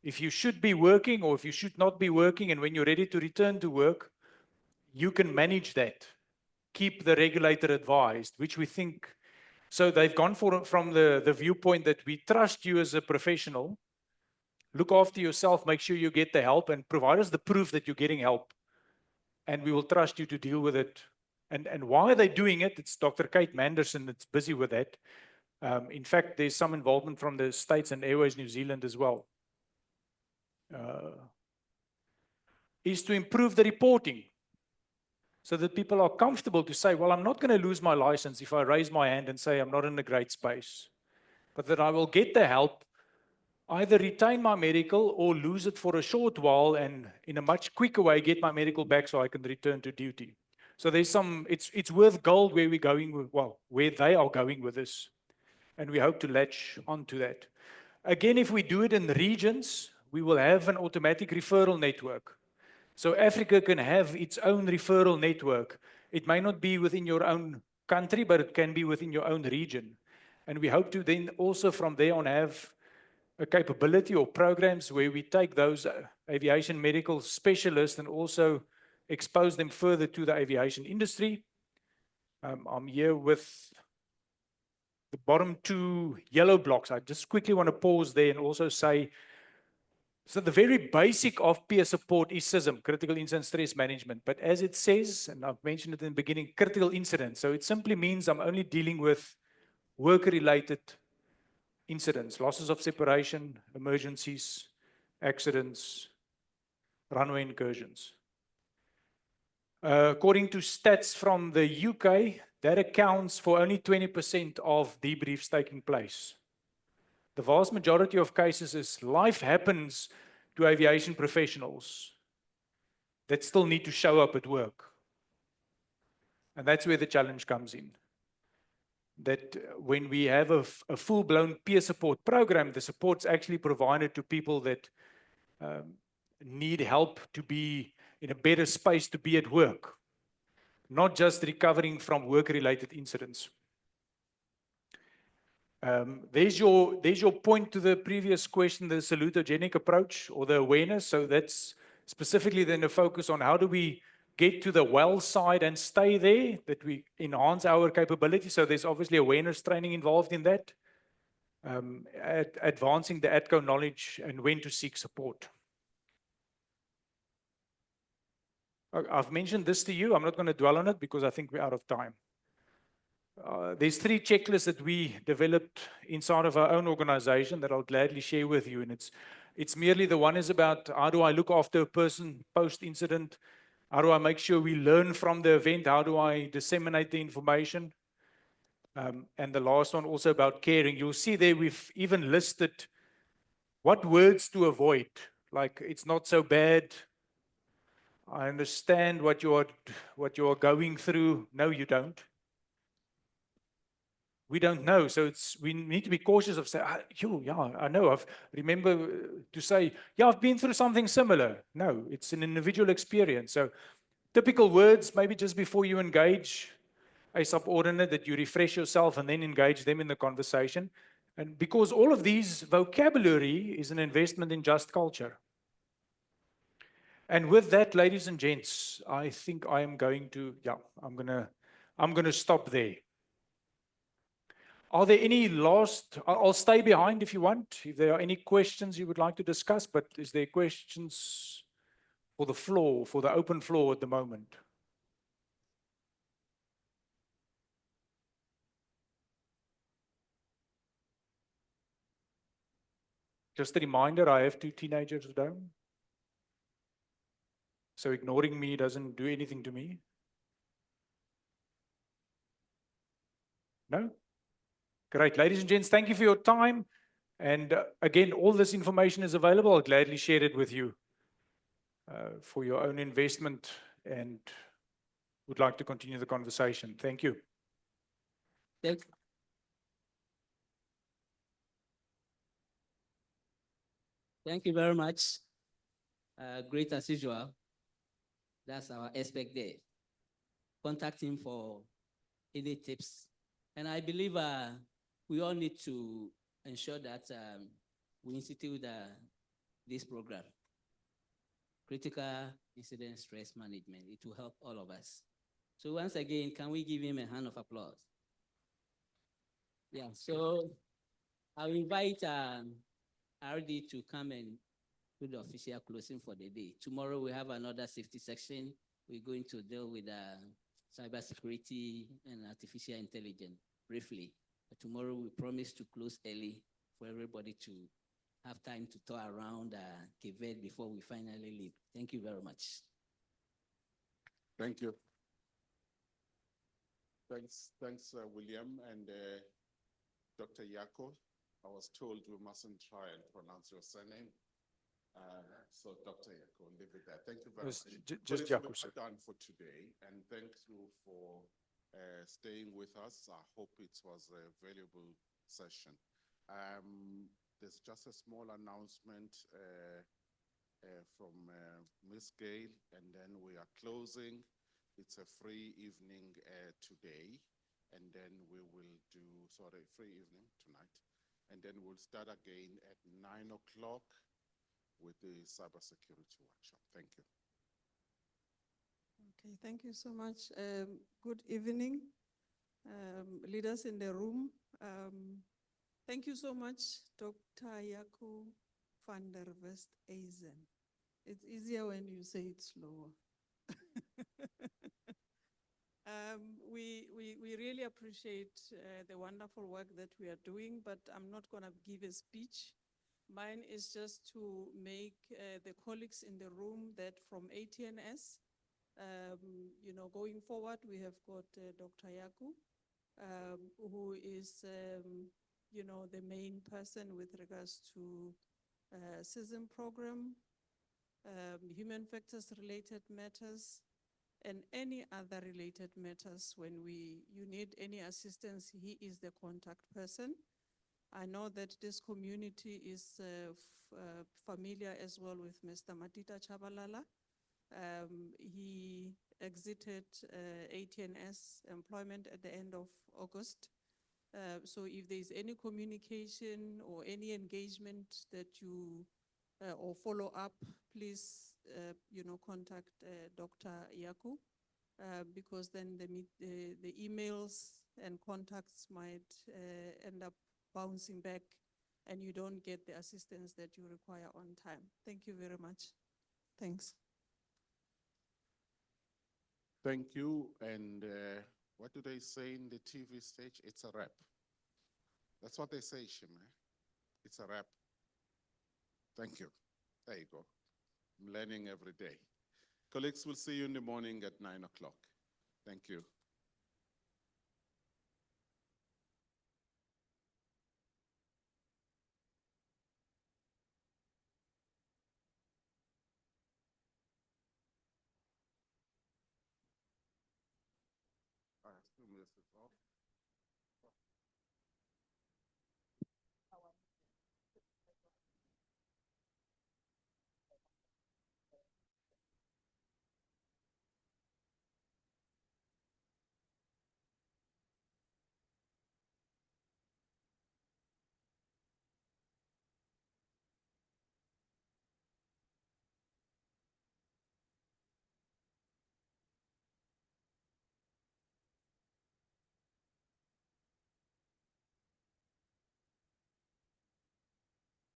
If you should be working or if you should not be working, and when you're ready to return to work, you can manage that. Keep the regulator advised, which we think, so they've gone from the viewpoint that we trust you as a professional, look after yourself, make sure you get the help, and provide us the proof that you're getting help, and we will trust you to deal with it. And why are they doing it? It's Dr. Kate Manderson that's busy with that. In fact, there's some involvement from the States and Airways New Zealand as well. Is to improve the reporting so that people are comfortable to say, well, I'm not going to lose my license if I raise my hand and say I'm not in a great space, but that I will get the help, either retain my medical or lose it for a short while and in a much quicker way get my medical back so I can return to duty. So there's some, it's worth gold where we're going with, well, where they are going with this. And we hope to latch onto that. Again, if we do it in regions, we will have an automatic referral network. So Africa can have its own referral network. It may not be within your own country, but it can be within your own region. And we hope to then also from there on have a capability or programs where we take those aviation medical specialists and also expose them further to the aviation industry. I'm here with the bottom 2 yellow blocks. I just quickly want to pause there and also say, so the very basic of peer support is CISM, critical incident stress management. But as it says, and I've mentioned it in the beginning, critical incident. So it simply means I'm only dealing with work-related incidents, losses of separation, emergencies, accidents, runway incursions. According to stats from the UK, that accounts for only 20% of debriefs taking place. The vast majority of cases is life happens to aviation professionals that still need to show up at work. And that's where the challenge comes in. That when we have a full-blown peer support program, the support's actually provided to people that need help to be in a better space to be at work, not just recovering from work-related incidents. There's your point to the previous question, the salutogenic approach or the awareness. So that's specifically then a focus on how do we get to the well side and stay there, that we enhance our capability. So there's obviously awareness training involved in that, advancing the ATCO knowledge and when to seek support. I've mentioned this to you. I'm not going to dwell on it because I think we're out of time. There's 3 checklists that we developed inside of our own organization that I'll gladly share with you. And it's merely the one is about how do I look after a person post-incident? How do I make sure we learn from the event? How do I disseminate the information? And the last one also about caring. You'll see there we've even listed what words to avoid. Like, it's not so bad. I understand what you are going through. No, you don't. We don't know, so we need to be cautious of saying, yeah, I know. Remember to say, yeah, I've been through something similar. No, it's an individual experience. So typical words, maybe just before you engage a subordinate, that you refresh yourself and then engage them in the conversation. And because all of these vocabulary is an investment in just culture. And with that, ladies and gents, I think I am going to, I'm gonna stop there. Are there any last, I'll stay behind if you want, if there are any questions you would like to discuss, but is there questions for the floor, for the open floor at the moment? Just a reminder, I have 2 teenagers at home. So ignoring me doesn't do anything to me. No? Great. Ladies and gents, thank you for your time. And again, all this information is available. I'll gladly share it with you for your own investment, and would like to continue the conversation. Thank you. Thank you very much. Great as usual. That's our aspect there. Contact him for any tips. And I believe we all need to ensure that we institute this program. Critical incident stress management. It will help all of us. So once again, can we give him a hand of applause? Yeah, so I'll invite RD to come and do the official closing for the day. Tomorrow we have another safety section. We're going to deal with cybersecurity and artificial intelligence briefly. But tomorrow we promise to close early for everybody to have time to tour around Quebec before we finally leave. Thank you very much. Thank you. Thanks, William and Dr. Yako. I was told we mustn't try and pronounce your surname. So Dr. Yako, leave it there. Thank you very much. Just Yako, sir. We're done for today, and thank you for staying with us. I hope it was a valuable session. There's just a small announcement from Ms. Gail, and then we are closing. It's a free evening today, and then we will do, free evening tonight. And then we'll start again at 9 o'clock with the cybersecurity workshop. Thank you. Okay, thank you so much. Good evening, leaders in the room. Thank you so much, Dr. Yako van der Westhuizen. It's easier when you say it slower. We really appreciate the wonderful work that we are doing, but I'm not going to give a speech. Mine is just to make the colleagues in the room that from ATNS, Going forward, we have got Dr. Yaku, who is, the main person with regards to CISM program, human factors related matters, and any other related matters. When you need any assistance, he is the contact person. I know that this community is familiar as well with Mr. Matita Chabalala. He exited ATNS employment at the end of August. So if there's any communication or any engagement that you or follow up, please, contact Dr. Yaku, because then the emails and contacts might end up bouncing back and you don't get the assistance that you require on time. Thank you very much. Thanks. Thank you. And what do they say in the TV stage? It's a wrap. That's what they say, Shima. It's a wrap. Thank you. There you go. I'm learning every day. Colleagues, we'll see you in the morning at 9 o'clock. Thank you. I assume this is off.